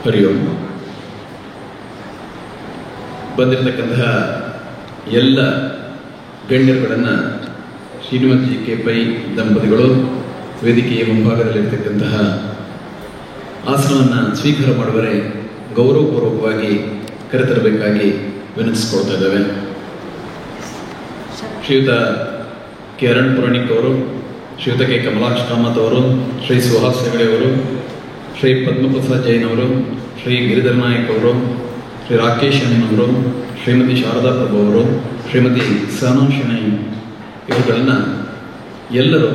ಹರಿ ಓಂ. ಬಂದಿರತಕ್ಕಂತಹ ಎಲ್ಲ ಗಣ್ಯರುಗಳನ್ನು Srinivas G K pi ದಂಪತಿಗಳು ವೇದಿಕೆಯ ಮುಂಭಾಗದಲ್ಲಿರ್ತಕ್ಕಂತಹ ಆಸನವನ್ನು ಸ್ವೀಕಾರ ಮಾಡುವರೆ ಗೌರವಪೂರ್ವಕವಾಗಿ ಕರೆತರಬೇಕಾಗಿ ವಿನಂತಿಸಿಕೊಳ್ತಾ ಇದ್ದೇವೆ. ಶ್ರೀಯುತ ಕೆ ಅರುಣ್ ಪುರಾಣಿಕ್ ಅವರು, ಶ್ರೀಯುತ ಕೆ ಕಮಲಾಕ್ಷ ಕಾಮತ್ ಅವರು, ಶ್ರೀ ಸುಹಾಸ್ ಹೆಗಡೆ ಅವರು, ಶ್ರೀ ಪದ್ಮಪ್ರಸಾದ್ ಜೈನ್ ಅವರು, ಶ್ರೀ ಗಿರಿಧರ್ ನಾಯಕ್ ಅವರು, ಶ್ರೀ ರಾಕೇಶ್ ಅವರು, ಶ್ರೀಮತಿ ಶಾರದಾ ಪ್ರಭು ಅವರು, ಶ್ರೀಮತಿ ಸಹನಾ ಶೆಣೈ ಇವುಗಳನ್ನು ಎಲ್ಲರೂ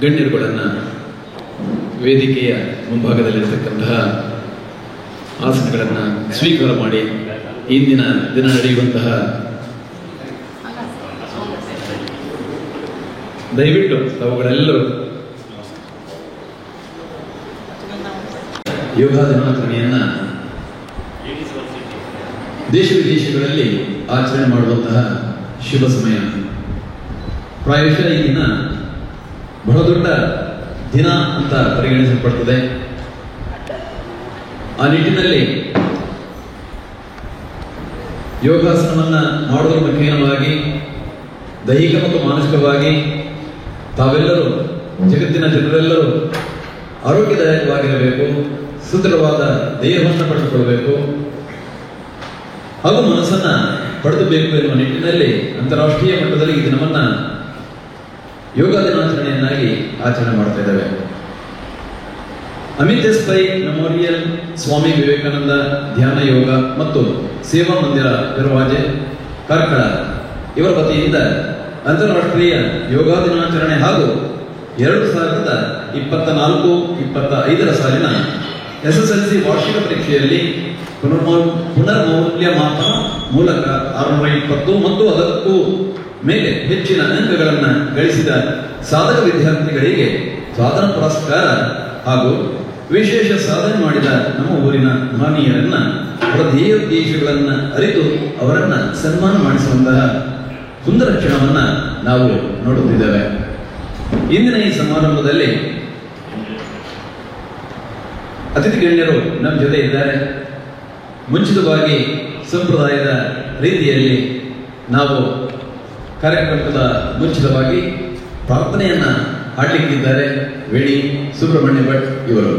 ಗಣ್ಯರುಗಳನ್ನು ವೇದಿಕೆಯ ಮುಂಭಾಗದಲ್ಲಿರತಕ್ಕಂತಹ ಆಸನಗಳನ್ನು ಸ್ವೀಕಾರ ಮಾಡಿ ಇಂದಿನ ದಿನ ನಡೆಯುವಂತಹ ದಯವಿಟ್ಟು ಅವುಗಳೆಲ್ಲರೂ ಯೋಗ ದಿನಾಚರಣೆಯನ್ನು ದೇಶ ವಿದೇಶಗಳಲ್ಲಿ ಆಚರಣೆ ಮಾಡುವಂತಹ ಶುಭ ಸಮಯ. ಪ್ರಾಯಶಃ ಈ ದಿನ ಬಹಳ ದೊಡ್ಡ ದಿನ ಅಂತ ಪರಿಗಣಿಸಲ್ಪಡ್ತದೆ. ಆ ನಿಟ್ಟಿನಲ್ಲಿ ಯೋಗಾಸನವನ್ನು ಮಾಡುವುದರ ಮುಖೇನವಾಗಿ ದೈಹಿಕ ಮತ್ತು ಮಾನಸಿಕವಾಗಿ ತಾವೆಲ್ಲರೂ, ಜಗತ್ತಿನ ಜನರೆಲ್ಲರೂ ಆರೋಗ್ಯದಾಯಕವಾಗಿರಬೇಕು, ಸುದೃಢವಾದ ದೇಹವನ್ನು ಪಡೆದುಕೊಳ್ಳಬೇಕು ಹಾಗೂ ಮನಸ್ಸನ್ನು ಪಡೆದಬೇಕು ಎನ್ನುವ ನಿಟ್ಟಿನಲ್ಲಿ ಅಂತಾರಾಷ್ಟ್ರೀಯ ಮಟ್ಟದಲ್ಲಿ ಈ ದಿನವನ್ನು ಯೋಗ ದಿನಾಚರಣೆಯನ್ನಾಗಿ ಆಚರಣೆ ಮಾಡ್ತಾ ಇದ್ದೇವೆ. ಅಮಿತ್ ಎಸ್ ಪೈ ಮೆಮೋರಿಯಲ್, ಸ್ವಾಮಿ ವಿವೇಕಾನಂದ ಧ್ಯಾನ ಯೋಗ ಮತ್ತು ಸೇವಾ ಮಂದಿರ ದರ್ವಾಜೆ ಕಾರ್ಕಳ ಇವರ ವತಿಯಿಂದ ಅಂತಾರಾಷ್ಟ್ರೀಯ ಯೋಗ ದಿನಾಚರಣೆ ಹಾಗೂ 2024-25 ಸಾಲಿನ SSLC ವಾರ್ಷಿಕ ಪರೀಕ್ಷೆಯಲ್ಲಿ ಪುನರ್ಮೌಲ್ಯಮಾಪನ ಮೂಲಕ 620 ಮತ್ತು ಅದಕ್ಕೂ ಮೇಲೆ ಹೆಚ್ಚಿನ ಅಂಕಗಳನ್ನು ಗಳಿಸಿದ ಸಾಧಕ ವಿದ್ಯಾರ್ಥಿಗಳಿಗೆ ಸಾಧನ ಪುರಸ್ಕಾರ ಹಾಗೂ ವಿಶೇಷ ಸಾಧನೆ ಮಾಡಿದ ನಮ್ಮ ಊರಿನ ಮಹನೀಯರನ್ನ ಅವರ ಧ್ಯೇಯೋದ್ದೇಶಗಳನ್ನು ಅರಿತು ಅವರನ್ನ ಸನ್ಮಾನ ಮಾಡಿಸುವಂತಹ ಸುಂದರ ಕ್ಷಣವನ್ನ ನಾವು ನೋಡುತ್ತಿದ್ದೇವೆ. ಇಂದಿನ ಈ ಸಮಾರಂಭದಲ್ಲಿ ಅತಿಥಿ ಗಣ್ಯರು ನಮ್ಮ ಜೊತೆ ಇದ್ದಾರೆ. ಮುಂಚಿತವಾಗಿ ಸಂಪ್ರದಾಯದ ರೀತಿಯಲ್ಲಿ ನಾವು ಕಾರ್ಯಕ್ರಮದ ಮುಂಚಿತವಾಗಿ ಪ್ರಾರ್ಥನೆಯನ್ನ ಹಾಡಲಿಕ್ಕಿದ್ದಾರೆ ವೇಣಿ ಸುಬ್ರಹ್ಮಣ್ಯ ಭಟ್ ಇವರು.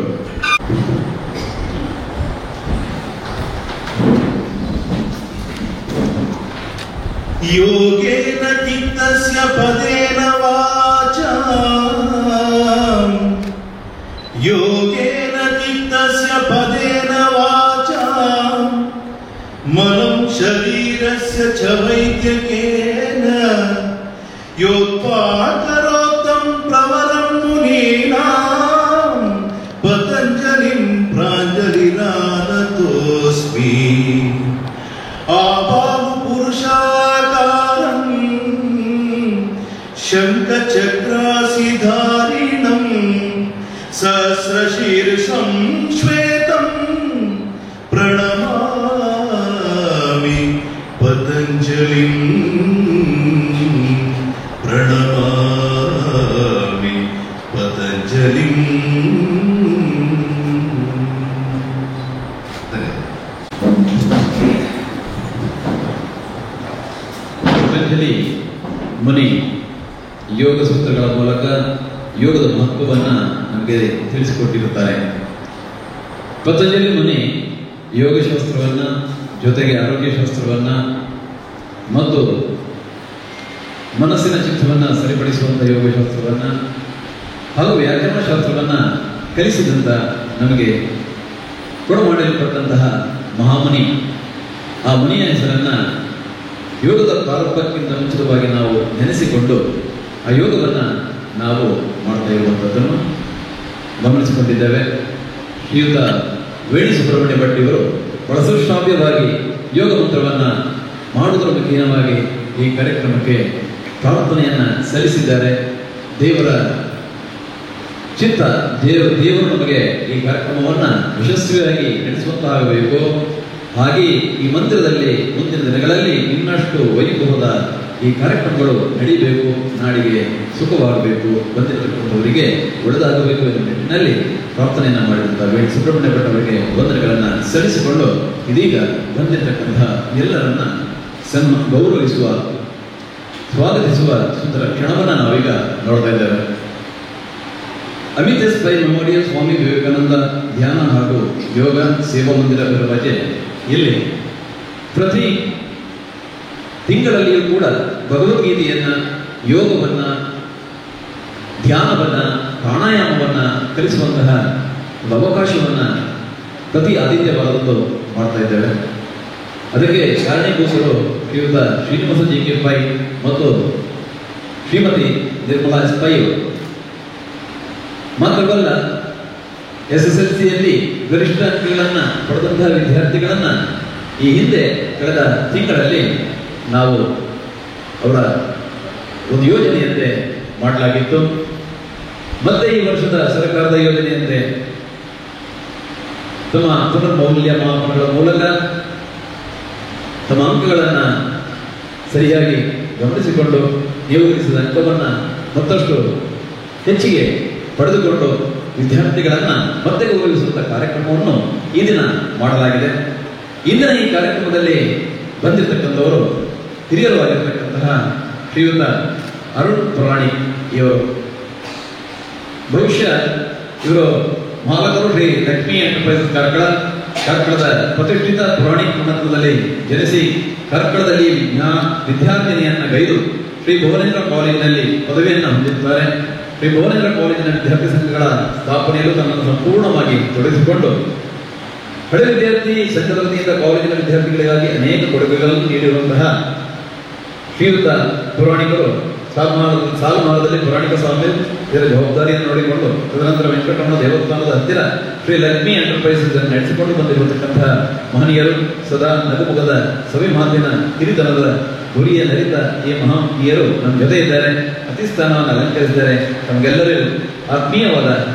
ಯೋಗೇನ ಚಿತ್ತಸ್ಯ ಪದೇನ ವಾಚಾ, ಯೋಗೇನ ಚಿತ್ತಸ್ಯ ಪದೇನ ವಾಚಾ, ಮನಂ ಶರೀರಸ್ಯ ಚ ವೈದ್ಯಕೇನ ಯೋತ್ಪಾಕರೋತ್ತಂ ಪ್ರವರಂ ಮುನೀನಾಂ ಪತಂಜಲಿಂ ಪ್ರಾಂಜಲಿನಾನತೋಸ್ಮಿ. ಆಬಾಹು ಪುರುಷಾಕಾರಂ ಶಂಖಚಕ್ರಾಸಿಧಾರಿಣಂ ಸಹಸ್ರಶೀರ್ಷಂ ಶ್ವೇತಂ ಪ್ರಣಮಾಮಿ ಪತಂಜಲಿಂ, ಪ್ರಣಮಾಮಿ ಪತಂಜಲಿಂ. ಪತಂಜಲಿ ಮುನಿ ಯೋಗ ಸೂತ್ರಗಳ ಮೂಲಕ ಯೋಗದ ಮಹತ್ವವನ್ನು ನಮಗೆ ತಿಳಿಸಿಕೊಟ್ಟಿರುತ್ತಾರೆ. ಪತಂಜಲಿ ಮುನಿ ಯೋಗಶಾಸ್ತ್ರವನ್ನು, ಜೊತೆಗೆ ಆರೋಗ್ಯಶಾಸ್ತ್ರವನ್ನು ಮತ್ತು ಮನಸ್ಸಿನ ಚಿತ್ತವನ್ನು ಸರಿಪಡಿಸುವಂಥ ಯೋಗಶಾಸ್ತ್ರವನ್ನು ಹಾಗೂ ವ್ಯಾಕರಣ ಶಾಸ್ತ್ರವನ್ನು ಕಲಿಸಿದಂಥ ನಮಗೆ ಕೊಡಮಾಡಲ್ಪಟ್ಟಂತಹ ಮಹಾಮುನಿ. ಆ ಮುನಿಯ ಹೆಸರನ್ನು ಯೋಗದ ಪ್ರಾರಂಭಕ್ಕಿಂತ ಮುಂಚಿತವಾಗಿ ನಾವು ನೆನೆಸಿಕೊಂಡು ಆ ಯೋಗವನ್ನು ನಾವು ಮಾಡ್ತಾ ಇರುವಂಥದ್ದನ್ನು ಗಮನಿಸಿಕೊಂಡಿದ್ದೇವೆ. ಶ್ರೀಯುತ ವೇಣಿ ಸುಬ್ರಹ್ಮಣ್ಯ ಭಟ್ ಇವರು ಬಹಳ ಸುಶ್ರಾವ್ಯವಾಗಿ ಯೋಗ ಮಂತ್ರವನ್ನು ಮಾಡುವುದರ ಮುಖೇನವಾಗಿ ಈ ಕಾರ್ಯಕ್ರಮಕ್ಕೆ ಪ್ರಾರ್ಥನೆಯನ್ನು ಸಲ್ಲಿಸಿದ್ದಾರೆ. ದೇವರ ಚಿತ್ತ, ದೇವರು ನಮಗೆ ಈ ಕಾರ್ಯಕ್ರಮವನ್ನು ಯಶಸ್ವಿಯಾಗಿ ನಡೆಸುವಂತಾಗಬೇಕು. ಹಾಗೆ ಈ ಮಂದಿರದಲ್ಲಿ ಮುಂದಿನ ದಿನಗಳಲ್ಲಿ ಇನ್ನಷ್ಟು ವೈಭವದ ಈ ಕಾರ್ಯಕ್ರಮಗಳು ನಡೀಬೇಕು, ನಾಡಿಗೆ ಸುಖವಾಗಬೇಕು, ಬಂದಿರತಕ್ಕಂಥವರಿಗೆ ಒಳ್ಳೆದಾಗಬೇಕು ಎನ್ನುವ ನಿಟ್ಟಿನಲ್ಲಿ ಪ್ರಾರ್ಥನೆಯನ್ನು ಮಾಡಿದಂಥ ವೇಣು ಸುಬ್ರಹ್ಮಣ್ಯ ಭಟ್ ಅವರಿಗೆ ವಂದನೆಗಳನ್ನು ಸಲ್ಲಿಸಿಕೊಂಡು ಇದೀಗ ಬಂದಿರತಕ್ಕಂತಹ ಎಲ್ಲರನ್ನ ಗೌರವಿಸುವ, ಸ್ವಾಗತಿಸುವ ಸುಂದರ ಕ್ಷಣವನ್ನು ನಾವೀಗ ನೋಡ್ತಾ ಇದ್ದೇವೆ. ಅಮಿತ್ ಎಸ್ ಪೈ ಮೆಮೋರಿಯಲ್ ಸ್ವಾಮಿ ವಿವೇಕಾನಂದ ಧ್ಯಾನ ಹಾಗೂ ಯೋಗ ಸೇವಾ ಮಂದಿರ ಬಿರುವಾಜೆ ಇಲ್ಲಿ ಪ್ರತಿ ತಿಂಗಳಲ್ಲಿಯೂ ಕೂಡ ಭಗವದ್ಗೀತೆಯನ್ನ, ಯೋಗವನ್ನ, ಧ್ಯಾನವನ್ನ, ಪ್ರಾಣಾಯಾಮವನ್ನ ಕಲಿಸುವಂತಹ ಒಂದು ಅವಕಾಶವನ್ನ ಪ್ರತಿ ಆದಿತ್ಯವಾರದಂದು ಮಾಡ್ತಾ ಇದ್ದೇವೆ. ಅದಕ್ಕೆ ಕಾರಣೀಭೂತರು ಶ್ರೀಯುತ ಶ್ರೀನಿವಾಸ ಜಿ ಕೆ ಪೈ ಮತ್ತು ಶ್ರೀಮತಿ ನಿರ್ಮಲಾ ಎಸ್ ಪೈ ಅವರು. ಮಾತ್ರವಲ್ಲ, SSLCಯಲ್ಲಿ ಗರಿಷ್ಠ ಅಂಕಗಳನ್ನು ಪಡೆದಂತಹ ವಿದ್ಯಾರ್ಥಿಗಳನ್ನ ಈ ಹಿಂದೆ ಕಳೆದ ತಿಂಗಳಲ್ಲಿ ನಾವು ಅವರ ಒಂದು ಯೋಜನೆಯಂತೆ ಮಾಡಲಾಗಿತ್ತು. ಮತ್ತೆ ಈ ವರ್ಷದ ಸರ್ಕಾರದ ಯೋಜನೆಯಂತೆ ತಮ್ಮ ಪುನರ್ಮೌಲ್ಯ ಮಾಪನಗಳ ಮೂಲಕ ತಮ್ಮ ಅಂಕಗಳನ್ನು ಸರಿಯಾಗಿ ಗಮನಿಸಿಕೊಂಡು ನಿಯೋಜಿಸಿದ ಅಂಕವನ್ನು ಮತ್ತಷ್ಟು ಹೆಚ್ಚಿಗೆ ಪಡೆದುಕೊಂಡು ವಿದ್ಯಾರ್ಥಿಗಳನ್ನ ಮತ್ತೆ ಗೌರವಿಸುವಂತಹ ಕಾರ್ಯಕ್ರಮವನ್ನು ಈ ದಿನ ಮಾಡಲಾಗಿದೆ. ಇಂದಿನ ಈ ಕಾರ್ಯಕ್ರಮದಲ್ಲಿ ಬಂದಿರತಕ್ಕಂಥವರು ಹಿರಿಯರು ಆಗಿರತಕ್ಕಂತಹ ಶ್ರೀಯುತ ಅರುಣ್ ಪುರಾಣಿಕ್ ಇವರು. ಬಹುಶಃ ಇವರು ಮಾಲಕರು ಶ್ರೀ ಲಕ್ಷ್ಮೀ ಎಂಟರ್ಪ್ರೈಸಸ್ ಕಾರ್ಕಳದ ಪ್ರತಿಷ್ಠಿತ ಪುರಾಣಿಕ್ ಮಠದಲ್ಲಿ ಜನಿಸಿ ಕಾರ್ಕಳದಲ್ಲಿ ವಿದ್ಯಾರ್ಥಿನಿಯನ್ನ ಗೈದು ಶ್ರೀ ಭುವನೇಂದ್ರ ಕಾಲೇಜಿನಲ್ಲಿ ಪದವಿಯನ್ನು ಹೊಂದಿದ್ದಾರೆ. ಶ್ರೀ ಭುವನೇಂದ್ರ ಕಾಲೇಜಿನ ವಿದ್ಯಾರ್ಥಿ ಸಂಘಗಳ ಸ್ಥಾಪನೆಯಲ್ಲೂ ತನ್ನನ್ನು ಸಂಪೂರ್ಣವಾಗಿ ತೊಡಗಿಸಿಕೊಂಡು ಹಳೆ ವಿದ್ಯಾರ್ಥಿ ಸಂಘದ ವತಿಯಿಂದ ಕಾಲೇಜಿನ ವಿದ್ಯಾರ್ಥಿಗಳಿಗಾಗಿ ಅನೇಕ ಕೊಡುಗೆಗಳನ್ನು ನೀಡಿರುವಂತಹ ಶ್ರೀಯುತ ಪುರಾಣಿಕರು ಸಾಲುಮಾರದಲ್ಲಿ ಪುರಾಣಿಕ ಸ್ವಾಮಿ ಇದರ ಜವಾಬ್ದಾರಿಯನ್ನು ನೋಡಿಕೊಂಡು ತದನಂತರ ವೆಂಕಟರಮಣ ದೇವಸ್ಥಾನದ ಹತ್ತಿರ ಶ್ರೀ ಲಕ್ಷ್ಮೀ ಎಂಟರ್ಪ್ರೈಸಸ್ ಅನ್ನು ನಡೆಸಿಕೊಂಡು ಬಂದಿರತಕ್ಕಂತಹ ಮಹನೀಯರು, ಸದಾ ನಗುಮುಖದ ಸವಿಮಾತಿನ ಹಿರಿತನದ ಗುರಿಯ ನರಿತ ಈ ಮಹಾಮಹಿಯರು ನಮ್ಮ ಜೊತೆ ಇದ್ದಾರೆ, ಅತಿಸ್ಥಾನವನ್ನು ಅಲಂಕರಿಸಿದ್ದಾರೆ. ನಮಗೆಲ್ಲರಿಗೂ ಆತ್ಮೀಯವಾದ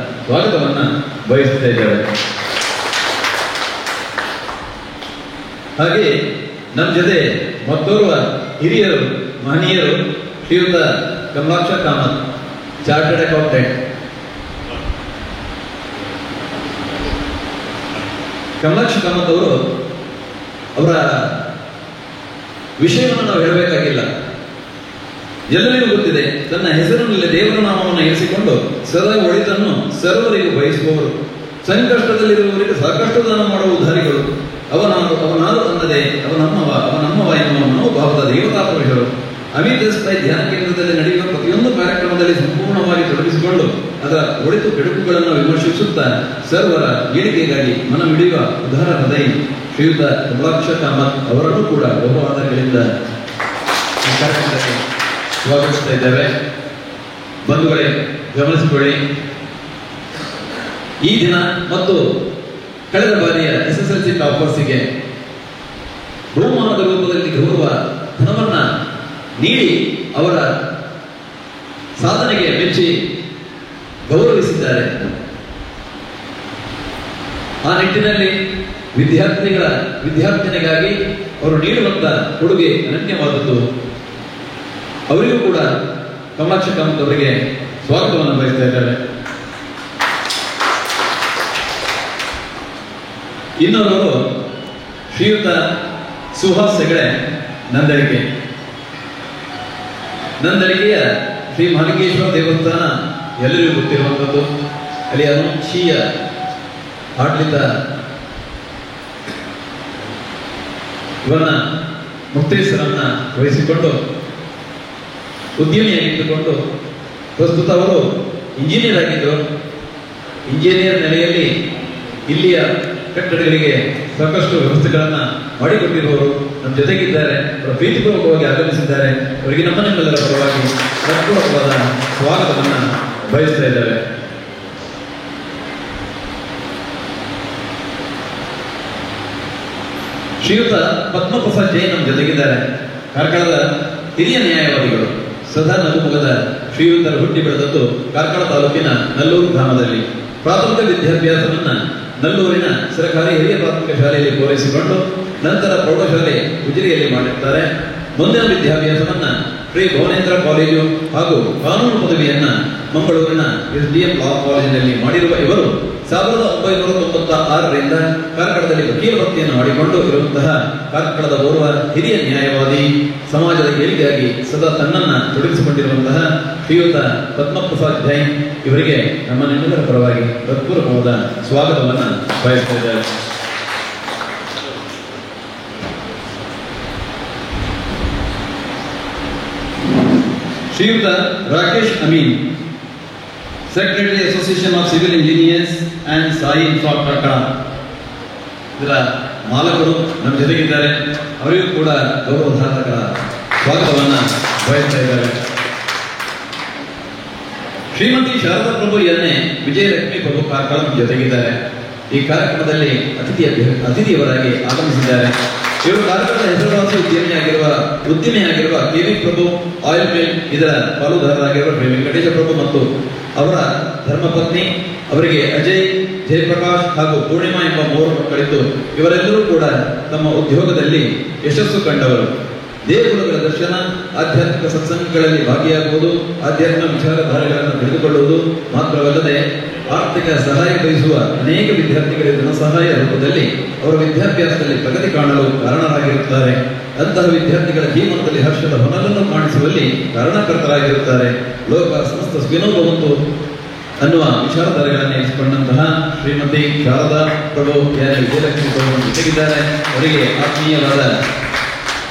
ಸ್ವಾಗತವನ್ನ ಬಯಸುತ್ತಾ ಇದ್ದೇವೆ. ಹಾಗೆ ನಮ್ಮ ಜೊತೆ ಮತ್ತೋರ್ವ ಹಿರಿಯರು ಮಹನೀಯರು ಶ್ರೀಯುತ ಕಮಲಾಕ್ಷ ಕಾಮತ್, ಚಾರ್ಟರ್ಡ್ ಅಕೌಂಟೆಂಟ್. ಕಮಲಾಕ್ಷ ಕಾಮತ್ ಅವರು ಅವರ ವಿಷಯವನ್ನು ನಾವು ಹೇಳಬೇಕಾಗಿಲ್ಲ, ಎಲ್ಲರಿಗೂ ಗೊತ್ತಿದೆ. ತನ್ನ ಹೆಸರಿನಲ್ಲಿ ದೇವರ ನಾಮವನ್ನು ಇರಿಸಿಕೊಂಡು ಸದಾ ಒಳಿತನ್ನು ಸರ್ವರಿಗೂ ಬಯಸುವವರು, ಸಂಕಷ್ಟದಲ್ಲಿರುವವರಿಗೆ ಸಾಕಷ್ಟು ದಾನ ಮಾಡುವ ಉದ್ಧಾರಿಗಳು, ಅವನಾರು ಅನ್ನದೆ ಅವನಮ್ಮವ ಎನ್ನುವ ಮನೋಭಾವದ ದೇವತಾ ಪುರುಷರು. ಅಮಿತ್ ಎಸ್ ಪೈ ಧ್ಯಾನ ಕೇಂದ್ರದಲ್ಲಿ ನಡೆಯುವ ಪ್ರತಿಯೊಂದು ಕಾರ್ಯಕ್ರಮದಲ್ಲಿ ಸಂಪೂರ್ಣವಾಗಿ ತೊಡಗಿಸಿಕೊಂಡು ಅದರ ಒಳಿತು ಕೆಡುಕುಗಳನ್ನು ವಿಮರ್ಶಿಸುತ್ತಾ ಸರ್ವರ ಏಳಿಗೆಗಾಗಿ ಮನಮಿಡಿಯುವ ಉದಾರ ಹೃದಯ ಶ್ರೀಯುತ ಕಮಲಾಕ್ಷ ಕಾಮತ್ ಅವರನ್ನು ಕೂಡ ಬಹುವಾದಗಳಿಂದ ಈ ಕಾರ್ಯಕ್ರಮಕ್ಕೆ ಸ್ವಾಗತಿಸ್ತಾ ಇದ್ದೇವೆ. ಬಂಧುಗಳೇ, ಗಮನಿಸಿಕೊಳ್ಳಿ, ಈ ದಿನ ಮತ್ತು ಕಳೆದ ಬಾರಿಯ SSLC ಟಾಪರ್ಸ್ಗೆ ಬಹುಮಾನದ ರೂಪದಲ್ಲಿ ಗೌರವ ಧನವನ್ನ ನೀಡಿ ಅವರ ಸಾಧನೆಗೆ ಮೆಚ್ಚಿ ಗೌರವಿಸಿದ್ದಾರೆ. ಆ ನಿಟ್ಟಿನಲ್ಲಿ ವಿದ್ಯಾರ್ಥಿನಿಗಾಗಿ ಅವರು ನೀಡುವಂತ ಕೊಡುಗೆ ಅನನ್ಯವಾದದ್ದು. ಅವರಿಗೂ ಕೂಡ ಕಮಲಾಕ್ಷ ಕಾಮತ್ ಅವರಿಗೆ ಸ್ವಾಗತವನ್ನು ಬಯಸ್ತಾ ಇದ್ದಾರೆ. ಇನ್ನೊಂದು ಶ್ರೀಯುತ ಸುಹಾಸ್ ಹೆಗಡೆ, ನಂದಳಿಗೆಯ ಶ್ರೀ ಮಹಾಲಿಂಗೇಶ್ವರ ದೇವಸ್ಥಾನ ಎಲ್ಲರಿಗೂ ಗೊತ್ತಿರುವಂಥದ್ದು. ಅಲ್ಲಿ ಅನುಶೀಯ ಆಡಳಿತ ಇವನ್ನ ಮುಕ್ತೇಶ್ವರನ್ನ ವಹಿಸಿಕೊಂಡು ಉದ್ಯಮಿಯಾಗಿಟ್ಟುಕೊಂಡು ಪ್ರಸ್ತುತ ಅವರು ಇಂಜಿನಿಯರ್ ಆಗಿದ್ದರು. ಇಂಜಿನಿಯರ್ ನೆಲೆಯಲ್ಲಿ ಇಲ್ಲಿಯ ಕಟ್ಟಡಗಳಿಗೆ ಸಾಕಷ್ಟು ವ್ಯವಸ್ಥೆಗಳನ್ನ ಮಾಡಿಕೊಟ್ಟಿರುವವರು ನಮ್ಮ ಜೊತೆಗಿದ್ದಾರೆ. ಅವರ ಪ್ರೀತಿಪೂರ್ವಕವಾಗಿ ಆಗಮಿಸಿದ್ದಾರೆ. ಅವರಿಗೆ ನಿಮ್ಮೆಲ್ಲರ ಪರವಾಗಿ ಹೃತ್ಪೂರ್ವಕವಾದ ಸ್ವಾಗತವನ್ನ ಬಯಸ್ತಾ ಇದ್ದಾರೆ. ಶ್ರೀಯುತ ಪದ್ಮಪ್ರಸಾದ್ ಜೈನ್ ನಮ್ಮ ಜೊತೆಗಿದ್ದಾರೆ. ಕಾರ್ಕಳದ ಹಿರಿಯ ನ್ಯಾಯವಾದಿಗಳು, ಸದಾ ನಗುಮುಖದ ಶ್ರೀಯುತರ ಹುಟ್ಟಿ ಬೆಳೆದದ್ದು ಕಾರ್ಕಳ ತಾಲೂಕಿನ ನಲ್ಲೂರು ಗ್ರಾಮದಲ್ಲಿ. ಪ್ರಾಥಮಿಕ ವಿದ್ಯಾಭ್ಯಾಸವನ್ನ ನಲ್ಲೂರಿನ ಸರ್ಕಾರಿ ಹಿರಿಯ ಪ್ರಾಥಮಿಕ ಶಾಲೆಯಲ್ಲಿ ಪೂರೈಸಿಕೊಂಡು ನಂತರ ಪ್ರೌಢಶಾಲೆ ಉಜಿರೆಯಲ್ಲಿ ಮಾಡಿರ್ತಾರೆ. ಮುಂದಿನ ವಿದ್ಯಾಭ್ಯಾಸವನ್ನ ಶ್ರೀ ಭುವನೇಂದ್ರ ಕಾಲೇಜು ಹಾಗೂ ಕಾನೂನು ಪದವಿಯನ್ನ ಮಂಗಳೂರಿನ SDM ಲಾ ಕಾಲೇಜಿನಲ್ಲಿ ಮಾಡಿರುವ ಇವರು 1996ರಿಂದ ಕಾರ್ಕಳದಲ್ಲಿ ವಕೀಲ ವೃತ್ತಿಯನ್ನು ಮಾಡಿಕೊಂಡು ಇರುವಂತಹ ಕಾರ್ಕಳದ ಓರ್ವ ಹಿರಿಯ ನ್ಯಾಯವಾದಿ, ಸಮಾಜದ ಏಳಿಗೆಯಾಗಿ ಸದಾ ತನ್ನನ್ನ ತೊಡಗಿಸಿಕೊಂಡಿರುವಂತಹ ಶ್ರೀಯುತ ಪದ್ಮಪ್ರಸಾದ್ ಜೈನ್ ಇವರಿಗೆ ನಮ್ಮ ನಿಮ್ಮೆಲ್ಲರ ಪರವಾಗಿ ಹೃತ್ಪೂರ್ವಕವಾದ ಸ್ವಾಗತವನ್ನು ಬಯಸ್ತಾ ಇದ್ದಾರೆ. ಶ್ರೀಯುತ Rakesh Amin, secretary association of civil engineers and Sai infra Karkala, ಇದರ ಮಾಲಕರು ನಮ್ಮ ಜೊತೆಗಿದ್ದಾರೆ. ಅವರಿಗೂ ಕೂಡ ಗೌರವಧಾರಕರ ಸ್ವಾಗತವನ್ನು ಬಯಸ್ತಾ ಇದ್ದಾರೆ. ಶ್ರೀಮತಿ ಶಾರದಾ ಪ್ರಭು ಎನ್ನೆ ವಿಜಯಲಕ್ಷ್ಮಿ ಪ್ರಭು ಕಾರ್ಕಳ ನಮ್ಮ ಜೊತೆಗಿದ್ದಾರೆ. ಈ ಕಾರ್ಯಕ್ರಮದಲ್ಲಿ ಅತಿಥಿಯವರಾಗಿ ಆಗಮಿಸಿದ್ದಾರೆ. ಇವರು ಕಾರ್ಕಳದ ಹೆಸರುವಾಸಿ ಉದ್ಯಮಿಯಾಗಿರುವ KV ಪ್ರಭು ಆಯಿಲ್ ಮಿಲ್ ಇದರ ಪಾಲುದಾರರಾಗಿರುವ ಶ್ರೀ ವೆಂಕಟೇಶ ಪ್ರಭು ಮತ್ತು ಅವರ ಧರ್ಮಪತ್ನಿ, ಅವರಿಗೆ ಅಜಯ್, ಜಯಪ್ರಕಾಶ್ ಹಾಗೂ ಪೂರ್ಣಿಮಾ ಎಂಬ 3 ಮಕ್ಕಳಿದ್ದು ಇವರೆಲ್ಲರೂ ಕೂಡ ತಮ್ಮ ಉದ್ಯೋಗದಲ್ಲಿ ಯಶಸ್ಸು ಕಂಡವರು. ದೇವರುಗಳ ದರ್ಶನ, ಆಧ್ಯಾತ್ಮಿಕ ಸತ್ಸಂಗಗಳಲ್ಲಿ ಭಾಗಿಯಾಗುವುದು, ಆಧ್ಯಾತ್ಮ ವಿಚಾರಧಾರೆಗಳನ್ನು ತಿಳಿದುಕೊಳ್ಳುವುದು ಮಾತ್ರವಲ್ಲದೆ ಆರ್ಥಿಕ ಸಹಾಯ ಬಯಸುವ ಅನೇಕ ವಿದ್ಯಾರ್ಥಿಗಳಿಗೆ ಧನ ಸಹಾಯ ರೂಪದಲ್ಲಿ ಅವರ ವಿದ್ಯಾಭ್ಯಾಸದಲ್ಲಿ ಪ್ರಗತಿ ಕಾಣಲು ಕಾರಣರಾಗಿರುತ್ತಾರೆ. ಅಂತಹ ವಿದ್ಯಾರ್ಥಿಗಳ ಜೀವನದಲ್ಲಿ ಹರ್ಷದ ಹೊನಲನ್ನು ಕಾಣಿಸುವಲ್ಲಿ ಕಾರಣಕರ್ತರಾಗಿರುತ್ತಾರೆ. ಲೋಕ ಸಮಸ್ತ ಸುಖಿನೋಭವಂತು ಅನ್ನುವ ವಿಚಾರಧಾರೆಗಳನ್ನು ಇರಿಸಿಕೊಂಡಂತಹ ಶ್ರೀಮತಿ ಶಾರದಾ ಪ್ರಭು ವಿಜಯಲಕ್ಷ್ಮಿ ಪ್ರಭು ಜೊತೆಗಿದ್ದಾರೆ. ಅವರಿಗೆ ಆತ್ಮೀಯವಾದ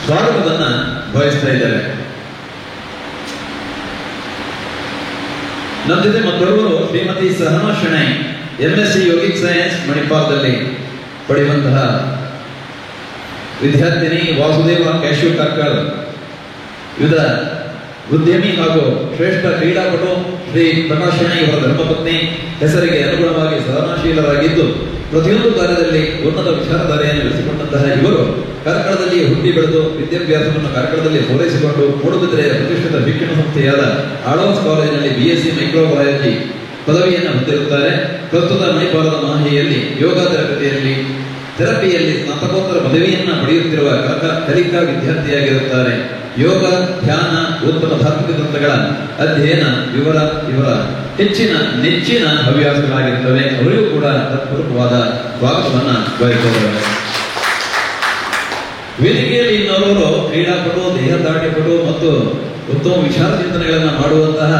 ಸ್ವಾಗತವನ್ನ ಬಯಸ್ತಾ ಇದ್ದಾರೆ. ನಮ್ಮ ಜೊತೆ ಮತ್ತೊಬ್ಬರು Shrimati Sahana Shenoy, MSc yogic science ಮಣಿಪಾಲದಲ್ಲಿ ಪಡೆಯುವಂತಹ ವಿದ್ಯಾರ್ಥಿನಿ, ವಾಸುದೇವ ಕ್ಯಾಶ್ಯೂ ಕಾರ್ಕಳ ಇವರ ಉದ್ಯಮಿ ಹಾಗೂ ಶ್ರೇಷ್ಠ ಕ್ರೀಡಾಪಟು ಶ್ರೀ ಪ್ರಕಾಶ್ ಶೆಣೈ ಇವರ ಧರ್ಮಪತ್ನಿ. ಹೆಸರಿಗೆ ಅನುಗುಣವಾಗಿ ಸಹನಶೀಲರಾಗಿದ್ದು ಪ್ರತಿಯೊಂದು ಕಾರ್ಯದಲ್ಲಿ ಉನ್ನತ ವಿಚಾರಧಾರೆಯನ್ನು ಬೆಳೆಸಿಕೊಂಡಂತಹ ಇವರು ಕಾರ್ಕಳದಲ್ಲಿ ಹುಟ್ಟಿ ಬೆಳೆದು ವಿದ್ಯಾಭ್ಯಾಸವನ್ನು ಕಾರ್ಕಳದಲ್ಲಿ ಪೂರೈಸಿಕೊಂಡು ಮೂಡುಬಿದಿರೆಯ ಪ್ರತಿಷ್ಠಿತ ಶಿಕ್ಷಣ ಸಂಸ್ಥೆಯಾದ ಆಳ್ವಾಸ್ ಕಾಲೇಜಿನಲ್ಲಿ BSc ಮೈಕ್ರೋಬಯಾಲಜಿ ಪದವಿಯನ್ನು ಹೊಂದಿರುತ್ತಾರೆ. ಪ್ರಸ್ತುತ ಮಣಿಪಾಲದ ಮಾಹಿಯಲ್ಲಿ ಯೋಗ ಥೆರಪಿಯಲ್ಲಿ ಸ್ನಾತಕೋತ್ತರ ಪದವಿಯನ್ನ ಪಡೆಯುತ್ತಿರುವ ಕಲಿಕಾ ವಿದ್ಯಾರ್ಥಿಯಾಗಿರುತ್ತಾರೆ. ಯೋಗ, ಧ್ಯಾನ, ಉತ್ತಮ ಧಾರ್ಮಿಕ ಗ್ರಂಥಗಳ ಅಧ್ಯಯನ ಇವರ ನೆಚ್ಚಿನ ಹವ್ಯಾಸಗಳಾಗಿರುತ್ತವೆ. ಅವರಿಗೂ ಕೂಡ ಹೃತ್ಪೂರ್ವಕವಾದ ಸ್ವಾಗತವನ್ನ ಬಯಸುತ್ತಾರೆ. ವೇದಿಕೆಯಲ್ಲಿ ಇನ್ನೋರ್ವರು ಕ್ರೀಡಾಪಟು, ದೇಹದಾಢ್ಯಪಟು ಮತ್ತು ಉತ್ತಮ ವಿಚಾರ ಚಿಂತನೆಗಳನ್ನು ಮಾಡುವಂತಹ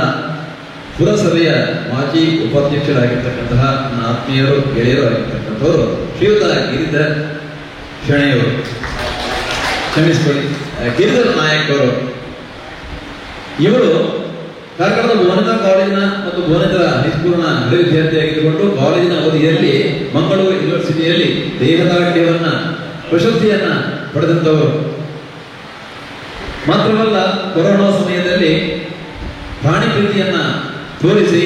ಪುರಸಭೆಯ ಮಾಜಿ ಉಪಾಧ್ಯಕ್ಷರಾಗಿರ್ತಕ್ಕಂತಹ ನನ್ನ ಆತ್ಮೀಯರು, ಗೆಳೆಯರು ಆಗಿರ್ತಕ್ಕಂಥವರು ಶ್ರೀಯುತ ಗಿರಿಧರ್ ಶೆಣೆಯವರು, ಗಿರಿಧರ್ ನಾಯಕ್ ಅವರು. ಇವರು ಕಾರ್ಕಳದ ಭುವನೇಂದ್ರ ಕಾಲೇಜಿನ ಮತ್ತು ಭುವನೇಂದ್ರ ಹೈಸ್ಕೂಲ್ನ ಹಳೆ ವಿದ್ಯಾರ್ಥಿಯಾಗಿದ್ದುಕೊಂಡು ಕಾಲೇಜಿನ ಅವಧಿಯಲ್ಲಿ ಮಂಗಳೂರು ಯೂನಿವರ್ಸಿಟಿಯಲ್ಲಿ ದೇಹದಾಢ್ಯವನ್ನ ಪ್ರಶಸ್ತಿಯನ್ನ ಪಡೆದಂತವರು. ಮಾತ್ರವಲ್ಲ, ಕೊರೋನಾ ಸಮಯದಲ್ಲಿ ಪ್ರಾಣಿ ಪ್ರೀತಿಯನ್ನ ತೋರಿಸಿ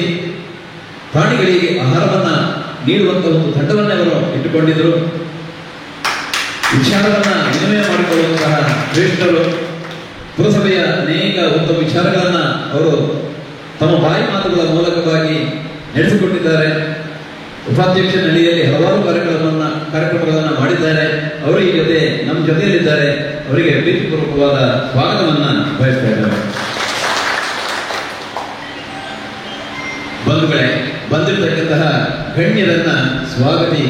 ಪ್ರಾಣಿಗಳಿಗೆ ಆಹಾರವನ್ನ ನೀಡುವಂತಹ ಒಂದು ತಂಡವನ್ನೇ ಅವರು ಇಟ್ಟುಕೊಂಡಿದ್ದರು. ವಿಚಾರವನ್ನ ವಿನಿಮಯ ಮಾಡಿಕೊಳ್ಳುವಂತಹ ಶ್ರೇಷ್ಠರು. ಪುರಸಭೆಯ ಅನೇಕ ಉತ್ತಮ ವಿಚಾರಗಳನ್ನ ಅವರು ತಮ್ಮ ಬಾಯಿ ಮಾತುಗಳ ಮೂಲಕವಾಗಿ ನಡೆಸಿಕೊಟ್ಟಿದ್ದಾರೆ. ಉಪಾಧ್ಯಕ್ಷ ನಡಿಯಲ್ಲಿ ಹಲವಾರು ಕಾರ್ಯಕ್ರಮಗಳನ್ನು ಮಾಡಿದ್ದಾರೆ. ಅವರು ಈ ಜೊತೆ ನಮ್ಮ ಜೊತೆಯಲ್ಲಿದ್ದಾರೆ. ಅವರಿಗೆ ಪ್ರೀತಿಪೂರ್ವಕವಾದ ಸ್ವಾಗತವನ್ನ ಬಯಸ್ತಾ ಇದ್ದಾರೆ. ಬಂಧುಗಳೇ, ಬಂದಿರತಕ್ಕಂತಹ ಗಣ್ಯರನ್ನ ಸ್ವಾಗತಿ.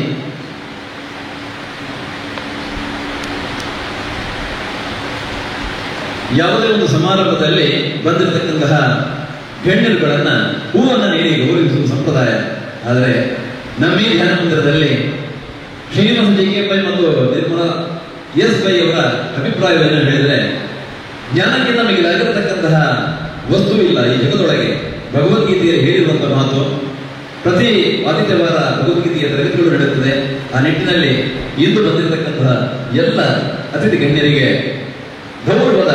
ಯಾವುದೇ ಒಂದು ಸಮಾರಂಭದಲ್ಲಿ ಬಂದಿರತಕ್ಕಂತಹ ಗಣ್ಯರುಗಳನ್ನ ಹೂವನ್ನು ನೀಡಿ ಗೌರವಿಸುವ ಸಂಪ್ರದಾಯ. ಆದರೆ ನಮ್ಮ ಈ ಧ್ಯಾನ ಮಂದಿರದಲ್ಲಿ ಶ್ರೀನಿವಾಸ JK ಮತ್ತು ನಿರ್ಮಲಾ S ಅವರ ಅಭಿಪ್ರಾಯವನ್ನು ಹೇಳಿದರೆ, ಜ್ಞಾನಕ್ಕಿಂತ ಮಿಗಿಲಾಗಿರತಕ್ಕಂತಹ ವಸ್ತು ಇಲ್ಲ ಈ ಜಗದೊಳಗೆ. ಭಗವದ್ಗೀತೆಯಲ್ಲಿ ಹೇಳಿರುವಂತಹ ಮಾತು, ಪ್ರತಿ ಆದಿತ್ಯವಾರ ಭಗವದ್ಗೀತೆಯ ತರಗತಿಗಳು ನಡೆಯುತ್ತದೆ. ಆ ನಿಟ್ಟಿನಲ್ಲಿ ಇಂದು ಬಂದಿರತಕ್ಕಂತಹ ಎಲ್ಲ ಅತಿಥಿ ಗಣ್ಯರಿಗೆ ಗೌರವದ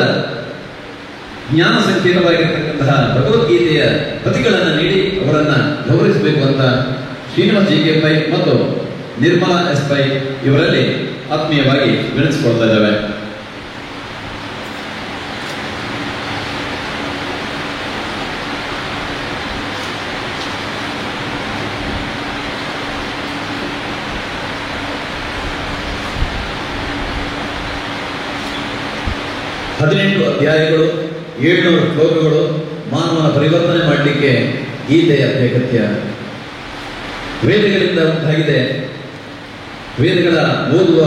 ಜ್ಞಾನ ಸಂಕೇತವಾಗಿರತಕ್ಕಂತಹ ಭಗವದ್ಗೀತೆಯ ಪ್ರತಿಗಳನ್ನು ನೀಡಿ ಅವರನ್ನ ಗೌರವಿಸಬೇಕು ಅಂತ ಶ್ರೀನಿವಾಸ JK ಮತ್ತು ನಿರ್ಮಲಾ S ಇವರಲ್ಲಿ ಆತ್ಮೀಯವಾಗಿ ವಿನಂತಿಸಿಕೊಳ್ತಾ ಇದ್ದಾವೆ. ಹದಿನೆಂಟು ಅಧ್ಯಾಯಗಳು 700 ಶ್ಲೋಕಗಳು ಮಾನವನ ಪರಿವರ್ತನೆ ಮಾಡಲಿಕ್ಕೆ ಗೀತೆಯ ಅತ್ಯಗತ್ಯ. ವೇದಗಳಿಂದ ಉಂಟಾಗಿದೆ. ವೇದಗಳ ಓದುವ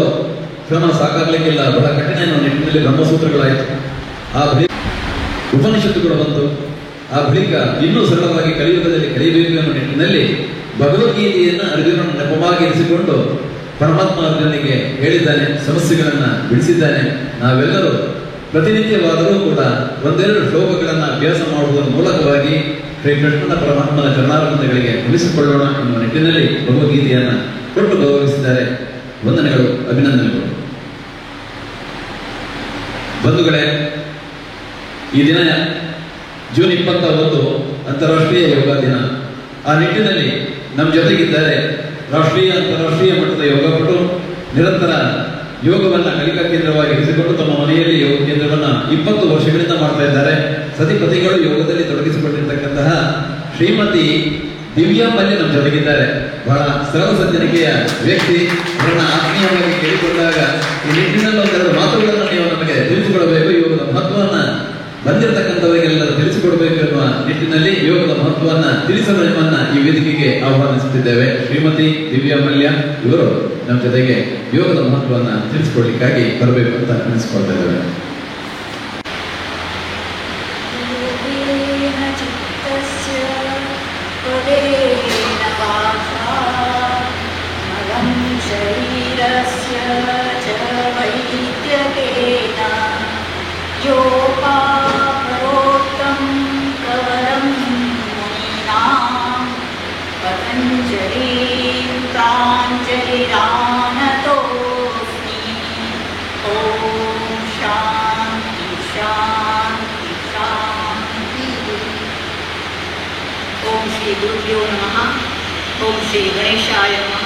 ಕ್ರಮ ಸಾಕಾಗಲಿಕ್ಕಿಲ್ಲ, ಬಹಳ ಕಠಿಣ ಎನ್ನುವ ನಿಟ್ಟಿನಲ್ಲಿ ಬ್ರಹ್ಮಸೂತ್ರಗಳಾಯಿತು. ಆ ಬಳಿಕ ಉಪನಿಷತ್ತುಗಳು ಬಂತು. ಆ ಬಳಿಕ ಇನ್ನೂ ಸರಳವಾಗಿ ಕಲಿಯುಗದಲ್ಲಿ ಕಲಿಯಬೇಕು ಎನ್ನುವ ನಿಟ್ಟಿನಲ್ಲಿ ಭಗವದ್ಗೀತೆಯನ್ನು ಅರ್ಜುನನ ನೆಪವಾಗಿ ಇರಿಸಿಕೊಂಡು ಪರಮಾತ್ಮ ಅರ್ಜುನನಿಗೆ ಹೇಳಿದ್ದಾನೆ, ಸಮಸ್ಯೆಗಳನ್ನು ಬಿಡಿಸಿದ್ದಾನೆ. ನಾವೆಲ್ಲರೂ ಪ್ರತಿನಿತ್ಯವಾದರೂ ಕೂಡ ಒಂದೆರಡು ಶ್ಲೋಕಗಳನ್ನು ಅಭ್ಯಾಸ ಮಾಡುವುದರ ಮೂಲಕವಾಗಿ ಶ್ರೀಕೃಷ್ಣನ ಪರಮಾತ್ಮನ ಚರಣಾರವಿಂದಗಳಿಗೆ ಉಳಿಸಿಕೊಳ್ಳೋಣ ಎನ್ನುವ ನಿಟ್ಟಿನಲ್ಲಿ ಭಗವದ್ಗೀತೆಯನ್ನು ಕೊಟ್ಟು ಗೌರವಿಸಿದ್ದಾರೆ. ವಂದನೆಗಳು, ಅಭಿನಂದನೆಗಳು. ಬಂಧುಗಳೇ, ಈ ದಿನ ಜೂನ್ 21 ಅಂತಾರಾಷ್ಟ್ರೀಯ ಯೋಗ ದಿನ. ಆ ನಿಟ್ಟಿನಲ್ಲಿ ನಮ್ಮ ಜೊತೆಗಿದ್ದಾರೆ ರಾಷ್ಟ್ರೀಯ ಅಂತಾರಾಷ್ಟ್ರೀಯ ಮಟ್ಟದ ಯೋಗಪಟು, ನಿರಂತರ ಯೋಗವನ್ನು ಕಲಿಕಾ ಕೇಂದ್ರವಾಗಿ ಇರಿಸಿಕೊಂಡು ತಮ್ಮ ಮನೆಯಲ್ಲಿ ಯೋಗ ಕೇಂದ್ರವನ್ನು 20 ವರ್ಷಗಳಿಂದ ಮಾಡ್ತಾ ಇದ್ದಾರೆ. ಸತಿಪತಿಗಳು ಯೋಗದಲ್ಲಿ ತೊಡಗಿಸಿಕೊಂಡಿರ್ತಕ್ಕಂತಹ ಶ್ರೀಮತಿ ದಿವ್ಯಾ ಮಲ್ಯ ನಮ್ಮ ಜೊತೆಗಿದ್ದಾರೆ. ಬಹಳ ಸರಳ ಸಜ್ಜನಿಕೆಯ ವ್ಯಕ್ತಿ. ಅವರನ್ನ ಆತ್ಮೀಯವಾಗಿ ಕೇಳಿಕೊಂಡಾಗ ಈ ನಿಟ್ಟಿನಲ್ಲಿ ಒಂದೆರಡು ಮಾತುಗಳನ್ನು ನೀವು ನಮಗೆ ತಿಳಿಸಿಕೊಡಬೇಕು, ಯೋಗದ ಮಹತ್ವವನ್ನು ಬಂದಿರತಕ್ಕಂಥವರಿಗೆಲ್ಲರೂ ತಿಳಿಸಿಕೊಡಬೇಕು ಎನ್ನುವ ನಿಟ್ಟಿನಲ್ಲಿ ಯೋಗದ ಮಹತ್ವವನ್ನು ತಿಳಿಸಲು ನಿಮ್ಮನ್ನ ಈ ವೇದಿಕೆಗೆ ಆಹ್ವಾನಿಸುತ್ತಿದ್ದೇವೆ. ಶ್ರೀಮತಿ ದಿವ್ಯಾ ಮಲ್ಯ ಇವರು ನಮ್ಮ ಜೊತೆಗೆ ಯೋಗದ ಮಹತ್ವವನ್ನು ತಿಳಿಸಿಕೊಡ್ಲಿಕ್ಕಾಗಿ ಬರಬೇಕು ಅಂತ ಅನಿಸ್ಕೊಳ್ತಾ ಇದ್ದೇವೆ. ಶ್ರೀ ಗುರುಭ್ಯೋ ನಮಃ. ಓಂ ಶ್ರೀ ಗಣೇಶಾಯ ನಮಃ.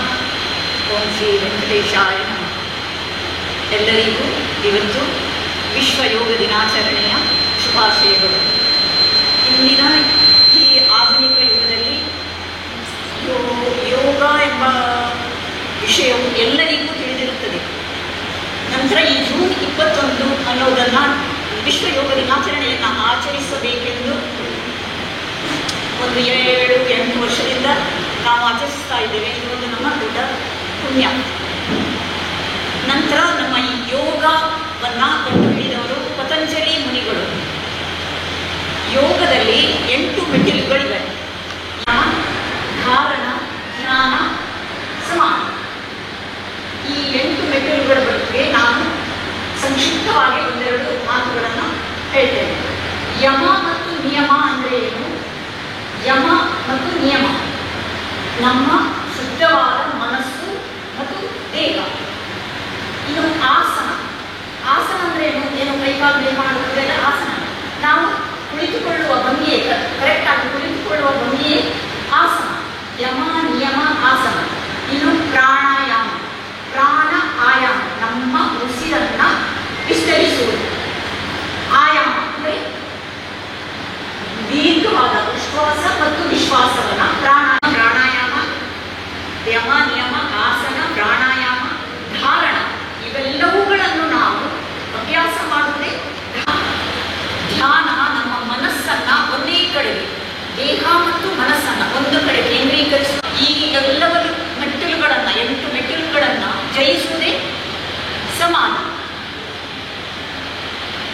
ಓಂ ಶ್ರೀ ವೆಂಕಟೇಶಾಯ ನಮಃ. ಎಲ್ಲರಿಗೂ ಇವತ್ತು ವಿಶ್ವ ಯೋಗ ದಿನಾಚರಣೆಯ ಶುಭಾಶಯಗಳು. ಇಂದಿನ ಈ ಆಧುನಿಕ ಯುಗದಲ್ಲಿ ಯೋಗ ಎಂಬ ವಿಷಯವು ಎಲ್ಲರಿಗೂ ತಿಳಿದಿರುತ್ತದೆ. ನಂತರ ಈ ಜೂನ್ 21 ಅನ್ನೋದನ್ನು ವಿಶ್ವ ಯೋಗ ದಿನಾಚರಣೆಯನ್ನು ಆಚರಿಸಬೇಕೆಂದು ಒಂದು 7-8 ವರ್ಷದಿಂದ ನಾವು ಆಚರಿಸ್ತಾ ಇದ್ದೇವೆ. ಇದೊಂದು ನಮ್ಮ ದೊಡ್ಡ ಪುಣ್ಯ. ನಂತರ ನಮ್ಮ ಈ ಯೋಗವನ್ನು ಕಂಡುಹಿಡಿದವರು ಪತಂಜಲಿ ಮುನಿಗಳು. ಯೋಗದಲ್ಲಿ 8 ಮೆಟ್ಟಿಲುಗಳಿವೆ: ಧಾರಣ, ಧ್ಯಾನ, ಸಮಾಧಿ. ಈ 8 ಮೆಟ್ಟಿಲುಗಳ ಬಗ್ಗೆ ನಾನು ಸಂಕ್ಷಿಪ್ತವಾಗಿ ಒಂದೆರಡು ಮಾತುಗಳನ್ನು ಹೇಳ್ತೇನೆ. ಯಮ ಮತ್ತು ನಿಯಮ ಅಂದರೆ ಏನು? ಯಮ ಮತ್ತು ನಿಯಮ ನಮ್ಮ ಶುದ್ಧವಾದ ಮನಸ್ಸು ಮತ್ತು ದೇಹ. ಇನ್ನು ಆಸನ. ಆಸನ ಅಂದರೆ ಏನು? ಕೈಕಾಲು ನಿರ್ಮಾಣ ಮಾಡುವುದೆಲ್ಲ ಆಸನ. ನಾವು ಕುಳಿತುಕೊಳ್ಳುವ ಭಂಗಿಯೇ, ಕರೆಕ್ಟಾಗಿ ಕುಳಿತುಕೊಳ್ಳುವ ಭಂಗಿಯೇ ಆಸನ. ಯಮ ನಿಯಮ ಆಸನ. ಇನ್ನು ಪ್ರಾಣಾಯಾಮ. ಪ್ರಾಣ ಆಯಾಮ, ನಮ್ಮ ಉಸಿರನ್ನು ವಿಸ್ತರಿಸುವುದು. ಆಯಾಮ ಅಂದರೆ ದೀರ್ಘವಾದ ಉಶ್ವಾಸ ಮತ್ತು ವಿಶ್ವಾಸವನ್ನ ಪ್ರಾಣಾಯಾಮ. ಯಮ ನಿಯಮ ಆಸನ, ಪ್ರಾಣಾಯಾಮ, ಧಾರಣ ಇವೆಲ್ಲವುಗಳನ್ನು ನಾವು ಅಭ್ಯಾಸ ಮಾಡುವುದೇ ಧ್ಯಾನ. ನಮ್ಮ ಮನಸ್ಸನ್ನ ಒಂದೇ ಕಡೆಗೆ, ದೇಹ ಮತ್ತು ಮನಸ್ಸನ್ನ ಒಂದು ಕಡೆ ಕೇಂದ್ರೀಕರಿಸುವ ಈ ಎಲ್ಲವೂ ಮೆಟ್ಟಿಲುಗಳನ್ನು 8 ಮೆಟ್ಟಿಲುಗಳನ್ನು ಜಯಿಸುವುದೇ ಸಮಾಧಿ.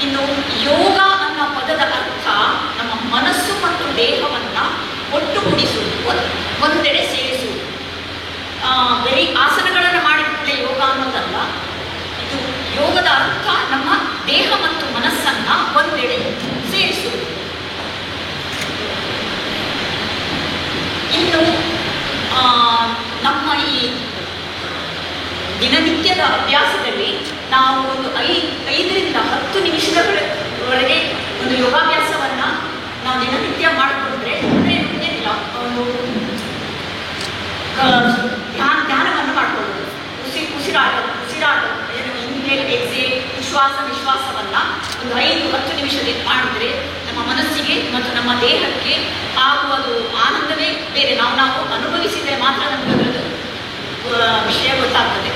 ಇನ್ನು ಯೋಗ ಅನ್ನೋ ಪದದ ಅರ್ಥ ನಮ್ಮ ಮನಸ್ಸು ಮತ್ತು ದೇಹವನ್ನು ಒಟ್ಟುಗೂಡಿಸುವುದು, ಒಂದೆಡೆ ಸೇರಿಸುವುದು. ಬರೀ ಆಸನಗಳನ್ನು ಮಾಡಿಬಿಟ್ಟರೆ ಯೋಗ ಅನ್ನೋದಲ್ಲ. ಇದು ಯೋಗದ ಅರ್ಥ ನಮ್ಮ ದೇಹ ಮತ್ತು ಮನಸ್ಸನ್ನು ಒಂದೆಡೆ ಸೇರಿಸುವುದು. ಇನ್ನು ನಮ್ಮ ಈ ದಿನನಿತ್ಯದ ಅಭ್ಯಾಸದಲ್ಲಿ ನಾವು ಒಂದು 5ರಿಂದ 10 ನಿಮಿಷದ ಒಳಗೆ ಒಂದು ಯೋಗಾಭ್ಯಾಸವನ್ನು ನಾವು ದಿನನಿತ್ಯ ಮಾಡಿಕೊಂಡ್ರೆ ಅಂದರೆ ಏನಿಲ್ಲ, ಒಂದು ಧ್ಯಾನವನ್ನು ಮಾಡಿಕೊಳ್ಳೋದು. ಉಸಿರಾಟ ಏನು ಇನ್ಹೇಲ್ ಎಕ್ಸೇಲ್, ವಿಶ್ವಾಸವನ್ನು ಒಂದು 5-10 ನಿಮಿಷದಲ್ಲಿ ಮಾಡಿದ್ರೆ ನಮ್ಮ ಮನಸ್ಸಿಗೆ ಮತ್ತು ನಮ್ಮ ದೇಹಕ್ಕೆ ಆಗುವುದು ಆನಂದವೇ ಬೇರೆ. ನಾವು ಅನುಭವಿಸಿದರೆ ಮಾತ್ರ ನಮಗೆ ಅದರದ್ದು ವಿಷಯ ಗೊತ್ತಾಗ್ತದೆ.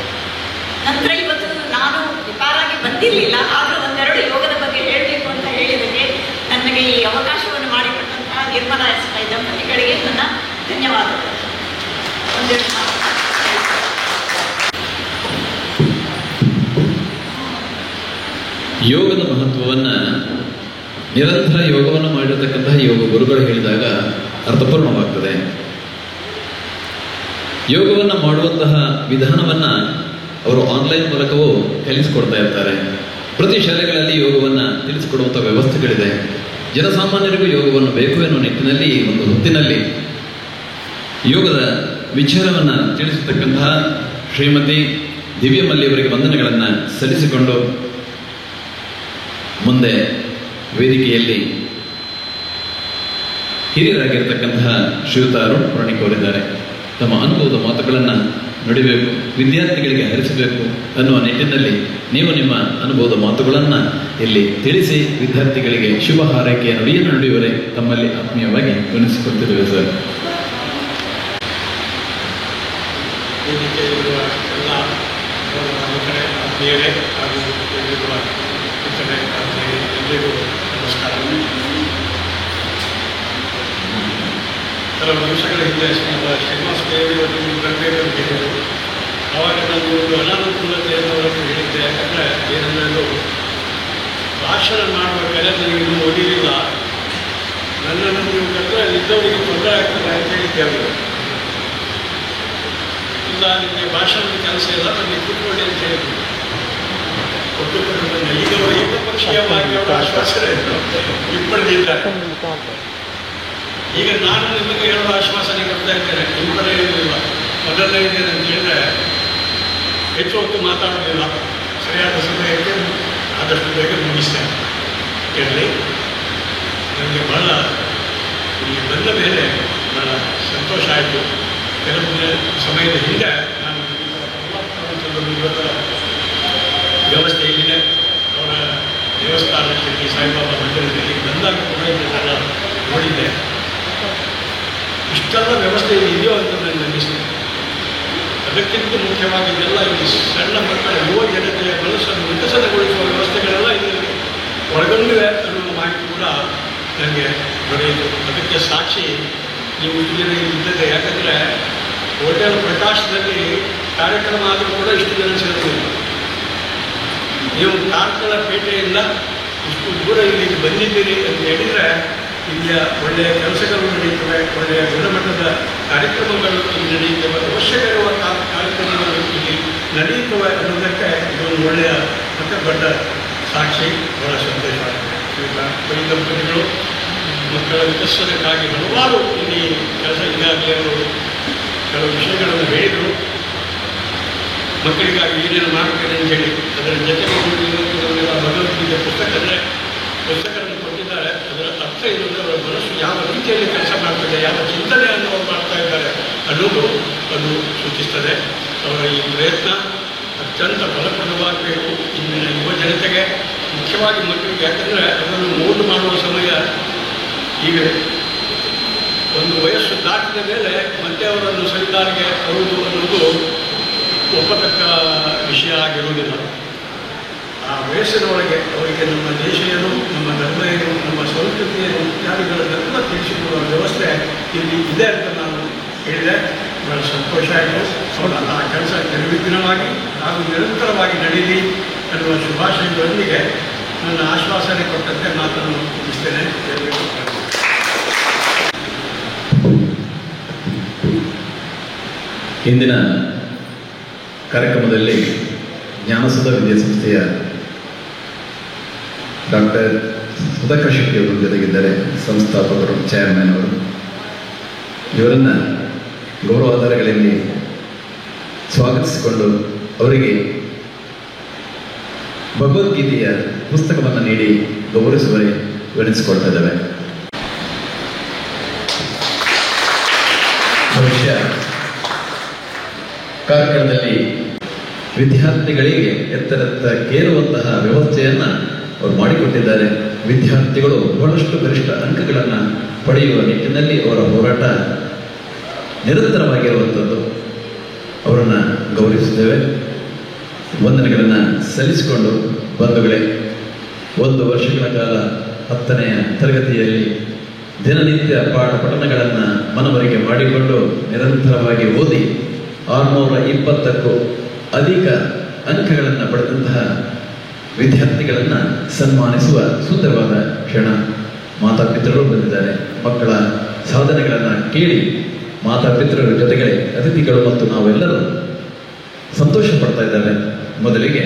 ನಂತರ ಇವತ್ತು ನಾನು ವಿಪಾರಾಗಿ ಬಂದಿರಲಿಲ್ಲ, ಆದರೂ ಒಂದೆರಡು ಯೋಗದ ಬಗ್ಗೆ ಹೇಳಬೇಕು ಅಂತ ಹೇಳಿದರೆ ದಂಪತಿಗಳಿಗೆ ನನ್ನ ಧನ್ಯವಾದಗಳು. ಒಂದೆರಡು ಮಾತು. ಯೋಗದ ಮಹತ್ವವನ್ನು ನಿರಂತರ ಯೋಗವನ್ನು ಮಾಡಿರತಕ್ಕಂತಹ ಯೋಗ ಗುರುಗಳು ಹೇಳಿದಾಗ ಅರ್ಥಪೂರ್ಣವಾಗ್ತದೆ. ಯೋಗವನ್ನು ಮಾಡುವಂತಹ ವಿಧಾನವನ್ನು ಅವರು ಆನ್ಲೈನ್ ಮೂಲಕವೂ ಕಲಿಸಿಕೊಡ್ತಾ ಇರ್ತಾರೆ. ಪ್ರತಿ ಶಾಲೆಗಳಲ್ಲಿ ಯೋಗವನ್ನು ತಿಳಿಸಿಕೊಡುವಂಥ ವ್ಯವಸ್ಥೆಗಳಿದೆ. ಜನಸಾಮಾನ್ಯರಿಗೂ ಯೋಗವನ್ನು ಬೇಕು ಎನ್ನುವ ನಿಟ್ಟಿನಲ್ಲಿ ಒಂದು ಹೊತ್ತಿನಲ್ಲಿ ಯೋಗದ ವಿಚಾರವನ್ನು ತಿಳಿಸತಕ್ಕಂತಹ ಶ್ರೀಮತಿ ದಿವ್ಯಮಲ್ಲಿ ಅವರಿಗೆ ವಂದನೆಗಳನ್ನು ಸಲ್ಲಿಸಿಕೊಂಡು ಮುಂದೆ ವೇದಿಕೆಯಲ್ಲಿ ಹಿರಿಯರಾಗಿರ್ತಕ್ಕಂತಹ ಶ್ರೀಯುತ ಅರುಣ್ ಪುರಾಣಿಕ್ ಅವರಿದ್ದಾರೆ. ತಮ್ಮ ಅನುಭವದ ಮಾತುಗಳನ್ನು ನುಡಿಬೇಕು, ವಿದ್ಯಾರ್ಥಿಗಳಿಗೆ ಹರಿಸಬೇಕು ಅನ್ನುವ ನಿಟ್ಟಿನಲ್ಲಿ ನೀವು ನಿಮ್ಮ ಅನುಭವದ ಮಾತುಗಳನ್ನು ಇಲ್ಲಿ ತಿಳಿಸಿ ವಿದ್ಯಾರ್ಥಿಗಳಿಗೆ ಶುಭ ಹಾರೈಕೆಯ ನುಡಿಯನ್ನು ನುಡಿಯುವರೆ ತಮ್ಮಲ್ಲಿ ಆತ್ಮೀಯವಾಗಿ ವಿನಿಸಿಕೊಳ್ತಿದ್ದೇವೆ ಸರ್. ವೇದಿಕೆಯಲ್ಲಿರುವ ಎಲ್ಲ ಯುವಕರೇ, ಆತ್ಮೀಯರೇ ಹಾಗೂ ಇಲ್ಲಿರುವ ಇತರೆ ಎಲ್ಲರಿಗೂ ನಮಸ್ಕಾರ. ಕೆಲವು ನಿಮಿಷಗಳ ಹಿಂದೆ ಶ್ರೀನಿವಾಸ ದೇವಿಯವರು ನೀವು ಬರಬೇಕಂತ ಹೇಳಿದರು. ಆವಾಗ ನಾನು ಒಂದು ಅನಾನುಕೂಲತೆಯನ್ನು ಅವರನ್ನು ಹೇಳಿದ್ದೆ. ಯಾಕಂದರೆ ಏನಂದರೆ ಅದು ಭಾಷಣ ಮಾಡಬೇಕಾದ್ರೆ ನನಗೆ ಇನ್ನೂ ಓದಿರಲಿಲ್ಲ. ನನ್ನನ್ನು ನೀವು ಕರೆದ್ರೆ ಇದ್ದವರಿಗೆ ತೊಂದರೆ ಆಗ್ತದೆ ಅಂತ ಹೇಳಿದ್ದೇವೆ. ಇಲ್ಲ, ನಿಮಗೆ ಭಾಷಣದ ಕೆಲಸ ಇಲ್ಲ, ನನಗೆ ಕೂತ್ಕೊಳ್ಳಿ ಅಂತ ಹೇಳಿದ್ರು. ಒಟ್ಟುಕೊಂಡು ಈಗ ಅವರು ಏಕಪಕ್ಷೀಯವಾಗಿ ಅವರ ಆಶ್ವಾಸನೆ ಹಿಂಪಡೆದಿದ್ದಾರೆ. ಈಗ ನಾನು ನಿಮಗೆ ಹೇಳುವ ಆಶ್ವಾಸನೆ ಕೊಡ್ತಾ ಇದ್ದೇನೆ, ಹಿಂಪಡೆಯುವುದಿಲ್ಲ. ಮೊದಲನೇದೇನು ಅಂತ ಹೇಳಿದ್ರೆ ಹೆಚ್ಚು ಹೊತ್ತು ಮಾತಾಡೋದಿಲ್ಲ, ಸರಿಯಾದ ಸಮಯಕ್ಕೆ ಆದಷ್ಟು ಬೇಗ ಮುಗಿಸ್ತೇನೆ ಇರಲಿ. ನನಗೆ ಬಹಳ ಇಲ್ಲಿ ಬಂದ ಮೇಲೆ ಬಹಳ ಸಂತೋಷ ಆಯಿತು. ಕೆಲವು ಸಮಯದ ಹಿಂದೆ ನಾನು ಇವತ್ತು ವ್ಯವಸ್ಥೆ ಇಲ್ಲಿದೆ, ಅವರ ದೇವಸ್ಥಾನಕ್ಕೆ ಸಾಯಿಬಾಬಾ ಮಂದಿರದಲ್ಲಿ ಬಂದಾಗ ಕೂಡ ಇದನ್ನೆಲ್ಲ ನೋಡಿದ್ದೆ. ಇಷ್ಟೆಲ್ಲ ವ್ಯವಸ್ಥೆ ಇದೆಯೋ ಅಂತ ನನಗೆ ಅನ್ನಿಸ್ತದೆ. ಅದಕ್ಕಿಂತ ಮುಖ್ಯವಾಗಿ ಇದೆಲ್ಲ ಈ ಸಣ್ಣ ಮಕ್ಕಳ ಯುವ ಜನತೆಯ ಮನಸ್ಸನ್ನು ವಿಕಸನಗೊಳಿಸುವ ವ್ಯವಸ್ಥೆಗಳೆಲ್ಲ ಇದರಲ್ಲಿ ಒಳಗೊಂಡಿವೆ ಅನ್ನುವ ಮಾಹಿತಿ ಕೂಡ ನನಗೆ ದೊರೆಯಿತು. ಅದಕ್ಕೆ ಸಾಕ್ಷಿ ನೀವು ಇಷ್ಟು ಜನ ಇದ್ದದೆ. ಯಾಕಂದರೆ ಹೋಟೆಲ್ ಪ್ರಕಾಶದಲ್ಲಿ ಕಾರ್ಯಕ್ರಮ ಆದರೂ ಕೂಡ ಇಷ್ಟು ಜನ ಸೇರುವುದಿಲ್ಲ. ನೀವು ಕಾರ್ಕಳ ಪೇಟೆಯಿಂದ ಇಷ್ಟು ದೂರ ಇಲ್ಲಿಗೆ ಬಂದಿದ್ದೀರಿ ಅಂತ ಹೇಳಿದರೆ ಇಲ್ಲಿಯ ಒಳ್ಳೆಯ ಕೆಲಸಗಳು ನಡೆಯುತ್ತವೆ, ಒಳ್ಳೆಯ ಗುಣಮಟ್ಟದ ಕಾರ್ಯಕ್ರಮಗಳು ಇಲ್ಲಿ ನಡೆಯುತ್ತವೆ, ಅವಶ್ಯಕವಿರುವ ಕಾರ್ಯಕ್ರಮಗಳು ಇಲ್ಲಿ ನಡೆಯುತ್ತವೆ ಅನ್ನೋದಕ್ಕೆ ಇದೊಂದು ಒಳ್ಳೆಯ ಮತ್ತು ದೊಡ್ಡ ಸಾಕ್ಷಿ. ಬಹಳ ಸಂತೋಷವಾಗಿದೆ. ಬರೀ ದಂಪತಿಗಳು ಮಕ್ಕಳ ವಿಕಸನಕ್ಕಾಗಿ ಹಲವಾರು ಇಲ್ಲಿ ಕೆಲಸ ಈಗಾಗಲೇ ಅವರು ಕೆಲವು ವಿಷಯಗಳನ್ನು ಹೇಳಿದರು. ಮಕ್ಕಳಿಗಾಗಿ ಏನೇನು ಮಾಡ್ತಾರೆ ಅಂತ ಹೇಳಿ ಅದರ ಜೊತೆಗೆ ಇವತ್ತು ಭಗವದ್ಗೀತೆ ಪುಸ್ತಕಗಳನ್ನು ಕೊಟ್ಟಿದ್ದಾರೆ. ಅದರ ಅರ್ಥ ಇರುವುದು ಅವರ ಮನಸ್ಸು ಯಾವ ರೀತಿಯಲ್ಲಿ ಕೆಲಸ ಮಾಡ್ತದೆ, ಯಾವ ಚಿಂತನೆಯನ್ನು ಅವರು ಮಾಡ್ತಾ ಇದ್ದಾರೆ ಅನ್ನೋದು ಅದು ಸೂಚಿಸ್ತದೆ. ಅವರ ಈ ಪ್ರಯತ್ನ ಅತ್ಯಂತ ಫಲಪ್ರದವಾಗಬೇಕು ಇಂದಿನ ಯುವ ಜನತೆಗೆ, ಮುಖ್ಯವಾಗಿ ಮಕ್ಕಳಿಗೆ. ಯಾಕಂದರೆ ಅದನ್ನು ಮೋಲ್ಡ್ ಮಾಡುವ ಸಮಯ ಈಗ ಒಂದು ವಯಸ್ಸು ದಾಟಿದ ಮೇಲೆ ಮತ್ತೆ ಅವರನ್ನು ಸರಿದಾರಿಗೆ ತರುವುದು ಅನ್ನೋದು ಒಪ್ಪತಕ್ಕ ವಿಷಯ ಆಗಿರುವುದಿಲ್ಲ. ಆ ವಯಸ್ಸಿನೊಳಗೆ ಅವರಿಗೆ ನಮ್ಮ ದೇಶ ಏನು, ನಮ್ಮ ಧರ್ಮ ಏನು, ನಮ್ಮ ಸಂಸ್ಕೃತಿ ಏನು ಇತ್ಯಾದಿಗಳನ್ನೆಲ್ಲ ತಿಳಿಸಿಕೊಡುವ ವ್ಯವಸ್ಥೆ ಇಲ್ಲಿ ಇದೆ ಅಂತ ನಾನು ಹೇಳಿದೆ. ಬಹಳ ಸಂತೋಷ ಆಯಿತು. ಅವರ ಆ ಕೆಲಸ ನಿರ್ವಿಘ್ನವಾಗಿ ಹಾಗೂ ನಿರಂತರವಾಗಿ ನಡೆಯಲಿ ಅನ್ನುವ ಶುಭಾಶಯಗಳೊಂದಿಗೆ ನನ್ನ ಆಶ್ವಾಸನೆ ಕೊಟ್ಟಂತೆ ಮಾತನ್ನು ಮುಗಿಸ್ತೇನೆ. ಇಂದಿನ ಕಾರ್ಯಕ್ರಮದಲ್ಲಿ ಜ್ಞಾನಸುಧ ವಿದ್ಯಾಸಂಸ್ಥೆಯ ಡಾಕ್ಟರ್ ಸುಧಾಕರ್ ಶೆಟ್ಟಿ ಅವರು ಜೊತೆಗಿದ್ದಾರೆ, ಸಂಸ್ಥಾಪಕರು, ಚೇರ್ಮನ್ ಅವರು. ಇವರನ್ನು ಗೌರವಾಧಾರಗಳಲ್ಲಿ ಸ್ವಾಗತಿಸಿಕೊಂಡು ಅವರಿಗೆ ಭಗವದ್ಗೀತೆಯ ಪುಸ್ತಕವನ್ನು ನೀಡಿ ಗೌರವಿಸುವರೆ ವಿನಿಸಿಕೊಳ್ತಾ ಇದ್ದೇವೆ. ಭವಿಷ್ಯ ಕಾರ್ಯಕ್ರಮದಲ್ಲಿ ವಿದ್ಯಾರ್ಥಿಗಳಿಗೆ ಎತ್ತರಕ್ಕೇರುವಂತಹ ವ್ಯವಸ್ಥೆಯನ್ನು ಅವರು ಮಾಡಿಕೊಟ್ಟಿದ್ದಾರೆ. ವಿದ್ಯಾರ್ಥಿಗಳು ಬಹಳಷ್ಟು ಗರಿಷ್ಠ ಅಂಕಗಳನ್ನು ಪಡೆಯುವ ನಿಟ್ಟಿನಲ್ಲಿ ಅವರ ಹೋರಾಟ ನಿರಂತರವಾಗಿರುವಂಥದ್ದು. ಅವರನ್ನು ಗೌರವಿಸುತ್ತೇವೆ, ವಂದನೆಗಳನ್ನು ಸಲ್ಲಿಸಿಕೊಂಡು, ಬಂಧುಗಳೇ, 1 ವರ್ಷಗಳ ಕಾಲ 10ನೇ ತರಗತಿಯಲ್ಲಿ ದಿನನಿತ್ಯ ಪಾಠ ಪಠಣಗಳನ್ನು ಮನವರಿಕೆ ಮಾಡಿಕೊಂಡು ನಿರಂತರವಾಗಿ ಓದಿ 620ಕ್ಕೂ ಅಧಿಕ ಅಂಕಗಳನ್ನು ಪಡೆದಂತಹ ವಿದ್ಯಾರ್ಥಿಗಳನ್ನು ಸನ್ಮಾನಿಸುವ ಸುಂದರವಾದ ಕ್ಷಣ. ಮಾತಾಪಿತೃರು ಬಂದಿದ್ದಾರೆ. ಮಕ್ಕಳ ಸಾಧನೆಗಳನ್ನು ಕೇಳಿ ಮಾತಾಪಿತೃರ ಜೊತೆಗೆ ಅತಿಥಿಗಳು ಮತ್ತು ನಾವೆಲ್ಲರೂ ಸಂತೋಷ ಪಡ್ತಾ ಇದ್ದಾರೆ. ಮೊದಲಿಗೆ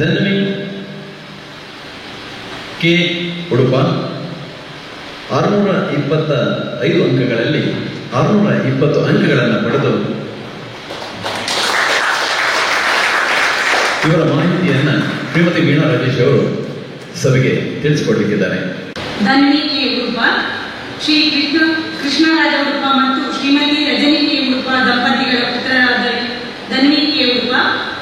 ಧನ್ವಿ ಕೆ ಉಡುಪ 625 ಅಂಕಗಳಲ್ಲಿ 620 ಅಂಕಗಳನ್ನು ಪಡೆದು ಇವರ ಮಾಹಿತಿಯನ್ನು ಶ್ರೀಮತಿ ವೀಣಾ ರಾಜೇಶ್ ಅವರು ಸಭೆಗೆ ತಿಳಿಸಿಕೊಡಲಿಕ್ಕಿದ್ದಾರೆ. ಧನ್ವಿ ಕೆ ಉಡುಪ, ಶ್ರೀ ಕೃಷ್ಣರಾಜ ಉಡುಪ ಮತ್ತು ಶ್ರೀಮತಿ ರಜನಿ ಕೆ ಉಡುಪ ದಂಪತಿಗಳ ಪುತ್ರರಾದ ಧನ್ವಿ ಕೆ ಉಡುಪ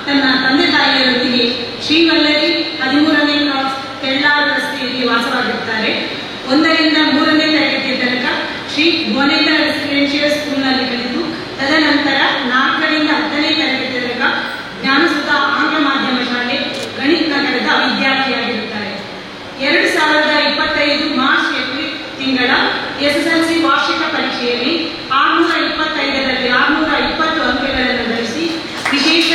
ತನ್ನ ತಂದೆ ತಾಯಿಯರೊಂದಿಗೆ ಶ್ರೀವಲ್ಲರಿ 13ನೇ ಕ್ರಾಸ್ ತೆಳ್ಳಾರು ರಸ್ತೆಯಲ್ಲಿ ವಾಸವಾಗಿರುತ್ತಾರೆ. 1ರಿಂದ 3ನೇ ತರಗತಿಯ ತನಕ ಶ್ರೀ ಭುವನೇಂದ್ರ ರೆಸಿಡೆನ್ಷಿಯಲ್ ಸ್ಕೂಲ್ನಲ್ಲಿ ಕಲಿತು ತದನಂತರ 4ರಿಂದ 10ನೇ ತರಗತಿ ತನಕ ಜ್ಞಾನಸುಧಾ ಆಂಗ್ಲ ಮಾಧ್ಯಮ ಶಾಲೆ ಗಣಿತ ನಗರದ ವಿದ್ಯಾರ್ಥಿಯಾಗಿರುತ್ತಾರೆ. 2025 ಮಾರ್ಚ್ ಏಪ್ರಿಲ್ ತಿಂಗಳ SSLC ವಾರ್ಷಿಕ ಪರೀಕ್ಷೆಯಲ್ಲಿ 625ರಲ್ಲಿ 620 ಅಂಕಗಳನ್ನು ಗಳಿಸಿ ವಿಶೇಷ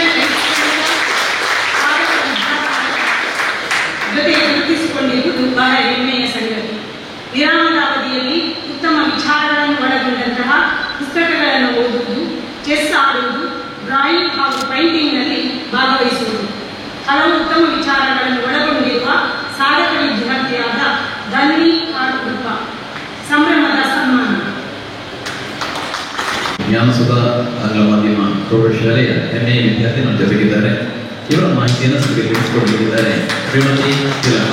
ಜೊತೆಗೆ ಗುರುತಿಸಿಕೊಂಡಿರುವುದು ಬಹಳ ಹೆಮ್ಮೆಯ ಸಂಗತಿ. ವಿರಾಮದ ಅವಧಿಯಲ್ಲಿ ಉತ್ತಮ ವಿಚಾರಗಳನ್ನು ಒಳಗೊಂಡಂತಹ ಪುಸ್ತಕಗಳನ್ನು ಓದುವುದು, ಚೆಸ್ ಆಡುವುದು, ಡ್ರಾಯಿಂಗ್ ಹಾಗೂ ಪೇಂಟಿಂಗ್ನಲ್ಲಿ ಭಾಗವಹಿಸುವುದು ಹಲವು ಉತ್ತಮ ವಿಚಾರಗಳನ್ನು ಒಳಗೊಂಡಿರುವ ಸಾಧಕ ವಿದ್ಯಾರ್ಥಿಯಾದ ಧನ್ವಿ ಆರ್ ಉಡುಪ ಸಂಭ್ರಮದ ಸನ್ಮಾನ. ಜ್ಞಾನಸುಧಾ ಆಂಗ್ಲ ಮಾಧ್ಯಮ ಪ್ರೌಢಶಾಲೆಯ MA ವಿದ್ಯಾರ್ಥಿ ನಮ್ಮ ಜೊತೆಗಿದ್ದಾರೆ. ಇವರ ಮಾಹಿತಿಯನ್ನು ತಿಳಿಸಿಕೊಡಲಿದ್ದಾರೆ ಶ್ರೀಮತಿ ತಿಲಕ.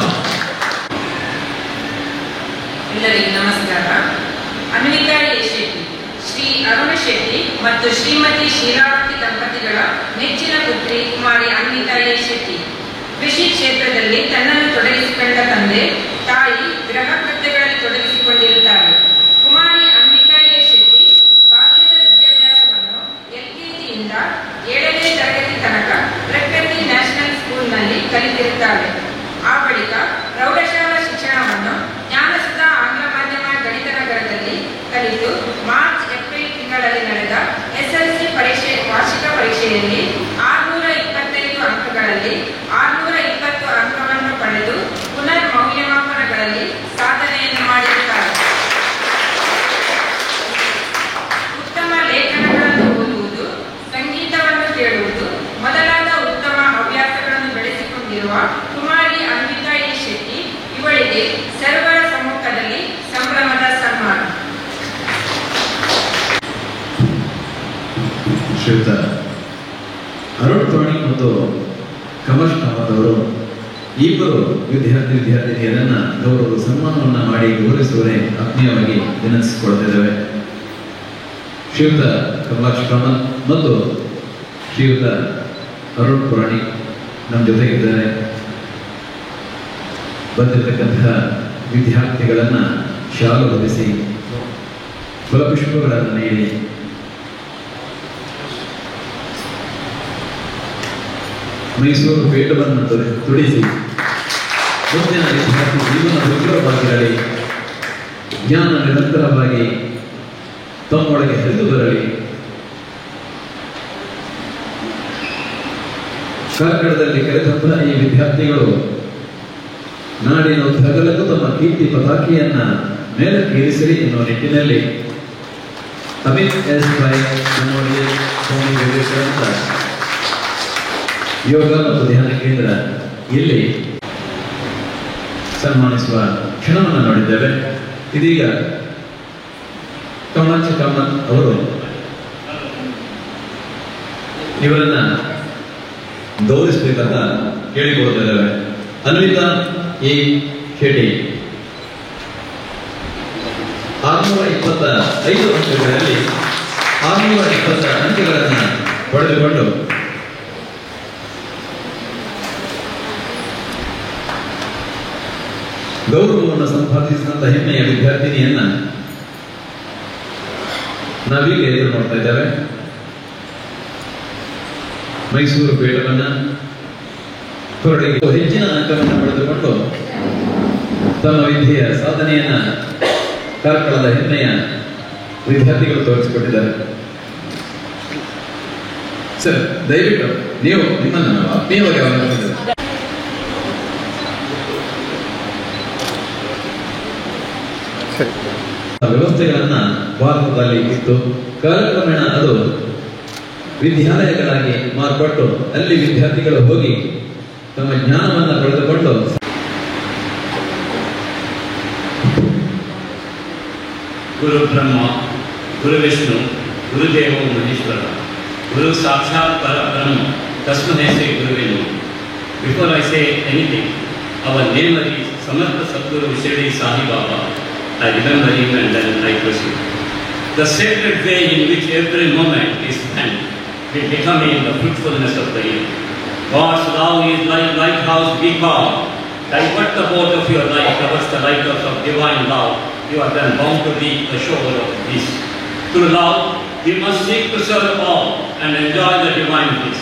ಎಲ್ಲರಿಗೂ ನಮಸ್ಕಾರ. ಅನ್ವಿತಾ ಎ ಶೆಟ್ಟಿ, ಶ್ರೀ ಅರುಣ ಶೆಟ್ಟಿ ಮತ್ತು ಶ್ರೀಮತಿ ಶೀಲಾವತಿ ದಂಪತಿಗಳ ನೆಚ್ಚಿನ ಪುತ್ರಿ ಕುಮಾರಿ ಅನ್ವಿತಾ ಎ ಶೆಟ್ಟಿ. ಕೃಷಿ ಕ್ಷೇತ್ರದಲ್ಲಿ ತನ್ನನ್ನು ತೊಡಗಿಸಿಕೊಂಡ ತಂದೆ ತಾಯಿ ಗೃಹ ಕೃತ್ಯಗಳಲ್ಲಿ ತೊಡಗಿಸಿಕೊಂಡಿರುತ್ತಾರೆ. ಕುಮಾರಿ ಅನ್ವಿತಾ ಎ ಶೆಟ್ಟಿ ಬಾಲ್ಯದ ವಿದ್ಯಾಭ್ಯಾಸವನ್ನು LKGಯಿಂದ 7ನೇ ತರಗತಿ ತನಕ ಪ್ರಕೃತಿ ನ್ಯಾಷನಲ್ ಸ್ಕೂಲ್ನಲ್ಲಿ ಕಲಿತಿರುತ್ತಾರೆ. ಆ ಬಳಿಕ ಪ್ರೌಢಶಾಲಾ ಶಿಕ್ಷಣವನ್ನು ಜ್ಞಾನಸುಧಾ ಆಂಗ್ಲ ಮಾಧ್ಯಮ ಗಣಿತ ನಗರದಲ್ಲಿ ಕಲಿತು ಮಾರ್ಚ್ ಏಪ್ರಿಲ್ ತಿಂಗಳಲ್ಲಿ ನಡೆದ SSLC ವಾರ್ಷಿಕ ಪರೀಕ್ಷೆಯಲ್ಲಿ 625 ಅಂಕಗಳಲ್ಲಿ 620 ಅಂಕವನ್ನು ಪಡೆದು ಪುನರ್ ಮೌಲ್ಯಮಾಪನಗಳಲ್ಲಿ ಸಾಧನೆಯನ್ನು ಮಾಡಿರುತ್ತಾರೆ. ಉತ್ತಮ ಲೇಖನಗಳನ್ನು ಓದುವುದು, ಸಂಗೀತವನ್ನು ಕೇಳುವುದು ಮೊದಲಾದ ಉತ್ತಮ ಹವ್ಯಾಸಗಳನ್ನು ಬೆಳೆಸಿಕೊಂಡಿರುವ ಕುಮಾರಿ ಅನ್ವಿತಾ ಎ ಶೆಟ್ಟಿ ಇವಳಿಗೆ ಸರ್ವರ ಸಮ್ಮುಖದಲ್ಲಿ ಸಂಭ್ರಮದ ಸನ್ಮಾನ. ಶ್ರೀಯುತ ಅರುಣ್ ಪ್ರಾಣಿಕ್ ಮತ್ತು ಕಮಲ್ ಕಾಮತ್ ಅವರು ಇಬ್ಬರು ವಿದ್ಯಾರ್ಥಿನಿಯರನ್ನ ಗೌರವ ಸನ್ಮಾನವನ್ನು ಮಾಡಿ ಗೌರವಿಸುವರೆ ಆತ್ಮೀಯವಾಗಿ ವಿನಂತಿಸಿಕೊಳ್ತಿದ್ದೇವೆ. ಶ್ರೀಯುತ ಕಮಲಾಕ್ಷ ಕಾಮತ್ ಮತ್ತು ಶ್ರೀಯುತ ಅರುಣ್ ಪುರಾಣಿಕ್ ನಮ್ಮ ಜೊತೆಗಿದ್ದಾರೆ. ಬಂದಿರತಕ್ಕಂತಹ ವಿದ್ಯಾರ್ಥಿಗಳನ್ನು ಶಾಲು ಹೊದಿಸಿ ಫಲಪುಷ್ಪಗಳನ್ನು ನೀಡಿ ಮೈಸೂರು ಪೇಟವನ್ನು ತುಡಿಸಿ ಮುಂದಿನ ವಿದ್ಯಾರ್ಥಿ ಜೀವನ ಉಜ್ವಲವಾಗಿರಲಿ, ಜ್ಞಾನ ನಿರಂತರವಾಗಿ ತಮ್ಮೊಳಗೆ ಹರಿದು ಬರಲಿ. ಕಾರ್ಕಳದಲ್ಲಿ ಕರೆದಂತಹ ಈ ವಿದ್ಯಾರ್ಥಿಗಳು ನಾಡಿನ ಉದ್ದಗಲಕ್ಕೂ ತಮ್ಮ ಕೀರ್ತಿ ಪತಾಕೆಯನ್ನ ಮೇಲಕ್ಕೇರಿಸಲಿ ಎನ್ನುವ ನಿಟ್ಟಿನಲ್ಲಿ ಅಮಿತ್ ಎಸ್ ಪೈ ಮೆಮೋರಿಯಲ್ ಸ್ವಾಮಿ ವಿವೇಕಾನಂದ ಯೋಗ ಮತ್ತು ಧ್ಯಾನ ಕೇಂದ್ರ ಇಲ್ಲಿ ಸನ್ಮಾನಿಸುವ ಕ್ಷಣವನ್ನು ನೋಡಿದ್ದೇವೆ. ಇದೀಗ ಕಮಲಾಕ್ಷ ಕಾಮತ್ ಅವರು ಇವರನ್ನ ಗೌರವಿಸಬೇಕಂತ ಕೇಳಿಕೊಳ್ಳುತ್ತಿದ್ದೇವೆ. ಅನ್ವಿತಾ ಎ ಶೆಟ್ಟಿ 625 ಅಂಕಗಳಲ್ಲಿ 620 ಅಂಕಗಳನ್ನು ಪಡೆದುಕೊಂಡು ಗೌರವವನ್ನು ಸಂಪಾದಿಸಿದಂತ ಹೆಮ್ಮೆಯ ವಿದ್ಯಾರ್ಥಿನಿಯನ್ನ ನಾವೀಗ ಎದುರು ನೋಡ್ತಾ ಇದ್ದೇವೆ. ಮೈಸೂರು ಪೇಟವನ್ನ ಹೊರಡಿಗೆ ಹೆಚ್ಚಿನ ಅಂಕವನ್ನು ಪಡೆದುಕೊಂಡು ತನ್ನ ವಿದ್ಯೆಯ ಸಾಧನೆಯನ್ನ ಕಾರ್ಕಳದ ಹೆಮ್ಮೆಯ ವಿದ್ಯಾರ್ಥಿಗಳು ತೋರಿಸಿಕೊಟ್ಟಿದ್ದಾರೆ. ಸರ್, ದಯವಿಟ್ಟು ನೀವು ನಿಮ್ಮನ್ನು ನಾವು ಆತ್ಮೀಯವಾಗಿ ಆಹ್ವಾನಿಸಿದ್ದೇವೆ. ವ್ಯವಸ್ಥೆಗಳನ್ನ ಭಾರತದಲ್ಲಿ ಇತ್ತು. ಕಾಲಕ್ರಮೇಣ ಅದು ವಿದ್ಯಾಲಯಗಳಾಗಿ ಮಾರ್ಪಟ್ಟು ಅಲ್ಲಿ ವಿದ್ಯಾರ್ಥಿಗಳು ಹೋಗಿ ತಮ್ಮ ಜ್ಞಾನವನ್ನು ಪಡೆದುಕೊಂಡು ಗುರು ಬ್ರಹ್ಮ, ಗುರು ವಿಷ್ಣು, ಗುರುದೇವೋ ಮಹೇಶ್ವರ, ಗುರು ಸಾಕ್ಷಾತ್ ಪರಬ್ರಹ್ಮ, ತಸ್ಮೈ ಶ್ರೀ ಗುರುವೇ ನಮಃ. Before I say anything, our name is Samartha Sadguru Shirdi Sai Baba. I remember him and then I proceed. The sacred way in which every moment is spent will determine the fruitfulness of the year. God's love is like lighthouse beacon. Divert the boat of your life towards the lighthouse of divine love. You are then bound to reach the shore of peace. Through love, we must seek to serve all and enjoy the divine bliss.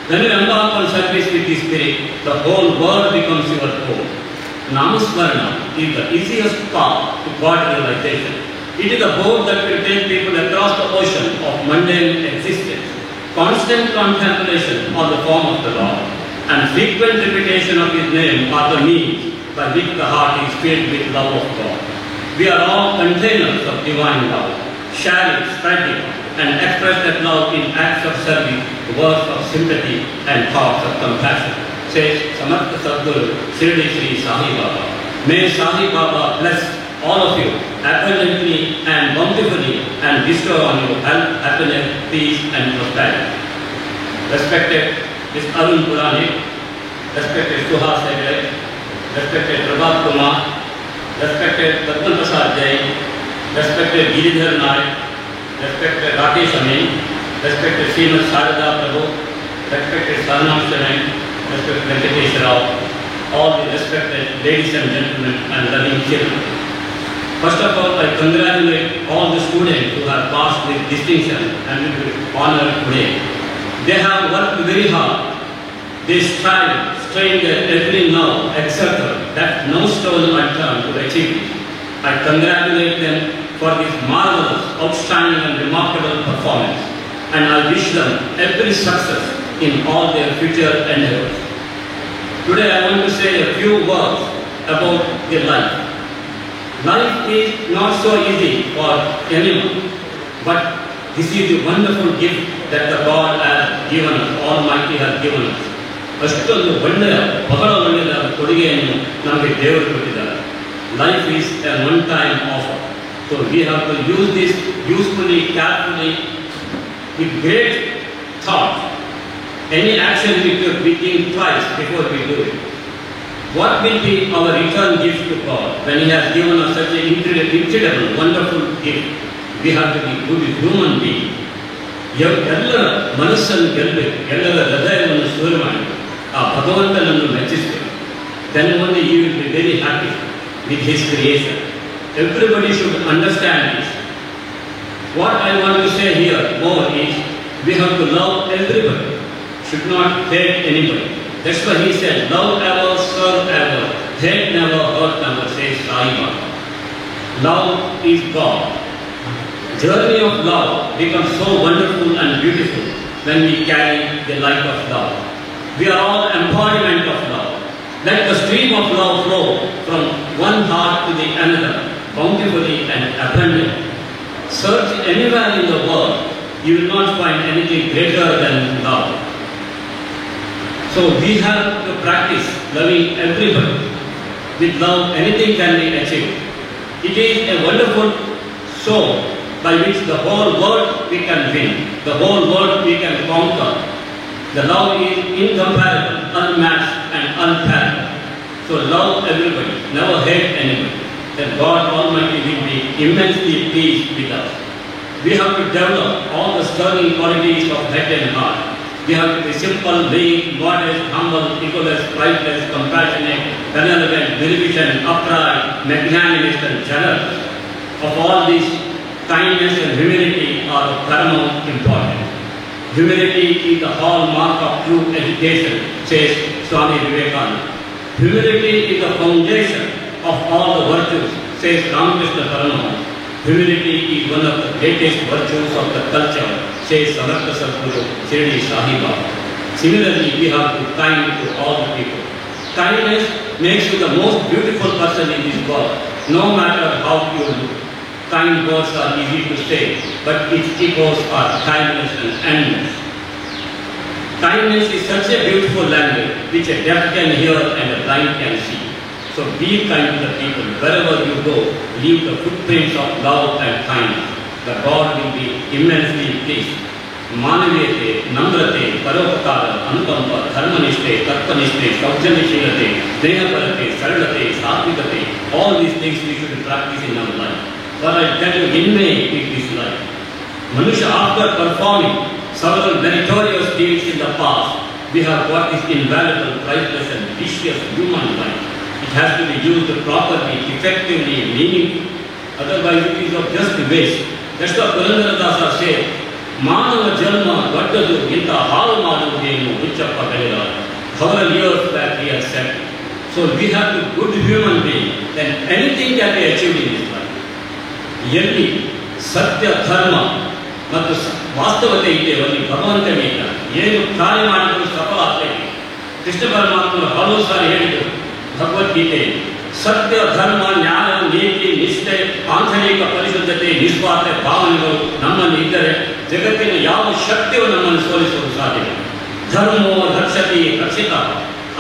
When you embark on service with the Spirit, the whole world becomes your home. Namasmarana is the easiest path to God realization. It is a boat that will take people across the ocean of mundane existence. Constant contemplation on the form of the Lord and frequent repetition of His name are the means by which the heart is filled with love of God. We are all containers of divine love, sharing, spreading, and express that love in acts of service, words of sympathy, and thoughts of compassion, says Samartha Sadguru Shirdi Sri Sai Baba. May Sai Baba bless all of you abundantly and bountifully and bestow on you health, happiness, peace, and prosperity. Respected Mr. Arun Puranik, respected Suhas Hegde, respected Prabhat Kumar, respected Padma Prasad Jain, respected Giridhar Naik, respected Rakesh Amin, respected Srimad Sarada Prabhu, respected Sarnam Shanai, respected Venkatesh Rao, all the respected ladies and gentlemen and loving children. First of all, I congratulate all the students who have passed with distinction and will be honored today. They have worked very hard. They strive, strain their every nerve, etc. That no stone unturned to achieve it. I congratulate them for this marvelous, outstanding and remarkable performance. And I wish them every success in all their future endeavors. Today I want to say a few words about their life. Life is not so easy for anyone, but this is the wonderful gift that the God has given us, Almighty has given us. ಅಷ್ಟೊಂದು ಒಳ್ಳೆಯ ಬಹಳ ಒಳ್ಳೆಯ ಕೊಡುಗೆಯನ್ನು ನಮಗೆ ದೇವರು ಕೊಟ್ಟಿದ್ದಾರೆ. Life is a one-time offer. So we have to use this usefully, carefully, with great thought. Any action we took, we think twice before we do it. What will be our return gift to God when He has given us such an incredible, wonderful gift? We have to be good human beings. ಎಲ್ಲರ ಮನಸ್ಸನ್ನು ಗೆಲ್ಲಬೇಕು, ಎಲ್ಲರ ಹೃದಯವನ್ನು ಸೂರು ಮಾಡಬೇಕು, ಆ ಭಗವಂತನನ್ನು ಮೆಚ್ಚಿಸಬೇಕು. Then only you will be very happy with His creation. Everybody should understand this. What I want to say here more is we have to love everybody, should not hate anybody. That's why He said, love ever, serve ever, hate never, hurt never, says Sai Baba. Love is God. Journey of love becomes so wonderful and beautiful when we carry the light of love. We are all embodiment of love. Let the stream of love flow from one heart to the another, bountifully and abundantly. Search anywhere in the world, you will not find anything greater than love. So we have to practice loving everybody. With love, anything can be achieved. It is a wonderful soul by which the whole world we can win, the whole world we can conquer. The love is incomparable, unmatched and unparalleled. So love everybody, never hate anybody. Then God Almighty will be immensely pleased with us. We have to develop all the sterling qualities of head and heart. We have to be simple, meek, modest, humble, egoless, priceless, compassionate, benevolent, beneficent, upright, magnanimous and generous. Of all these, kindness and humility are of paramount importance. Humility is the hallmark of true education, says Swami Vivekananda. Humility is the foundation of all the virtues, says Ramakrishna Paramahansa. Humility is one of the greatest virtues of the culture, says Samartha Sadguru Shirdi Sai Baba. Similarly, we have to be kind to all the people. Kindness makes you the most beautiful person in this world, no matter how you look. Kind words are easy to say, but its echoes are timeless and endless. Kindness is such a beautiful language which a deaf can hear and a blind can see. So be kind to the people. Wherever you go, leave the footprints of love and kindness. The God will be immensely pleased. ಮಾನವೀಯತೆ, ನಮ್ರತೆ, ಪರೋಪಕಾರ, ಅನುಕಂಪ, ಧರ್ಮನಿಷ್ಠೆ, ತತ್ವನಿಷ್ಠೆ, ಸೌಜನ್ಯಶೀಲತೆ, ಸ್ನೇಹಪರತೆ, ಸರಳತೆ, ಸಾತ್ವಿಕತೆ, all these things we should practice in our life. For I tell you, in vain is this life. Manushya, after performing several meritorious deeds in the past, we have got this invaluable, priceless and precious human life. It has to be used properly, effectively, meaningfully. Otherwise it is of just waste. That's what Purandaradasa said. ಮಾನವ ಜನ್ಮ ದೊಡ್ಡದು, ಇಂಥ ಹಾಳು ಮಾಡುವುದೇನು ಹುಚ್ಚಪ್ಪ ಬೆಳೆದಾರ. Several years back he has said. So we have to good human being, then anything can be achieved in this life. ಎಲ್ಲಿ ಸತ್ಯ, ಧರ್ಮ ಮತ್ತು ವಾಸ್ತವತೆ ಇದೆ ಅಲ್ಲಿ ಭಗವಂತನೇ ಇಲ್ಲ. ಏನು ಕಾರ್ಯ ಮಾಡಿದರೂ ಸಫಲ ಆಗ್ತದೆ. ಕೃಷ್ಣ ಪರಮಾತ್ಮರು ಹಲವು ಸಾರಿ ಹೇಳಿದರು ಭಗವದ್ಗೀತೆಯಲ್ಲಿ, ಸತ್ಯ, ಧರ್ಮ, ನ್ಯಾಯ, ನೀತಿ, ನಿಷ್ಠೆ, ಆಂತರಿಕ ಪರಿಶುದ್ಧತೆ, ನಿಸ್ವಾರ್ಥ ಭಾವನೆಗಳು ನಮ್ಮಲ್ಲಿ ಇದ್ದರೆ ಜಗತ್ತಿನ ಯಾವ ಶಕ್ತಿಯು ನಮ್ಮನ್ನು ಸೋಲಿಸಲು ಸಾಧ್ಯವಿಲ್ಲ. ಧರ್ಮೋ ರಕ್ಷತಿ ರಕ್ಷಿತ,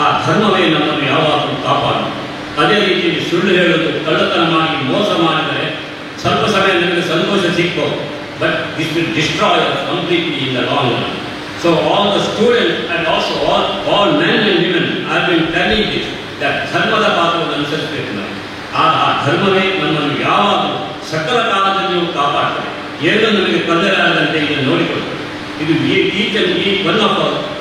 ಆ ಧರ್ಮವೇ ನಮ್ಮನ್ನು ಯಾವಾಗಲೂ ಕಾಪಾಡು. ಅದೇ ರೀತಿಯಲ್ಲಿ ಸುಳ್ಳು ಹೇಳುವುದು, ಕಳ್ಳತನ ಮಾಡಿ ಮೋಸ ಮಾಡಿದರೆ ಸ್ವಲ್ಪ ಸಮಯ ನಮಗೆ ಸಂತೋಷ ಸಿಗ್ಬೋದು, but this will destroy us completely in the long run. So all the students and also all men and women have been telling this, that ಧರ್ಮದ ಪಾತ್ರವನ್ನು ಅನುಸರಿಸಬೇಕು ನಾವು. ಆ ಧರ್ಮವೇ ನಮ್ಮನ್ನು ಯಾವಾಗಲೂ ಸಕಲ ಕಾಲದಲ್ಲಿಯೂ ಕಾಪಾಡ್ತದೆ. ಏನು ನಮಗೆ ತೊಂದರೆ ಆಗದಂತೆ ಇದನ್ನು ನೋಡಿಕೊಳ್ತದೆ. ಇದು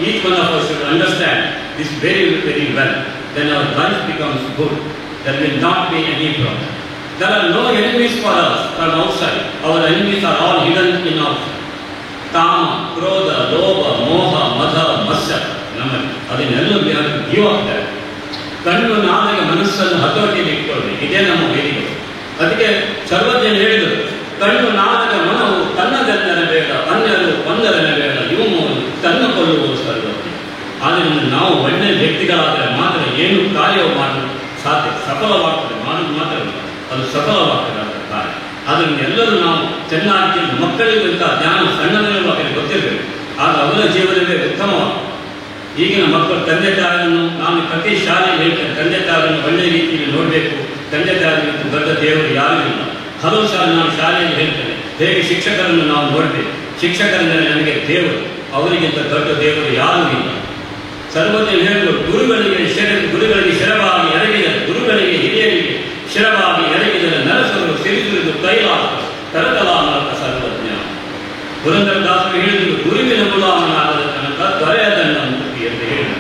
each one of us should understand this very, very well. Then our life becomes good. There will not be any problem. There are no enemies for us from outside. Our enemies are all hidden in our ಕಾಮ, ಕ್ರೋಧ, ಲೋಭ, ಮೋಹ, ಮದ, ಮತ್ಸರ ನಮ್ಮಲ್ಲಿ. ಅದನ್ನೆಲ್ಲ we have to give up that. ಕಣ್ಣು, ನಾಲಿಗೆ, ಮನಸ್ಸನ್ನು ಹತೋಟಿಯಲ್ಲಿ ಇಟ್ಕೊಳ್ಳಿ. ಇದೇ ನಮ್ಮ ವೇದಿಕೆ. ಅದಕ್ಕೆ ಸರ್ವಜ್ಞರು ಹೇಳಿದರು, ಕಣ್ಣು, ನಾಲಿಗೆ, ಮನವು ತನ್ನದೆಲ್ಲರ ಬೇಡ, ಅನ್ಯರು ಒಂದರನ ಬೇಡ, ಇವು ತನ್ನ ಕೊಲ್ಲುವುದು ಸರ್ವಜ್ಞ. ಆದ್ದರಿಂದ ನಾವು ಒಳ್ಳೆಯ ವ್ಯಕ್ತಿಗಳಾದರೆ ಮಾತ್ರ ಏನು ಕಾರ್ಯವು ಮಾಡಲು ಸಾಧ್ಯ, ಸಫಲವಾಗ್ತದೆ. ಮಾಡೋದು ಮಾತ್ರ ಅದು ಸಫಲವಾಗ್ತದೆ ಅದರ ಕಾರ್ಯ. ಆದ್ದರಿಂದ ಎಲ್ಲರೂ ನಾವು ಚೆನ್ನಾಗಿ ಮಕ್ಕಳಿಗೂ ಇಂಥ ಜ್ಞಾನ ಸಣ್ಣದರಲ್ಲೂ ಅವರಿಗೆ ಗೊತ್ತಿರಬೇಕು. ಆಗ ಅವರ ಜೀವನವೇ ಉತ್ತಮವಾಗ್ತದೆ. ಈಗಿನ ಮಕ್ಕಳು ತಂದೆ ತಾಯಿಯನ್ನು ನಾನು ಪ್ರತಿ ಶಾಲೆಯಲ್ಲಿ ಹೇಳ್ತೇನೆ, ತಂದೆ ತಾಯಿಯನ್ನು ಒಳ್ಳೆಯ ರೀತಿಯಲ್ಲಿ ನೋಡಬೇಕು. ತಂದೆ ತಾಯಿಗಿಂತ ದೊಡ್ಡ ದೇವರು ಯಾರೂ ಇಲ್ಲ. ಹಲವು ಸಾರಿ ನಾನು ಶಾಲೆಯಲ್ಲಿ ಹೇಳ್ತೇನೆ, ಹೇಗೆ ಶಿಕ್ಷಕರನ್ನು ನಾವು ನೋಡಬೇಕು. ಶಿಕ್ಷಕರೆಂದರೆ ನನಗೆ ದೇವರು, ಅವರಿಗಿಂತ ದೊಡ್ಡ ದೇವರು ಯಾರೂ ಇಲ್ಲ. ಸರ್ವಜ್ಞರು ಹೇಳಿದರು, ಗುರುಗಳಿಗೆ ಶಿರವಾಗಿ ಎರಗಿದರೆ, ಗುರುಗಳಿಗೆ ಹಿರಿಯರಿಗೆ ಶಿರವಾಗಿ ಎರಗಿದರೆ ನರಸರು ಸಿರಿಸುರಿದು ಕೈಲಾಸ ಕರಕಲಾಮಲಕ ಸರ್ವಜ್ಞ. ಪುರಂದರದಾಸರು ಹೇಳಿದರು, ಗುರುವಿನ ಗುಲಾಮನಾಗದ ತನಕ ದೊರೆಯದನ್ನ ಮುಕ್ತಿ ಎಂದು ಹೇಳಿದರು.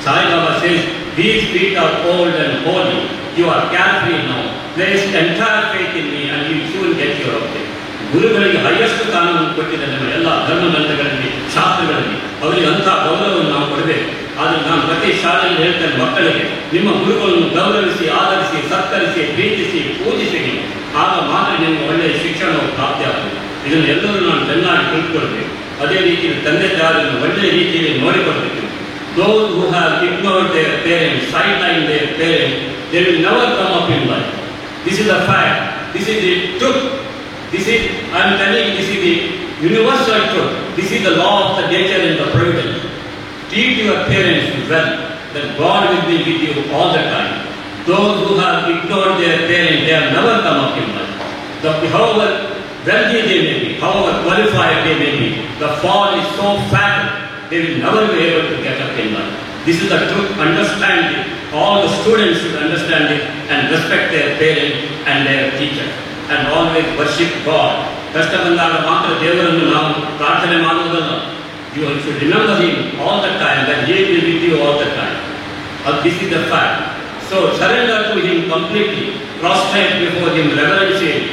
Saibaba says, these feet are old and holy. You are carefree now. Place entire faith in me and you soon get your object. ಗುರುಗಳಿಗೆ ಹೈಯೆಸ್ಟ್ ಸ್ಥಾನವನ್ನು ಕೊಟ್ಟಿದ್ದ ನಮ್ಮ ಎಲ್ಲ ಧರ್ಮ ಗ್ರಂಥಗಳಲ್ಲಿ, ಶಾಸ್ತ್ರಗಳಲ್ಲಿ ಅವರಿಗೆ ಅಂಥ ಗೌರವವನ್ನು ನಾವು ಕೊಡಬೇಕು. ಆದರೆ ನಾನು ಪ್ರತಿ ಶಾಲೆಯಲ್ಲಿ ಹೇಳ್ತೇನೆ ಮಕ್ಕಳಿಗೆ, ನಿಮ್ಮ ಗುರುಗಳನ್ನು ಗೌರವಿಸಿ, ಆದರಿಸಿ, ಸತ್ಕರಿಸಿ, ಪ್ರೀತಿಸಿ, ಪೂಜಿಸಿ. ಆಗ ಮಾತ್ರ ನಿಮಗೆ ಒಳ್ಳೆಯ ಶಿಕ್ಷಣವು ಪ್ರಾಪ್ತಿಯಾಗುತ್ತದೆ. ಇದನ್ನು ಎಲ್ಲರೂ ನಾನು ಚೆನ್ನಾಗಿ ತಿಳ್ಕೊಳ್ಬೇಕು. ಅದೇ ರೀತಿಯಲ್ಲಿ ತಂದೆ ತಾಯಿಯನ್ನು ಒಳ್ಳೆಯ ರೀತಿಯಲ್ಲಿ ನೋಡಿಕೊಳ್ಬೇಕು. Those who have ignored their parents, sidelined their parents, they will never come up in life. This is the fact. This is the truth. I am telling you, this is the universal truth. This is the law of the nature and the providence. Treat your parents well, then God will be with you all the time. Those who have ignored their parents, they have never come up in life. However wealthy they may be, however qualified they may be, the fall is so fat, they will never be able to get up in life. This is the truth. Understand it. All the students should understand it and respect their parents and their teachers. And always worship God. ಕಷ್ಟ ಬಂದಾಗ ಮಾತ್ರ ದೇವರನ್ನು ನಾವು ಪ್ರಾರ್ಥನೆ ಮಾಡುವುದಲ್ಲ. You should remember Him all the time, that He will be with you all the time. This is the fact. So surrender to Him completely, prostrate before Him reverentially,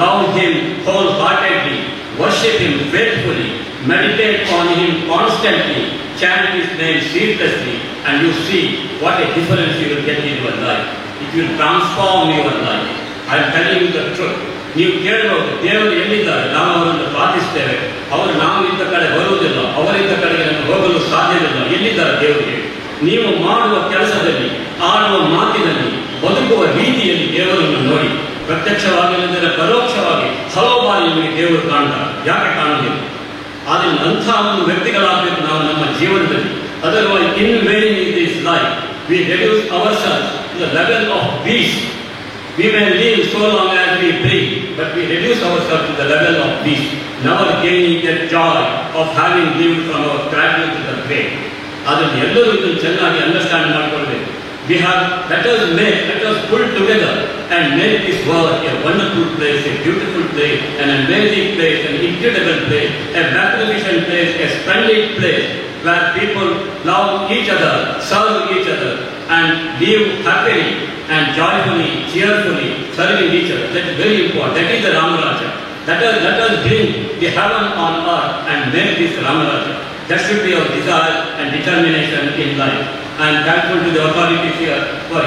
love Him wholeheartedly, worship Him faithfully, meditate on Him constantly, chant His name ceaselessly, and you see what a difference you will get in your life. It will transform your life. I am telling you the truth. ನೀವು ಕೇಳಬಹುದು, ದೇವರು ಎಲ್ಲಿದ್ದಾರೆ, ನಾವು ಅವರನ್ನು ಪ್ರಾರ್ಥಿಸ್ತೇವೆ, ಅವರು ನಾವು ಇದ್ದ ಕಡೆ ಬರುವುದಿಲ್ಲ, ಅವರಿದ್ದ ಕಡೆಗೆ ನಮಗೆ ಹೋಗಲು ಸಾಧ್ಯವಿಲ್ಲ. ಎಲ್ಲಿದ್ದಾರೆ ದೇವರಿಗೆ? ನೀವು ಮಾಡುವ ಕೆಲಸದಲ್ಲಿ, ಆಡುವ ಮಾತಿನಲ್ಲಿ, ಬದುಕುವ ರೀತಿಯಲ್ಲಿ ದೇವರನ್ನು ನೋಡಿ. ಪ್ರತ್ಯಕ್ಷವಾಗಿಲ್ಲದರೆ ಪರೋಕ್ಷವಾಗಿ ಹಲವು ಬಾರಿ ನಿಮಗೆ ದೇವರು ಕಾಣ್ತಾರೆ. ಯಾಕೆ ಕಾಣುವುದಿಲ್ಲ? ಆದ್ದರಿಂದ ಅಂಥ ಒಂದು ವ್ಯಕ್ತಿಗಳಾಗಬೇಕು ನಾವು ನಮ್ಮ ಜೀವನದಲ್ಲಿ. Otherwise, in vain is this life. We reduce ourselves to the level of beasts. We may live so long as we breathe, but we reduce ourselves to the level of beasts, never gaining the joy of having lived from our cradle to the grave. ಅದನ್ನು ಎಲ್ಲರೂ ಇದನ್ನು ಚೆನ್ನಾಗಿ understand ಮಾಡಿಕೊಳ್ಬೇಕು. let us pull together and make this world a wonderful place, a beautiful place, an amazing place, an incredible place, a magnificent place, a splendid place where people love each other, serve each other, and live happily and joyfully, cheerfully, serving each other. That is very important. That is the Ramaraja. Let us bring the heaven on earth and make this Ramaraja. That should be our desire and determination in life. I am thankful to the authorities here for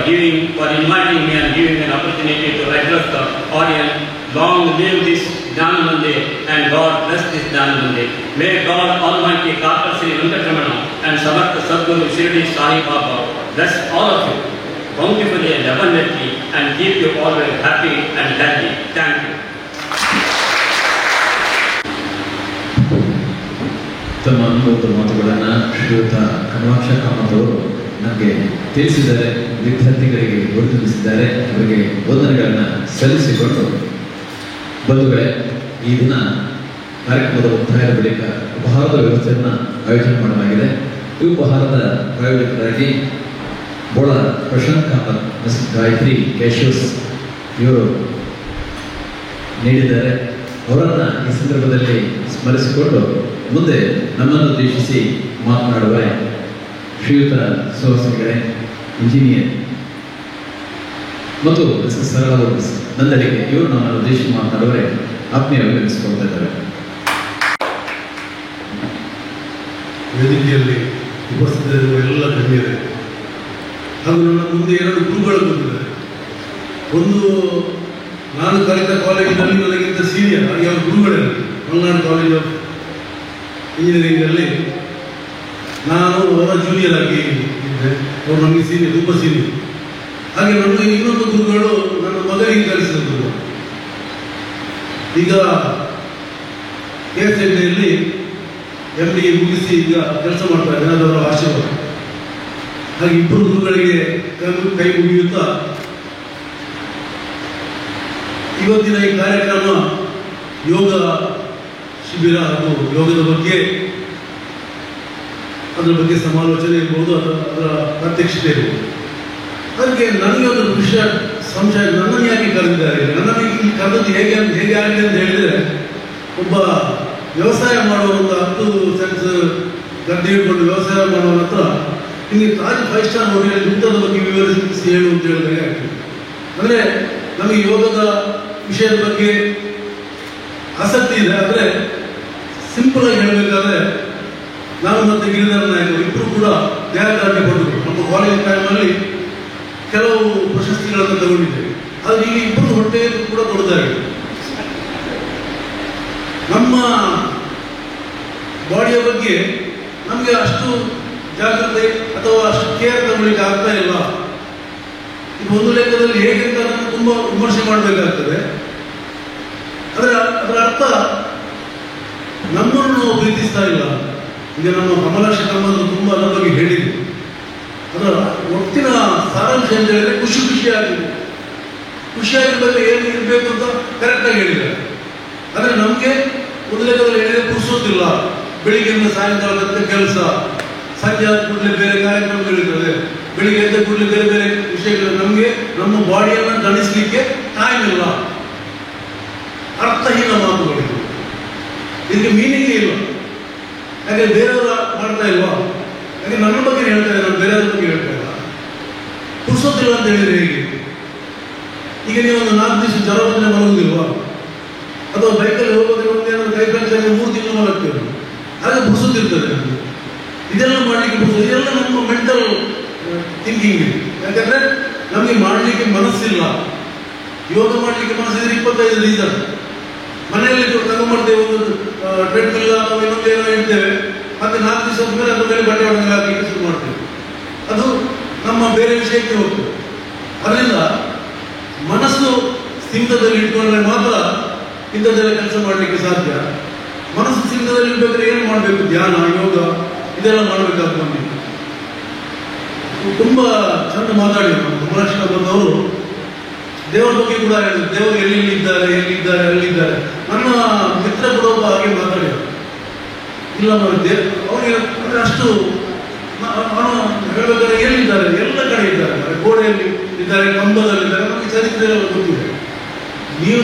inviting me and giving me an opportunity to address the audience. Long live this Jnana Mandir and God bless this Jnana Mandir. May God Almighty Dr. Sri Venkatramana and Samartha Sadguru Shirdi Sai Baba bless all of you bountifully and abundantly and keep you always happy and healthy. Thank you. ತಮ್ಮ ಅನುಭವದ ಮಾತುಗಳನ್ನು ಶ್ರೀಯುತ ಕಮಲಾಕ್ಷ ಕಾಮತ್ ಅವರು ನನಗೆ ತಿಳಿಸಿದ್ದಾರೆ, ವಿದ್ಯಾರ್ಥಿಗಳಿಗೆ ಗುರುತಿಸಿದ್ದಾರೆ. ಅವರಿಗೆ ವಂದನೆಗಳನ್ನು ಸಲ್ಲಿಸಿಕೊಂಡು ಬಂಧುಗಳೇ, ಈ ದಿನ ಕಾರ್ಯಕ್ರಮದ ಮುಕ್ತಾಯದ ಬಳಿಕ ಉಪಹಾರದ ವ್ಯವಸ್ಥೆಯನ್ನು ಆಯೋಜನೆ ಮಾಡಲಾಗಿದೆ. ಈ ಉಪಹಾರದ ಪ್ರಾಯೋಜಕರಾಗಿ ಬೋಳ ಪ್ರಶಾಂತ್ ಕಾಮತ್, ಮಿಸ್ ಗಾಯತ್ರಿ ಕೇಶವಸ್ ಇವರು ನೀಡಿದ್ದಾರೆ. ಅವರನ್ನು ಈ ಸಂದರ್ಭದಲ್ಲಿ ಸ್ಮರಿಸಿಕೊಂಡು ಮುಂದೆ ನಮ್ಮನ್ನು ಉದ್ದೇಶಿಸಿ ಮಾತನಾಡುವ ಶ್ರೀಯುತ ಸುಹಾಸಿಗಳೇ, ಇಂಜಿನಿಯರ್ ಮತ್ತು ಸರಳ ನಂದಳಿಗೆ ಇವರು ನಮ್ಮನ್ನು ಉದ್ದೇಶಿಸಿ ಮಾತನಾಡುವರೆ ಆತ್ಮೀಯವಾಗಿ ಅನಿಸಿಕೊಳ್ತಾ ಇದ್ದಾರೆ. ವೇದಿಕೆಯಲ್ಲಿ ಉಪಸ್ಥಿತರಿರುವ ಎಲ್ಲ ಗಣ್ಯರೇ ಹಾಗೂ ನನ್ನ ಮುಂದೆ 2 ಗುರುಗಳು ಬಂದಿದ್ದಾರೆ. ಒಂದು ನಾನು ಕಲಿತ ಕಾಲೇಜಿನಲ್ಲಿ ನನಗಿಂತ ಸೀನಿಯರ್ ಹಾಗೆ ಅವರು ಗುರುಗಳೇ. ಮಲೆನಾಡು ಕಾಲೇಜ್ ಆಫ್ ಇಂಜಿನಿಯರಿಂಗಲ್ಲಿ ನಾನು ಅವರ ಜೂನಿಯರ್ ಆಗಿ ಇದ್ದೆ. ಅವರು ನಮಗೆ ಸೀನಿಯರ್, ತುಂಬ ಸೀನಿಯರ್. ಹಾಗೆ ನಮಗೆ ಇನ್ನೊಂದು ಗುರುಗಳು ನನ್ನ ಮಗನಿಗೆ ಕಲಿಸಿದ ಗುರುಗಳು. ಈಗ KSITಯಲ್ಲಿ MD ಮುಗಿಸಿ ಈಗ ಕೆಲಸ ಮಾಡ್ತಾ ಇದ್ದಾರೆ. ಅದವರ ಆಶೀರ್ವಾದ. ಹಾಗೆ ಇಬ್ಬರು ಗುರುಗಳಿಗೆ ಕೈ ಮುಗಿಯುತ್ತಾ ಇವತ್ತಿನ ಈ ಕಾರ್ಯಕ್ರಮ ಯೋಗ ಶಿಬಿರ ಹಾಗೂ ಯೋಗದ ಬಗ್ಗೆ, ಅದರ ಬಗ್ಗೆ ಸಮಾಲೋಚನೆ ಇರ್ಬೋದು, ಅದರ ಪ್ರಾತ್ಯಕ್ಷಿತೆ ಇರ್ಬೋದು. ಅದಕ್ಕೆ ನನಗೆ ಒಂದು ವಿಷಯ ಸಂಶಯ, ನನ್ನನ್ನು ಯಾಕೆ ಕರೆದಿದ್ದಾರೆ, ನನ್ನನ್ನು ಈ ಕರೆದು ಹೇಗೆ ಆಗಿದೆ ಅಂತ ಹೇಳಿದರೆ, ಒಬ್ಬ ವ್ಯವಸಾಯ ಮಾಡುವ ಒಂದು 10 ಸೆನ್ಸ್ ಗದ್ದೆ ಹಿಡ್ಕೊಂಡು ವ್ಯವಸಾಯ ಮಾಡುವ ಹತ್ರ ನಿಮಗೆ ತಾಜ್ 5 ಸ್ಟಾರ್ ಹೋಟೆಲ್ ಊಟದ ಬಗ್ಗೆ ವಿವರಿಸಿ ಹೇಳು ಅಂತ ಹೇಳಿದಾಗ ಆಗ್ತದೆ. ಅಂದರೆ ನಮಗೆ ಯೋಗದ ವಿಷಯದ ಬಗ್ಗೆ ಆಸಕ್ತಿ ಇದೆ. ಆದರೆ ಸಿಂಪಲ್ ಆಗಿ ಹೇಳಬೇಕಾದ್ರೆ, ನಾನು ಮತ್ತು ಗಿರಿಧರ ನಾಯಕರು ಇಬ್ಬರು ಕೂಡ ದೇಹದಾರ್ಢ್ಯ ಪಡೆದರು. ನಮ್ಮ ಕಾಲೇಜ್ ಟೈಮಲ್ಲಿ ಕೆಲವು ಪ್ರಶಸ್ತಿಗಳನ್ನು ತಗೊಂಡಿದ್ದೇವೆ. ಆದರೆ ಈಗ ಇಬ್ಬರು ಹೊಟ್ಟೆಯನ್ನು ಕೂಡ ದೊಡ್ಡದಾಗಿದೆ. ನಮ್ಮ ಬಾಡಿಯ ಬಗ್ಗೆ ನಮಗೆ ಅಷ್ಟು ಜಾಗೃತಿ ಅಥವಾ ಅಷ್ಟು ಕೇರ್ ತಗೊಳ್ಳಿಕ್ಕೆ ಆಗ್ತಾ ಇಲ್ಲ. ಇದು ಒಂದು ಲೆಕ್ಕದಲ್ಲಿ ಹೇಗೆ ಅಂತ ನಾನು ತುಂಬ ವಿಮರ್ಶೆ ಮಾಡಬೇಕಾಗ್ತದೆ. ಅದರ ಅರ್ಥ ನಮ್ಮನ್ನು ನಾವು ಪ್ರೀತಿಸ್ತಾ ಇಲ್ಲ. ಈಗ ನಮ್ಮ ಕಮಲಾಕ್ಷ ಕಾಮತ್ ತುಂಬ ಅದರ ಬಗ್ಗೆ ಹೇಳಿದ್ರು. ಅದರ ಒಟ್ಟಿನ ಸಾರಾಂಶ ಅಂತ ಹೇಳಿದ್ರೆ ಖುಷಿಯಾಗಿರ್ಬೇಕು, ಏನು ಇರಬೇಕು ಅಂತ ಕರೆಕ್ಟಾಗಿ ಹೇಳಿದ್ದಾರೆ. ಆದರೆ ನಮಗೆ ಒಂದು ಲೆಕ್ಕದಲ್ಲಿ ಹೇಳಿದ್ರೆ ಪುರ್ಸೋದಿಲ್ಲ. ಬೆಳಿಗ್ಗೆಯಿಂದ ಸಾಯಂಕಾಲ ತನಕ ಕೆಲಸ, ಸಂಜೆ ಆದ ಕೂಡಲೇ ಬೇರೆ ಕಾರ್ಯಕ್ರಮಗಳಿರ್ತದೆ, ಬೆಳಿಗ್ಗೆ ಎದ್ದ ಕೂಡಲೇ ಬೇರೆ ಬೇರೆ ವಿಷಯಗಳು. ನಮಗೆ ನಮ್ಮ ಬಾಡಿಯನ್ನು ಗಣಿಸಲಿಕ್ಕೆ ಟೈಮ್ ಇಲ್ಲ. ಅರ್ಥಹೀನ ಮಾತುಗಳಿವೆ, ಇದಕ್ಕೆ ಮೀನಿಂಗ್ ಇಲ್ಲ. ಯಾಕೆ ಬೇರೆಯವರು ಮಾಡ್ತಾ ಇಲ್ವಾ? ಯಾಕೆ ನನ್ನ ಬಗ್ಗೆ ಹೇಳ್ತಾ ಇಲ್ಲ, ನಾನು ಬೇರೆಯವ್ರ ಬಗ್ಗೆ ಹೇಳ್ತಾ ಇಲ್ಲ. ಪುರ್ಸೋತಿಲ್ಲ ಅಂತ ಹೇಳಿದ್ರೆ ಹೇಗೆ? ಈಗ ನೀವು ಒಂದು 4 ದಿವಸ ಜ್ವರದಿಂದ ಮಲಗುದಿಲ್ವಾ? ಅಥವಾ ಬೈಕಲ್ಲಿ ಹೋಗೋದ್ರೆ ಒಂದೇನಾದ್ರು ಕೈ ಫ್ರಾಕ್ಚರ್ 3 ತಿಂಗಳು ಮಲಗ್ತೇವೆ. ಹಾಗೆ ಪುರ್ಸೋತಿರ್ತದೆ. ಇದೆಲ್ಲ ಮಾಡಲಿಕ್ಕೆ ಇದೆಲ್ಲ ನಮ್ಮ ಮೆಂಟಲ್ ಥಿಂಕಿಂಗ್ ಇದೆ. ಯಾಕಂದ್ರೆ ನಮಗೆ ಮಾಡಲಿಕ್ಕೆ ಮನಸ್ಸಿಲ್ಲ. ಯೋಗ ಮಾಡಲಿಕ್ಕೆ ಮನಸ್ಸಿದ್ರೆ 25 ರೀಸನ್. ಮನೆಯಲ್ಲಿ ತಗೊಂಡ್ಬರ್ತೇವೆ, ಒಂದು ಟ್ರೆಡ್ಮಿಲ್ ನಾವು ಇನ್ನೊಂದೇನೋ ಇಡ್ತೇವೆ, ಮತ್ತೆ 4 ದಿವಸ ಮೇಲೆ ಅದ್ರ ಮೇಲೆ ಬಟ್ಟೆ ಒಣಗಿ ಹಾಕಲಿಕ್ಕೆ ಶುರು ಮಾಡ್ತೇವೆ. ಅದು ನಮ್ಮ ಬೇರೆ ವಿಷಯಕ್ಕೆ ಹೋಗ್ತದೆ. ಅದರಿಂದ ಮನಸ್ಸು ಸ್ಥಿಮಿತದಲ್ಲಿ ಇಟ್ಕೊಂಡ್ರೆ ಮಾತ್ರ ಇಂಥದ್ದೆಲ್ಲ ಕೆಲಸ ಮಾಡಲಿಕ್ಕೆ ಸಾಧ್ಯ. ಮನಸ್ಸು ಸ್ಥಿಮಿತದಲ್ಲಿ ಇರ್ಬೇಕಾದ್ರೆ ಏನು ಮಾಡಬೇಕು? ಧ್ಯಾನ, ಯೋಗ ಇದೆಲ್ಲ ಮಾಡಬೇಕಾಗ್ತದೆ ನಮಗೆ. ತುಂಬಾ ಚಂದ ಮಾತಾಡಿದ್ರು ಕಮಲಾಕ್ಷ ಬಂದವರು. ದೇವರ ಬಗ್ಗೆ ಕೂಡ ಹೇಳಿದ್ರು, ದೇವರು ಎಲ್ಲಿದ್ದಾರೆ, ಅಲ್ಲಿದ್ದಾರೆ. ನನ್ನ ಮಿತ್ರ ಕೂಡ ಒಬ್ಬ ಹಾಗೆ ಮಾತಾಡಿದ್ರು. ಇಲ್ಲ ಅವರಿಗೆ ಅಂದ್ರೆ ಅಷ್ಟು ಅವನು ಹೇಳಬೇಕಾದ್ರೆ ಎಲ್ಲಿದ್ದಾರೆ, ಎಲ್ಲ ಕಡೆ ಇದ್ದಾರೆ, ಗೋಡೆಯಲ್ಲಿ ಇದ್ದಾರೆ, ಕಂಬದಲ್ಲಿದ್ದಾರೆ. ನಮಗೆ ಚರಿತ್ರೆ ಎಲ್ಲ ಗೊತ್ತಿದೆ. ನೀನು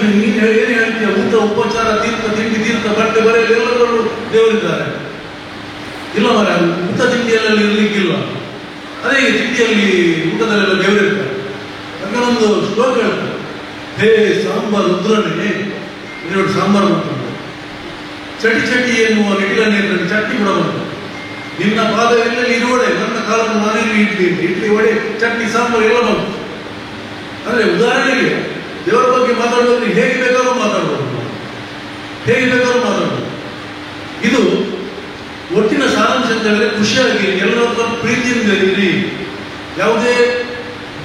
ಏನು ಹೇಳ್ತೀಯ? ಊಟ, ಉಪಚಾರ, ತೀರ್ಥ, ಬಟ್ಟೆ, ಬರೆ ಎಲ್ಲದರಲ್ಲೂ ದೇವರಿದ್ದಾರೆ. ಇಲ್ಲ ಮರ, ಊಟ ತಿಂಡಿಯಲ್ಲೆಲ್ಲ ಇರ್ಲಿಕ್ಕಿಲ್ಲ. ಅದೇ ತಿಂಡಿಯಲ್ಲಿ ಊಟದಲ್ಲೆಲ್ಲ ದೇವರಿರ್ತಾರೆ. ಅದನ್ನೊಂದು ಶ್ಲೋಕ ಹೇಳ್ತಾರೆ, ಹೇ ಸಾಂಬಾರ್ ರುದ್ರನೇ, ನೋಡಿ ಸಾಂಬಾರು ಮಾಡ್ತಾರೆ, ಚಟಿ ಎನ್ನುವ ನಿಟಿಲನ್ನೇ ಚಟ್ನಿ ಕೂಡ ಬಂತು. ನಿನ್ನ ಪಾದ ಎಲ್ಲೆಲ್ಲಿ ಇರುವಡೆ, ನನ್ನ ಕಾಲನ್ನು ನಾನೆಲ್ಲಿ ಇಡ್ಲಿ ಒಡೆ, ಚಟ್ನಿ, ಸಾಂಬಾರು ಎಲ್ಲ ಬಂತು. ಅಂದ್ರೆ ಉದಾಹರಣೆಗೆ ದೇವರ ಬಗ್ಗೆ ಮಾತಾಡೋದ್ರೆ ಹೇಗೆ ಬೇಕಾದ್ರೂ ಮಾತಾಡ್ಬೋದು. ಇದು ಒಟ್ಟಿನ ಸಾರಾಂಶ ಅಂತ ಹೇಳಿದ್ರೆ, ಖುಷಿಯಾಗಿ ಎಲ್ಲರ ಪ್ರೀತಿಯಿಂದ ಇರಿ. ಯಾವುದೇ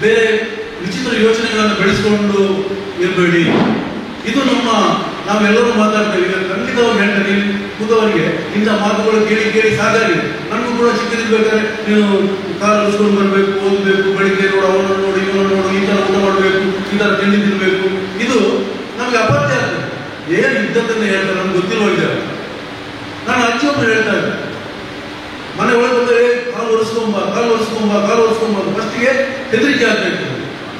ಬೇರೆ ವಿಚಿತ್ರ ಯೋಚನೆಗಳನ್ನು ಬೆಳೆಸ್ಕೊಂಡು ಇರಬೇಡಿ. ಇದು ನಾವೆಲ್ಲರೂ ಮಾತಾಡ್ತೇವೆ. ಈಗ ಖಂಡಿತವಾಗಿ ಹೇಳ್ತೇನೆ, ಕೂತವರಿಗೆ ಇಂಥ ಮಾತುಗಳು ಕೇಳಿ ಸಾಕಾಗಿದೆ. ನನಗೂ ಕೂಡ ಚಿಕ್ಕದಿರ್ಬೇಕಾದ್ರೆ ನೀನು ಕಾಲು ಉಳಿಸ್ಕೊಂಡು ಬರಬೇಕು, ಓದಬೇಕು, ಬೆಳಿಗ್ಗೆ ನೋಡು, ಅವನನ್ನು ನೋಡು, ಇವನನ್ನು ನೋಡು, ಈ ಥರ ಊಟ ಮಾಡಬೇಕು, ಈ ಥರ ತಿಂಡಿ ತಿನ್ನಬೇಕು. ಇದು ನಮಗೆ ಅಪತ್ಯ ಆಗ್ತದೆ. ಏನು ಇದ್ದದ್ದನ್ನು ಹೇಳ್ತಾರೆ ನಮ್ಗೆ ಗೊತ್ತಿಲ್ವ. ನಾನು ಅಜ್ಜಿಯೊಬ್ಬರು ಹೇಳ್ತಾ ಇದ್ದೆ, ಮನೆ ಒಳಗೆ ಬಂದರೆ ಕಾಲು ಒರೆಸ್ಕೊಂಬ ಫಸ್ಟಿಗೆ ಹೆದರಿಕೆ ಆಗ್ಬೇಕು.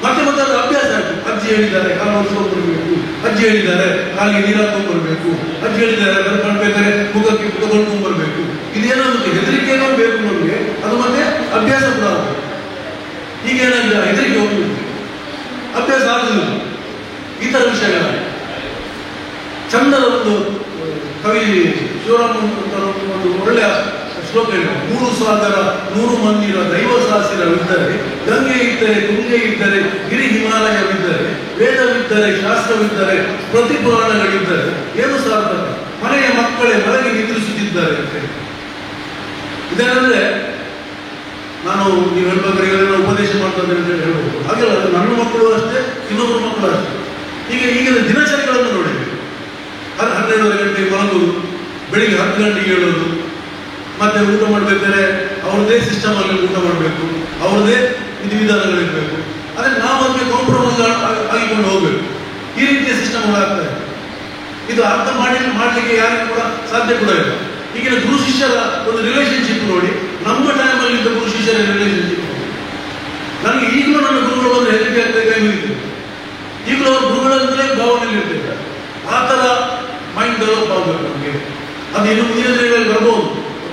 ಮತ್ತೆ ಅದು ಅಭ್ಯಾಸ ಆಗ್ತದೆ. ಅಜ್ಜಿ ಹೇಳಿದ್ದಾರೆ ಕಾಲು ಒರೆಸ್ಕೊಂಡು ಬರಬೇಕು, ಅಜ್ಜಿ ಹೇಳಿದ್ದಾರೆ ಕಾಲಿಗೆ ನೀರು ಹಾಕೊಂಡು ಬರಬೇಕು, ಅಜ್ಜಿ ಹೇಳಿದ್ದಾರೆ ಅದನ್ನು ಮಾಡ್ಬೇಕಾದ್ರೆ ಮುಖಕ್ಕೆ ಮುಖ ತೊಳ್ಕೊಂಡು ಬರಬೇಕು. ಇದೇನೋ ಹೆದರಿಕೆನೋ ಬೇಕು ನಮಗೆ. ಅದು ಮತ್ತೆ ಅಭ್ಯಾಸ ಕೂಡ ಆಗ್ತದೆ. ಈಗೇನಾಗಿದೆ, ಹೆದರಿಕೆ ಹೋಗ್ಬೇಕು, ಅಭ್ಯಾಸ ಆಗುದಿಲ್ಲ. ಈ ತರ ವಿಷಯಗಳ ಚಂದದ ಒಂದು ಕವಿ ಶಿವರಾಮ ಒಂದು ಒಳ್ಳೆಯ ಶ್ಲೋಕ ಹೇಳಿದ, 3 ಸಾಗರ 100 ಮಂದಿರ ದೈವ ಸಾಸಿರವಿದ್ದರೆ, ಗಂಗೆ ಇದ್ದರೆ, ತುಂಗೆ ಇದ್ದರೆ, ಗಿರಿ ಹಿಮಾಲಯವಿದ್ದರೆ, ವೇದವಿದ್ದರೆ, ಶಾಸ್ತ್ರವಿದ್ದರೆ, ಪ್ರತಿ ಪುರಾಣಗಳಿದ್ದರೆ ಏನು ಸಾರ್ಥಕ? ಮನೆಯ ಮಕ್ಕಳೇ ಮನೆಗೆ ನಿದ್ರಿಸುತ್ತಿದ್ದಾರೆ ಅಂತ ಹೇಳಿ. ಇದೇನಂದ್ರೆ ನಾನು ನೀವು ಹೇಳ್ಬೇಕಾದ್ರೆ ಉಪದೇಶ ಮಾಡ್ತಾರೆ ಅಂತ ಹೇಳಿ ಹೇಳ್ಬೋದು. ಹಾಗೆಲ್ಲ ನನ್ನ ಮಕ್ಕಳು ಅಷ್ಟೇ, ಇನ್ನೊಬ್ಬರ ಮಕ್ಕಳು ಅಷ್ಟೇ. ಈಗಿನ ದಿನಚರಿಗಳನ್ನು ನೋಡಿದ್ವಿ. 12 ಗಂಟೆಗೆ ಮಲಗುವುದು, ಬೆಳಿಗ್ಗೆ 10 ಗಂಟೆಗೆ ಹೇಳೋದು, ಮತ್ತೆ ಊಟ ಮಾಡ್ಬೇಕಾದ್ರೆ ಅವ್ರದ್ದೇ ಸಿಸ್ಟಮ್ ಅಲ್ಲಿ ಊಟ ಮಾಡಬೇಕು, ಅವ್ರದ್ದೇ ವಿಧಿವಿಧಾನಗಳಿರ್ಬೇಕು. ಆದ್ರೆ ನಾವು ಅದಕ್ಕೆ ಕಾಂಪ್ರಮೈಸ್ ಆಗಿಕೊಂಡು ಹೋಗ್ಬೇಕು. ಈ ರೀತಿಯ ಸಿಸ್ಟಮ್ ಆಗ್ತಾ ಇದೆ. ಇದು ಅರ್ಥ ಮಾಡ್ಲಿಕ್ಕೆ ಯಾರಿಗೂ ಕೂಡ ಸಾಧ್ಯ ಕೂಡ ಇಲ್ಲ. ಈಗಿನ ಗುರು ಶಿಷ್ಯರ ಒಂದು ರಿಲೇಶನ್ಶಿಪ್ ನೋಡಿ, ನಮ್ಮ ಟೈಮಲ್ಲಿ ಇದ್ದ ಗುರು ಶಿಷ್ಯರ ರಿಲೇಶನ್ಶಿಪ್ ನನಗೆ ಈಗಲೂ ನನ್ನ ಗುರುಗಳು ಬಂದು ಹೆದರಿಕೆ ಆಗ್ತಾ ಕೈ ಮುಗಿತು. ಈಗಲೂ ಅವ್ರ ಗುರುಗಳಂದ್ರೆ ಭಾವನೆಯಲ್ಲಿ ಇರ್ತಿದ್ದಾರೆ. ಆ ತರ ಮೈಂಡ್ ಡೆವಲಪ್ ಆಗಬೇಕು ನಮಗೆ. ಅದು ಇನ್ನು ಮುಂದಿನ ದಿನಗಳಲ್ಲಿ ಬರ್ಬೋದು.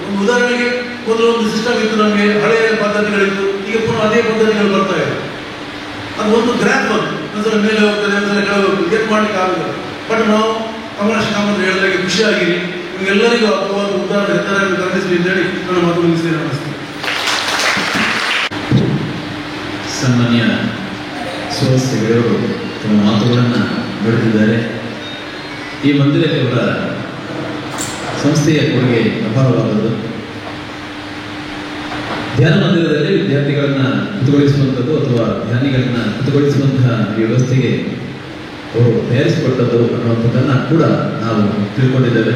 ಒಂದು ಉದಾಹರಣೆಗೆ ಮೊದಲು ಒಂದು ಸಿಸ್ಟಮ್ ಇತ್ತು, ನಮಗೆ ಹಳೆಯ ಪದ್ಧತಿಗಳಿತ್ತು, ಈಗ ಪುನಃ ಅದೇ ಪದ್ಧತಿಗಳು ಬರ್ತಾ ಇದೆ. ಅದು ಒಂದು ಗ್ರ್ಯಾಪ್ ಬಂತು, ಒಂದ್ಸಲ ಮೇಲೆ ಹೋಗ್ತದೆ, ಒಂದ್ಸಲ ಕೆಳಗೆ ಹೋಗ್ತದೆ, ಏನು ಮಾಡ್ಲಿಕ್ಕೆ ಆಗುದಿಲ್ಲ. ಬಟ್ ನಾವು ಕಮಲಾಕ್ಷ ಕಾಮಂತ್ರ ಹೇಳಿದಾಗೆ ಖುಷಿಯಾಗಿರಿ. ನಿಮ್ಗೆಲ್ಲರಿಗೂ ಅಪವಾದ ಉದಾಹರಣೆ ಹೆಸರನ್ನು ಕಲಿಸಲಿ ಅಂತ ಹೇಳಿ ನನ್ನ ಮಾತು ಮುಗಿಸಿ ನಮಸ್ತೆ. ಸನ್ಮಾನ್ಯ ಸುಹಾಸಿಗಳವರು ತಮ್ಮ ಮಾತುಗಳನ್ನು ನುಡಿದಿದ್ದಾರೆ. ಈ ಮಂದಿರಕ್ಕೆ ಅವರ ಸಂಸ್ಥೆಯ ಕೊಡುಗೆ ಅಪಾರವಾದದ್ದು. ಧ್ಯಾನ ಮಂದಿರದಲ್ಲಿ ವಿದ್ಯಾರ್ಥಿಗಳನ್ನ ಕುತುಗೊಳಿಸುವಂಥದ್ದು ಅಥವಾ ಧ್ಯಾನಿಗಳನ್ನ ಕುತುಗೊಳಿಸುವಂತಹ ವ್ಯವಸ್ಥೆಗೆ ಅವರು ತಯಾರಿಸಿಕೊಟ್ಟದ್ದು ಅನ್ನುವಂಥದ್ದನ್ನು ಕೂಡ ನಾವು ತಿಳ್ಕೊಂಡಿದ್ದೇವೆ.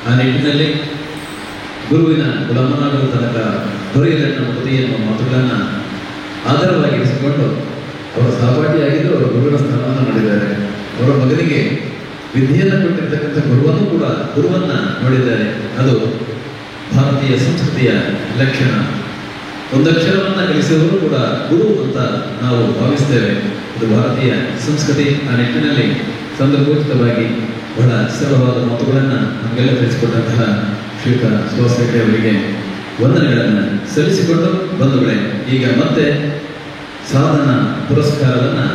ಆ ನಿಟ್ಟಿನಲ್ಲಿ ಗುರುವಿನ ಗುಲಾಮನಾಗುವ ತನಕ ದೊರೆಯಲೆನ್ನ ಮುಕ್ತಿ ಎನ್ನುವ ಮಾತುಗಳನ್ನು ಆಧಾರವಾಗಿರಿಸಿಕೊಂಡು ಅವರ ಸಹಪಾಠಿಯಾಗಿದ್ದು ಅವರ ಗುರುವಿನ ಸ್ಥಾನವನ್ನು ಮಾಡಿದ್ದಾರೆ. ಅವರ ಮಗನಿಗೆ ವಿದ್ಯೆಯನ್ನು ಕೊಟ್ಟಿರ್ತಕ್ಕಂಥ ಗುರುವನ್ನ ನೋಡಿದ್ದಾರೆ. ಅದು ಭಾರತೀಯ ಸಂಸ್ಕೃತಿಯ ಲಕ್ಷಣ. ಒಂದಕ್ಷರವನ್ನ ಕಲಿಸಿದವರು ಕೂಡ ಗುರು ಅಂತ ನಾವು ಭಾವಿಸ್ತೇವೆ. ಇದು ಭಾರತೀಯ ಸಂಸ್ಕೃತಿ. ಆ ನಿಟ್ಟಿನಲ್ಲಿ ಸಂದರ್ಭೋಚಿತವಾಗಿ ಬಹಳ ಸರಳವಾದ ಮಾತುಗಳನ್ನು ನಮಗೆಲ್ಲ ತಿಳಿಸಿಕೊಟ್ಟಂತಹ ಶ್ರೀಯುತ ಸುಹಾಸ್ ಅವರಿಗೆ ವಂದನೆಗಳನ್ನು ಸಲ್ಲಿಸಿಕೊಂಡು ಬಂಧುಗಳೇ, ಈಗ ಮತ್ತೆ ಸಾಧನ ಪುರಸ್ಕಾರವನ್ನು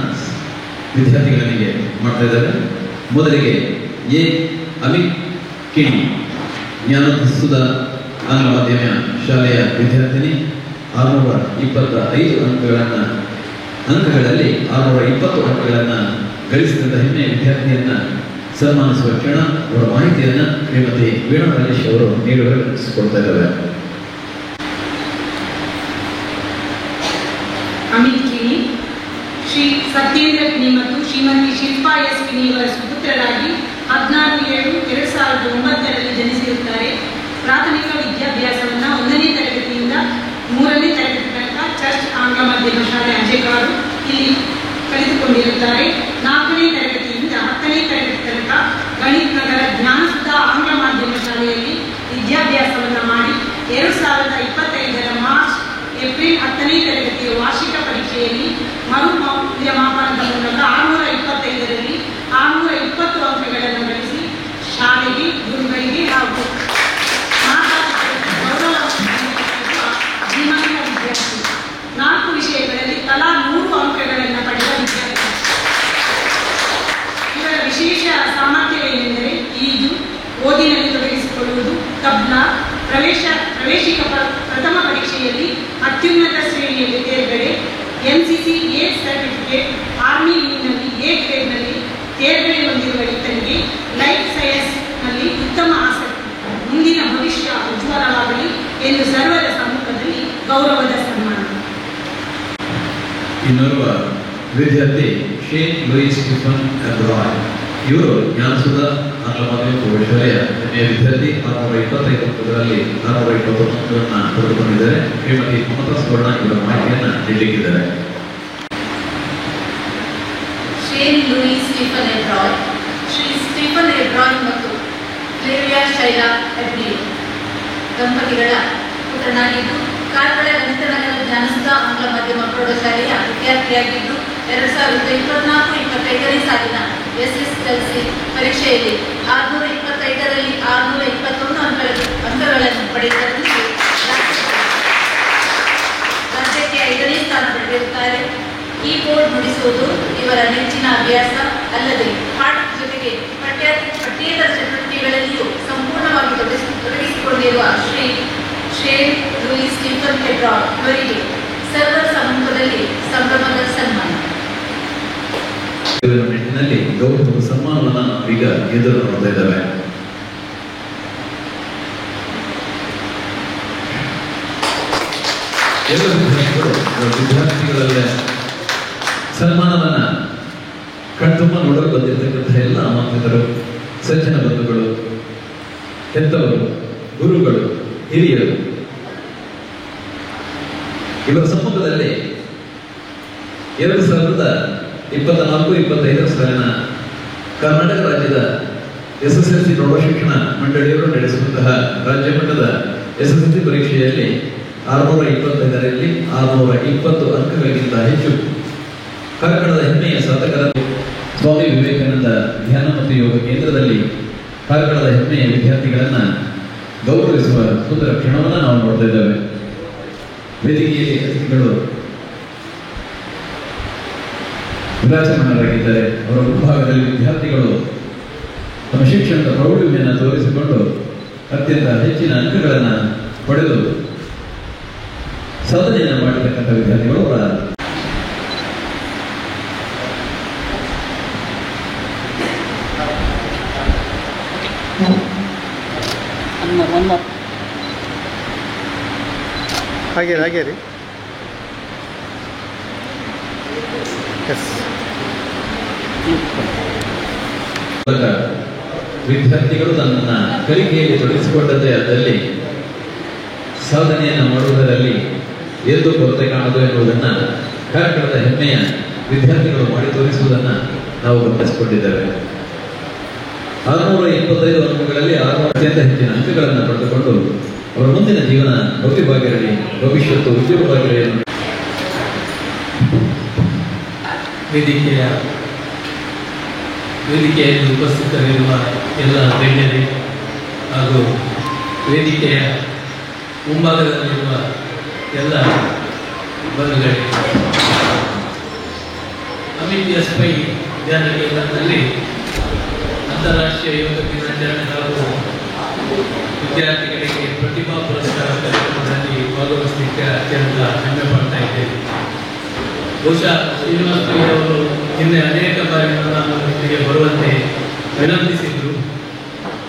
ವಿದ್ಯಾರ್ಥಿಗಳಿಗೆ ಮಾಡ್ತಾ ಇದ್ದಾರೆ. ಮೊದಲಿಗೆ ಎ ಅಮಿತ್ ಕಿಣಿ, ಜ್ಞಾನಸುಧ ಆಂಗ್ಲ ಮಾಧ್ಯಮ ಶಾಲೆಯ ವಿದ್ಯಾರ್ಥಿನಿ, 625 ಅಂಕಗಳನ್ನು ಅಂಕಗಳಲ್ಲಿ 620 ಅಂಕಗಳನ್ನು ಗಳಿಸಿದಂಥ ಹೆಮ್ಮೆಯ ವಿದ್ಯಾರ್ಥಿಯನ್ನ ಸನ್ಮಾನಿಸುವ ಕ್ಷಣ ಅವರ ಮಾಹಿತಿಯನ್ನು ಶ್ರೀಮತಿ ವೀಣಾ ರಾಜೇಶ್ ಅವರು ನೀಡಿಕೊಡ್ತಾ ಇದ್ದಾರೆ. ಅಮಿತ್ ಕಿಣಿ, ಶ್ರೀ ಸತ್ಯೇಂದ್ರ ಕಿಣಿ ಮತ್ತು ಶ್ರೀಮತಿ ಶಿಲ್ಪಾ ಎಸ್ ಕಿಣಿಯವರ ಸುಪುತ್ರರಾಗಿ 16/7/2009 ಜನಿಸಿರುತ್ತಾರೆ. ಪ್ರಾಥಮಿಕ ವಿದ್ಯಾಭ್ಯಾಸವನ್ನು 1ನೇ ತರಗತಿಯಿಂದ 3ನೇ ತರಗತಿ ತನಕ ಚರ್ಚ್ ಆಂಗ್ಲ ಮಾಧ್ಯಮ ಶಾಲೆ ಅಜೆಗಾಡು ಇಲ್ಲಿ ಕಲಿತುಕೊಂಡಿರುತ್ತಾರೆ. 4ನೇ ತರಗತಿಯಿಂದ 10ನೇ ತರಗತಿ ತನಕ ಗಣಿತ ನಗರ ಜ್ಞಾನಸುಧಾ ಆಂಗ್ಲ ಮಾಧ್ಯಮ ಶಾಲೆಯಲ್ಲಿ ವಿದ್ಯಾಭ್ಯಾಸವನ್ನು ಮಾಡಿ 2025 ಮಾರ್ಚ್ ಏಪ್ರಿಲ್ 10ನೇ ತರಗತಿಯ ವಾರ್ಷಿಕ ಪರೀಕ್ಷೆಯಲ್ಲಿ ಮೌಲ್ಯಮಾಪನದ ಮೂಲಕ 625ರಲ್ಲಿ 620 ಅಂಕಗಳನ್ನು ಗಳಿಸಿ ಶಾಲೆಗೆ, ಗುರುಗಳಿಗೆ ಹಾಗೂ ಧೀಮಂತ ವಿದ್ಯಾರ್ಥಿ. 4 ವಿಷಯಗಳಲ್ಲಿ ತಲಾ 100 ಅಂಕಗಳನ್ನು ಪಡೆದ ವಿದ್ಯಾರ್ಥಿ. ಇವರ ವಿಶೇಷ ಸಾಮರ್ಥ್ಯವೇನೆಂದರೆ ಈಜು, ಓದಿನಲ್ಲಿ ತೊಡಗಿಸಿಕೊಳ್ಳುವುದು, ತಬ್ಲಾ, ಪ್ರವೇಶಿಕ ಪ್ರಥಮ ಪರೀಕ್ಷೆಯಲ್ಲಿ ಅತ್ಯುನ್ನತ ಶ್ರೇಣಿಯಲ್ಲಿ ತೇರ್ಗಡೆ, NCC A ಸರ್ಟಿಫಿಕೇಟ್, ಆರ್ಮಿ ವಿಂಗ್ನಲ್ಲಿ A ಗ್ರೇಡ್ನಲ್ಲಿ ತೇರ್ಗಡೆ ಹೊಂದಿರುವ ಈತನಿಗೆ ಲೈಫ್ ಸೈನ್ಸ್ನಲ್ಲಿ ಉತ್ತಮ ಆಸಕ್ತಿ, ಮುಂದಿನ ಭವಿಷ್ಯ ಉಜ್ವಲವಾಗಲಿ ಎಂದು ಸರ್ವರ ಸಮ್ಮುಖದಲ್ಲಿ ಗೌರವದ ಸನ್ಮಾನ. ಇನ್ನೋರ್ವ ವಿದ್ಯಾರ್ಥಿ ಶೇನ್ ಲೂಯಿಸ್ ಸ್ಟೀಫನ್ ಎಬ್ರಾಯ್. ಇವರು ಜ್ಞಾನಸುಧಾ ಆಂಗ್ಲ ಮಾಧ್ಯಮ ಪ್ರೌಢಶಾಲೆಯ ಹೆಮ್ಮೆಯ ವಿದ್ಯಾರ್ಥಿ. 625 ಅಂಕಗಳಲ್ಲಿ 620 ಅಂಕಗಳನ್ನು ಪಡೆದುಕೊಂಡಿದ್ದಾರೆ. ಶ್ರೀಮತಿ ಮಮತಾ ಸುವರ್ಣ ಇವರ ಮಾಹಿತಿಯನ್ನು ನೀಡಲಿಕ್ಕಿದ್ದಾರೆ. Shane Louis Stephen Ebroy, Shri Stephen Ebroy ಮತ್ತು ಫ್ಲೇವಿಯಾ ಶೈಲಾ ಎಬ್ರಿಯೋ ದಂಪತಿಗಳ ಪುತ್ರನಾಗಿದ್ದು ಕಾರ್ಕಳ ಗಣಿತ ನಗರ ಜ್ಞಾನಸುಧಾ ಆಂಗ್ಲ ಮಾಧ್ಯಮ ಪ್ರೌಢಶಾಲೆಯ ವಿದ್ಯಾರ್ಥಿಯಾಗಿದ್ದು 2024-25ನೇ ಸಾಲಿನ SSLC ಪರೀಕ್ಷೆಯಲ್ಲಿ 625ರಲ್ಲಿ 621 ಅಂಕಗಳನ್ನು ಪಡೆಯುವುದರಲ್ಲಿ ರಾಜ್ಯಕ್ಕೆ 5ನೇ ಸ್ಥಾನ ಪಡೆದಿರುತ್ತಾರೆ. ಕೀಬೋರ್ಡ್ ನುಡಿಸುವುದು ಇವರ ನೆಚ್ಚಿನ ಅಭ್ಯಾಸ ಅಲ್ಲದೆ ಪಾಠ ಜೊತೆಗೆ ಪಠ್ಯೇತರ ಚಟುವಟಿಕೆಗಳಲ್ಲಿಯೂ ಸಂಪೂರ್ಣವಾಗಿ ತೊಡಗಿಸಿಕೊಂಡಿರುವ ಶ್ರೀ ಶೇನ್ ಲೂಯಿಸ್ ಸ್ಟೀಫನ್ ಎಬ್ರಾಯ್ ಇವರಿಗೆ ಸರ್ವರ ಸಮ್ಮುಖದಲ್ಲಿ ಸಂಭ್ರಮದ ಸನ್ಮಾನ. ನಿಟ್ಟಿನಲ್ಲಿ ಗೌರವದ ಸನ್ಮಾನವನ್ನು ನಾವೀಗ ಎದುರು ನೋಡ್ತಾ ಇದ್ದೇವೆ. ಎಲ್ಲ ವಿದ್ಯಾರ್ಥಿಗಳಲ್ಲೇ ಸನ್ಮಾನವನ್ನ ಕಣ್ತುಂಬ ನೋಡಲು ಬಂದಿರತಕ್ಕಂಥ ಎಲ್ಲ ಆಮಂತ್ರಿತರು, ಸಜ್ಜನ ಬಂಧುಗಳು, ಹೆತ್ತವರು, ಗುರುಗಳು, ಹಿರಿಯರು, ಇವರ ಸಮ್ಮುಖದಲ್ಲಿ 2024-25 ಸಾಲಿನ ಕರ್ನಾಟಕ ರಾಜ್ಯದ SSLC ಪ್ರೌಢಶಿಕ್ಷಣ ಮಂಡಳಿಯವರು ನಡೆಸುವಂತಹ ರಾಜ್ಯ ಮಟ್ಟದ SSLC ಪರೀಕ್ಷೆಯಲ್ಲಿ 625ರಲ್ಲಿ 620 ಅಂಕಗಳಿಗಿಂತ ಹೆಚ್ಚು ಕಾರ್ಕಳದ ಹೆಮ್ಮೆಯ ಸಾಧಕರ ಸ್ವಾಮಿ ವಿವೇಕಾನಂದ ಧ್ಯಾನ ಮತ್ತು ಯೋಗ ಕೇಂದ್ರದಲ್ಲಿ ಕಾರ್ಕಳದ ಹೆಮ್ಮೆಯ ವಿದ್ಯಾರ್ಥಿಗಳನ್ನ ಗೌರವಿಸುವ ಸುಂದರ ಕ್ಷಣವನ್ನು ನಾವು ನೋಡ್ತಾ ಇದ್ದೇವೆ. ವೇದಿಕೆಯಲ್ಲಿ ಅತಿಥಿಗಳು ವಿರಾಜಮಾನರಾಗಿದ್ದಾರೆ. ಅವರ ಮುಂಭಾಗದಲ್ಲಿ ವಿದ್ಯಾರ್ಥಿಗಳು ತಮ್ಮ ಶಿಕ್ಷಣದ ಪ್ರೌಢಿಮೆಯನ್ನು ತೋರಿಸಿಕೊಂಡು ಅತ್ಯಂತ ಹೆಚ್ಚಿನ ಅಂಕಗಳನ್ನು ಪಡೆದು ಸಾಧನೆಯನ್ನು ಮಾಡಿರ್ತಕ್ಕಂಥ ವಿದ್ಯಾರ್ಥಿಗಳು ಅವರ ಹಾಗೆ ರೀ ವಿದ್ಯಾರ್ಥಿಗಳು ತನ್ನ ಕಲಿಕೆಯಲ್ಲಿ ತೊಡಗಿಸಿಕೊಂಡಂತೆ ಅದರಲ್ಲಿ ಸಾಧನೆಯನ್ನು ಮಾಡುವುದರಲ್ಲಿ ಎಂದು ಕೊರತೆ ಕಾಣದು ಎನ್ನುವುದನ್ನು ಕಾರ್ಕಳದ ಹೆಮ್ಮೆಯ ವಿದ್ಯಾರ್ಥಿಗಳು ಮಾಡಿ ತೋರಿಸುವುದನ್ನು ನಾವು ಗಮನಿಸಿಕೊಂಡಿದ್ದೇವೆ. 625 ಅಂಕಗಳಲ್ಲಿ 600 ಅತ್ಯಂತ ಹೆಚ್ಚಿನ ಅಂಕಗಳನ್ನು ಪಡೆದುಕೊಂಡು ಅವರ ಮುಂದಿನ ಜೀವನ ಭವ್ಯವಾಗಿರಲಿ, ಭವಿಷ್ಯತ್ತು ಉದ್ಯೋಗವಾಗಿರಲಿ. ವೇದಿಕೆಯಲ್ಲಿ ಉಪಸ್ಥಿತರಿರುವ ಎಲ್ಲ ಗಣ್ಯರೇ ಹಾಗೂ ವೇದಿಕೆಯ ಮುಂಭಾಗದಲ್ಲಿರುವ ಎಲ್ಲ ಬಂಧುಗಳೇ, ಅಮಿತ್ ಎಸ್ ಪೈ ಧ್ಯಾನ ಕೇಂದ್ರದಲ್ಲಿ ಅಂತಾರಾಷ್ಟ್ರೀಯ ಯೋಗ ದಿನಾಚರಣೆ ಹಾಗೂ ವಿದ್ಯಾರ್ಥಿಗಳಿಗೆ ಪ್ರತಿಭಾ ಪುರಸ್ಕಾರ ಕಾರ್ಯಕ್ರಮದಲ್ಲಿ ಭಾಗವಹಿಸಲಿಕ್ಕೆ ಅತ್ಯಂತ ಹೆಮ್ಮೆ ಪಡ್ತಾ ಇದ್ದೇವೆ. ಬಹುಶಃ ಶ್ರೀನಿವಾಸ ಅವರು ಹಿಂದೆ ಅನೇಕ ಬಾರಿ ನಾನು ಇಲ್ಲಿಗೆ ಬರುವಂತೆ ವಿನಂತಿಸಿದರು.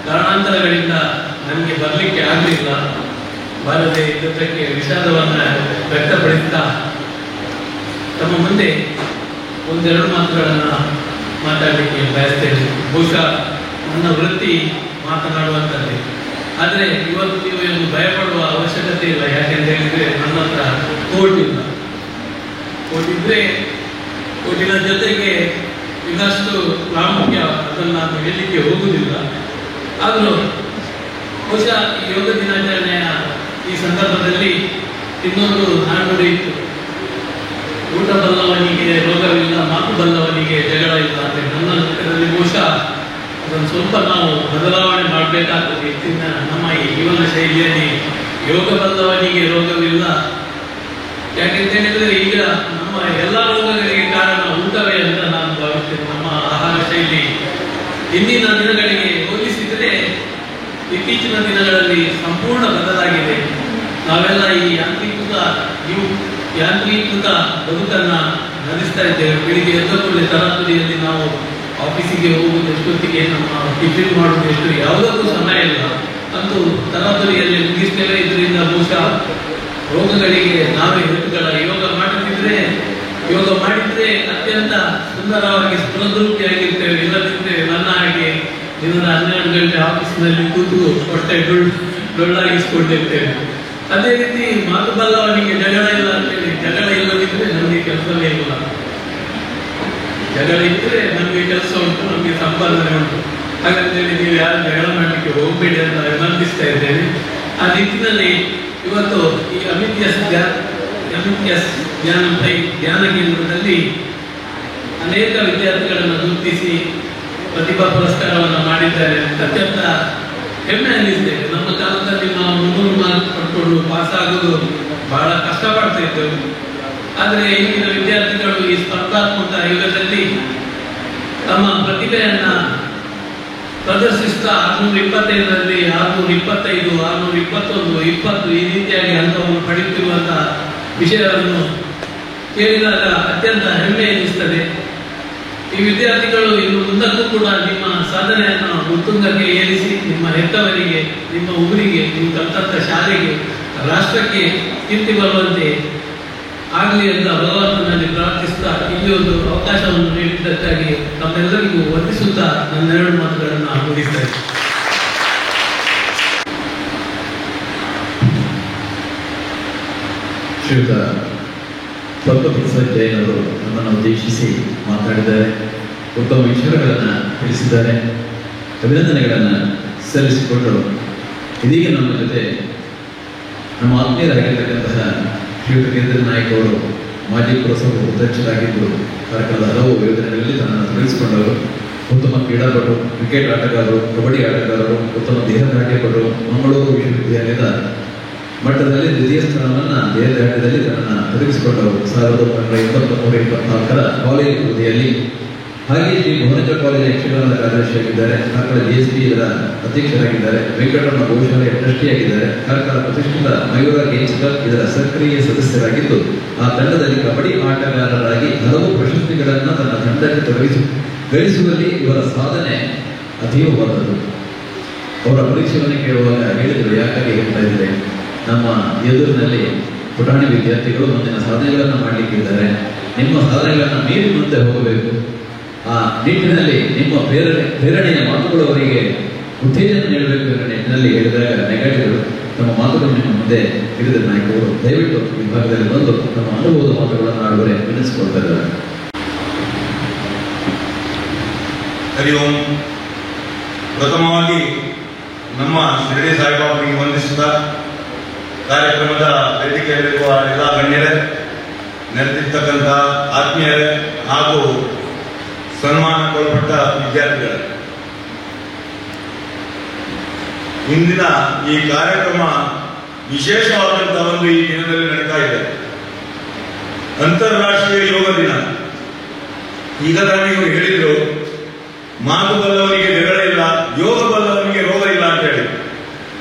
ಕಾರಣಾಂತರಗಳಿಂದ ನನಗೆ ಬರಲಿಕ್ಕೆ ಆಗಲಿಲ್ಲ. ಬಾರದೆ ಜೊತೆಗೆ ವಿಷಾದವನ್ನು ವ್ಯಕ್ತಪಡಿಸ್ತಾ ತಮ್ಮ ಮುಂದೆ ಒಂದೆರಡು ಮಾತುಗಳನ್ನು ಮಾತಾಡಲಿಕ್ಕೆ ಬಯಸ್ತೇನೆ. ಬಹುಶಃ ನನ್ನ ವೃತ್ತಿ ಮಾತನಾಡುವಂಥದ್ದೇ. ಆದರೆ ಇವತ್ತು ನೀವು ಏನು ಭಯಪಡುವ ಅವಶ್ಯಕತೆ ಇಲ್ಲ. ಯಾಕೆಂತ ಹೇಳಿದರೆ ನನ್ನ ಹತ್ರ ಕೋರ್ಟ್ ಇಲ್ಲ. ಕೋರ್ಟ್ ಇದ್ದರೆ ಕೋರ್ಟಿನ ಜೊತೆಗೆ ಇನ್ನಷ್ಟು ಪ್ರಾಮುಖ್ಯ ಅದನ್ನು ನಾನು ಹೇಳಲಿಕ್ಕೆ ಹೋಗುವುದಿಲ್ಲ. ಆದರೂ ಬಹುಶಃ ಈ ಯೋಗ ದಿನಾಚರಣೆಯ ಈ ಸಂದರ್ಭದಲ್ಲಿ ಇನ್ನೊಂದು ನಾಣ್ಣುಡಿ ಇತ್ತು, ಊಟ ಬಲ್ಲವನಿಗೆ ರೋಗವಿಲ್ಲ, ಮಾತು ಬಲ್ಲವನಿಗೆ ಜಗಳ ಇಲ್ಲ ಅಂತ. ನನ್ನ ಲೆಕ್ಕದಲ್ಲಿ ಬಹುಶಃ ಅದನ್ನು ಸ್ವಲ್ಪ ನಾವು ಬದಲಾವಣೆ ಮಾಡಬೇಕಾಗ್ತದೆ. ಹೆಚ್ಚಿನ ನಮ್ಮ ಈ ಜೀವನ ಶೈಲಿಯಲ್ಲಿ ಯೋಗ ಬಲ್ಲವನಿಗೆ ರೋಗವಿಲ್ಲ. ಯಾಕೆಂತ ಹೇಳಿದರೆ ಈಗ ನಮ್ಮ ಎಲ್ಲ ರೋಗಗಳಿಗೆ ಕಾರಣ ಊಟವೇ ಅಂತ ನಾನು ಭಾವಿಸ್ತೇನೆ. ನಮ್ಮ ಆಹಾರ ಶೈಲಿ ಇಂದಿನ ದಿನಗಳಿಗೆ ಹೋಲಿಸಿದರೆ ಇತ್ತೀಚಿನ ದಿನಗಳಲ್ಲಿ ಸಂಪೂರ್ಣ ಬದಲಾಗಿದೆ. ನಾವೆಲ್ಲ ಈ ಯಾಂತ್ರೀಕೃತ ಬದುಕನ್ನು ನಡೆಸ್ತಾ ಇದ್ದೇವೆ. ಬೆಳಿಗ್ಗೆ ಎದ್ದ ಕೂಡಲೇ ತರಾತುರಿಯಲ್ಲಿ ನಾವು ಆಫೀಸಿಗೆ ಹೋಗುವುದು ಎಷ್ಟೊತ್ತಿಗೆ, ನಮ್ಮ ಟಿಫಿನ್ ಮಾಡುವುದು ಎಷ್ಟು, ಯಾವುದಕ್ಕೂ ಸಮಯ ಇಲ್ಲ. ಅಂತೂ ತರಾತುರಿಯಲ್ಲಿ ಮುಗಿಸ್ತೇವೆ. ಇದರಿಂದ ಬಹುಶಃ ರೋಗಗಳಿಗೆ ನಾವೇ ಹೆತ್ತುಗಳ. ಯೋಗ ಮಾಡಿದ್ರೆ ಅತ್ಯಂತ ಸುಂದರವಾಗಿ ಸ್ಫುರದ್ರೂಪಿಯಾಗಿರ್ತೇವೆ. ಇಲ್ಲದಿದ್ದರೆ ನನ್ನ ಹಾಗೆ ದಿನದ 12 ಗಂಟೆ ಆಫೀಸಿನಲ್ಲಿ ಕೂತು ಹೊಟ್ಟೆ ಡೊಳ್ಳಾಗಿಸ್ಕೊಂಡಿರ್ತೇವೆ. ಅದೇ ರೀತಿ ಮಾತು ಬಲ್ಲವನಿಗೆ ಜಗಳ ಇಲ್ಲ ಅಂತೇಳಿ, ಜಗಳ ಇಲ್ಲದಿದ್ದರೆ ನಮಗೆ ಕೆಲಸವೇ ಇಲ್ಲ. ಜಗಳ ಇದ್ದರೆ ನಮಗೆ ಕೆಲಸ ಉಂಟು, ನಮಗೆ ಸಂಪಾದನೆ ಉಂಟು. ಹಾಗಂತೇಳಿ ನೀವು ಯಾರು ಜಗಳ ಮಾಡಲಿಕ್ಕೆ ಹೋಗಬೇಡಿ ಅಂತ ವಿನಂತಿಸ್ತಾ ಇದ್ದೇನೆ. ಆ ನಿಟ್ಟಿನಲ್ಲಿ ಇವತ್ತು ಈ ಅಮಿತ್ಯಸ್ ಜ್ಞಾನ ಕೇಂದ್ರದಲ್ಲಿ ಅನೇಕ ವಿದ್ಯಾರ್ಥಿಗಳನ್ನು ಗುರುತಿಸಿ ಪ್ರತಿಭಾ ಪುರಸ್ಕಾರವನ್ನು ಮಾಡಿದ್ದಾರೆ. ಅತ್ಯಂತ ಹೆಮ್ಮೆ ಅನ್ನಿಸ್ತೇವೆ. ನಮ್ಮ ಕಾಲದಲ್ಲಿ ನಾವು 300 ಮಾರ್ಕ್ ಪಡ್ಕೊಂಡು ಪಾಸ್ ಆಗೋದು ಬಹಳ ಕಷ್ಟಪಡ್ತಾ ಇದ್ದೆವು. ಆದರೆ ಈಗಿನ ವಿದ್ಯಾರ್ಥಿಗಳು ಈ ಸ್ಪರ್ಧಾತ್ಮಕ ಯುಗದಲ್ಲಿ ತಮ್ಮ ಪ್ರತಿಭೆಯನ್ನ ಪ್ರದರ್ಶಿಸ್ತಾ 625ರಲ್ಲಿ 625, 621, 20 ಈ ರೀತಿಯಾಗಿ ಅಂಕವನ್ನು ಪಡೆಯುತ್ತಿರುವಂತಹ ವಿಷಯವನ್ನು ಕೇಳಿದಾಗ ಅತ್ಯಂತ ಹೆಮ್ಮೆ ಎನಿಸ್ತದೆ. ಈ ವಿದ್ಯಾರ್ಥಿಗಳು ಇನ್ನು ಮುಂದಕ್ಕೂ ಕೂಡ ನಿಮ್ಮ ಸಾಧನೆಯನ್ನು ಉತ್ತುಂಗಕ್ಕೆ ಏರಿಸಿ ನಿಮ್ಮ ಹೆತ್ತವರಿಗೆ, ನಿಮ್ಮ ಊರಿಗೆ, ನೀವು ಕಲಿತಂಥ ಶಾಲೆಗೆ, ರಾಷ್ಟ್ರಕ್ಕೆ ಕೀರ್ತಿ ಬರುವಂತೆ ಆಗಲಿ ಅಂತ ಭಗವಂತನಲ್ಲಿ ಪ್ರಾರ್ಥಿಸುತ್ತಾ ಇಲ್ಲಿ ಒಂದು ಅವಕಾಶವನ್ನು ನೀಡಿದ್ದಕ್ಕಾಗಿ ತಮ್ಮೆಲ್ಲರಿಗೂ ವಂದಿಸುತ್ತಾ ನನ್ನ 2 ಮಾತುಗಳನ್ನು ಮುಗಿಸ್ತೇನೆ. ಶ್ರೀಯುತ ಪದ್ಮಪ್ರಸಾದ್ ಜೈನ್ ಅವರು ನಮ್ಮನ್ನು ಉದ್ದೇಶಿಸಿ ಮಾತನಾಡಿದ್ದಾರೆ. ಉತ್ತಮ ವಿಚಾರಗಳನ್ನು ತಿಳಿಸಿದ್ದಾರೆ. ಅಭಿನಂದನೆಗಳನ್ನು ಸಲ್ಲಿಸಿಕೊಂಡು ಇದೀಗ ನಮ್ಮ ಜೊತೆ ನಮ್ಮ ಆತ್ಮೀಯರಾಗಿರ್ತಕ್ಕಂತಹ ಶ್ರೀಯುತ ಗಿರಿಧರ ನಾಯಕ್ ಅವರು ಮಾಜಿ ಪುರಸಭಾ ಅಧ್ಯಕ್ಷರಾಗಿದ್ದು ಕಾರ್ಯಕ್ರಮದ ಹಲವು ಯೋಜನೆಗಳಲ್ಲಿ ತನ್ನನ್ನು ತೊಡಗಿಸಿಕೊಂಡವರು. ಉತ್ತಮ ಕ್ರೀಡಾಪಟು, ಕ್ರಿಕೆಟ್ ಆಟಗಾರರು, ಕಬಡ್ಡಿ ಆಟಗಾರರು, ಉತ್ತಮ ದೇಹದಾಢ್ಯಪಟು, ಮಂಗಳೂರು ವಿಶ್ವವಿದ್ಯಾಲಯದ ಮಟ್ಟದಲ್ಲಿ ದ್ವಿತೀಯ ಸ್ಥಾನವನ್ನು ದೇಹದಾಢ್ಯದಲ್ಲಿ ತನ್ನನ್ನು ತೊಡಗಿಸಿಕೊಂಡವರು. 1983-84 ಕಾಲೇಜ್ ಅವಧಿಯಲ್ಲಿ. ಹಾಗೆ ಶ್ರೀ ಭುವನೇಶ್ವರ ಕಾಲೇಜಿನ ಯಕ್ಷಗಾನದ ಕಾರ್ಯದರ್ಶಿಯಾಗಿದ್ದಾರೆ. ಕಾರ್ಕಳ GSP ಇದರ ಅಧ್ಯಕ್ಷರಾಗಿದ್ದಾರೆ. ವೆಂಕಟರಮಣ ಗೋಶಾಲೆಯ ಟ್ರಸ್ಟಿಯಾಗಿದ್ದಾರೆ. ಕಾರ್ಕಳ ಪ್ರತಿಷ್ಠಿತ ಮಯೂರ ಗೇಮ್ಸ್ ಕ್ಲಬ್ ಇದರ ಸಕ್ರಿಯ ಸದಸ್ಯರಾಗಿದ್ದು ಆ ತಂಡದಲ್ಲಿ ಕಬಡ್ಡಿ ಆಟಗಾರರಾಗಿ ಹಲವು ಪ್ರಶಸ್ತಿಗಳನ್ನು ತನ್ನ ತಂಡಕ್ಕೆ ಗಳಿಸುವಲ್ಲಿ ಇವರ ಸಾಧನೆ ಅತೀವವಾದದ್ದು. ಅವರ ಪರಿಶೀಲನೆ ಕೇಳುವಾಗ ಹೇಳಿದರು, ಯಾಕಾಗಿ ಹೇಳ್ತಾ ಇದ್ದಾರೆ, ನಮ್ಮ ಎದುರಿನಲ್ಲಿ ಪುಟಾಣಿ ವಿದ್ಯಾರ್ಥಿಗಳು ಮುಂದಿನ ಸಾಧನೆಗಳನ್ನು ಮಾಡಲಿಕ್ಕಿದ್ದಾರೆ. ನಿಮ್ಮ ಸಾಧನೆಗಳನ್ನು ಮೀರಿ ಮುಂದೆ ಹೋಗಬೇಕು. ಆ ನಿಟ್ಟಿನಲ್ಲಿ ನಿಮ್ಮ ಪ್ರೇರಣೆಯ ಮಾತುಗಳು ಅವರಿಗೆ ಉತ್ತೇಜನ ನೀಡಬೇಕು ಎಂಬ ನಿಟ್ಟಿನಲ್ಲಿ ಹೇಳಿದಾಗ ನೆಗಡಿಗಳು ತಮ್ಮ ಮಾತುಗಳು ನಿಮ್ಮ ಮುಂದೆ ಗಿರಿಧರ ನಾಯಕ್ ಅವರು ದಯವಿಟ್ಟು ವಿಭಾಗದಲ್ಲಿ ಬಂದು ತಮ್ಮ ಅನುಭವದ ಮಾತುಗಳನ್ನು ಆಡುವರೆ ವಿನಿಸಿಕೊಳ್ತಾ ಇದ್ದಾರೆ. ಹರಿ ಓಂ. ಪ್ರಥಮವಾಗಿ ನಮ್ಮ ಶಿರಡಿ ಸಾಯಿಬಾಬರಿಗೆ ವಂದಿಸುತ್ತಾ ಕಾರ್ಯಕ್ರಮದ ವೇದಿಕೆಯಲ್ಲಿರುವ ಎಲ್ಲ ಗಣ್ಯರೇ, ನೆರೆದಿರ್ತಕ್ಕಂಥ ಆತ್ಮೀಯರೇ ಹಾಗೂ ಸನ್ಮಾನಕ್ಕೊಳಪಟ್ಟ ವಿದ್ಯಾರ್ಥಿಗಳೇ, ಇಂದಿನ ಈ ಕಾರ್ಯಕ್ರಮ ವಿಶೇಷವಾದಂತಹ ಒಂದು ಈ ದಿನದಲ್ಲಿ ನಡೀತಾ ಇದೆ. ಅಂತಾರಾಷ್ಟ್ರೀಯ ಯೋಗ ದಿನ. ಈಗ ತಾನೇ ಇವರು ಹೇಳಿದ್ರು, ಮಾತು ಬಲ್ಲವನಿಗೆ ಜಗಳ ಇಲ್ಲ, ಯೋಗ ಬಲ್ಲವನಿಗೆ ರೋಗ ಇಲ್ಲ ಅಂತ ಹೇಳಿ.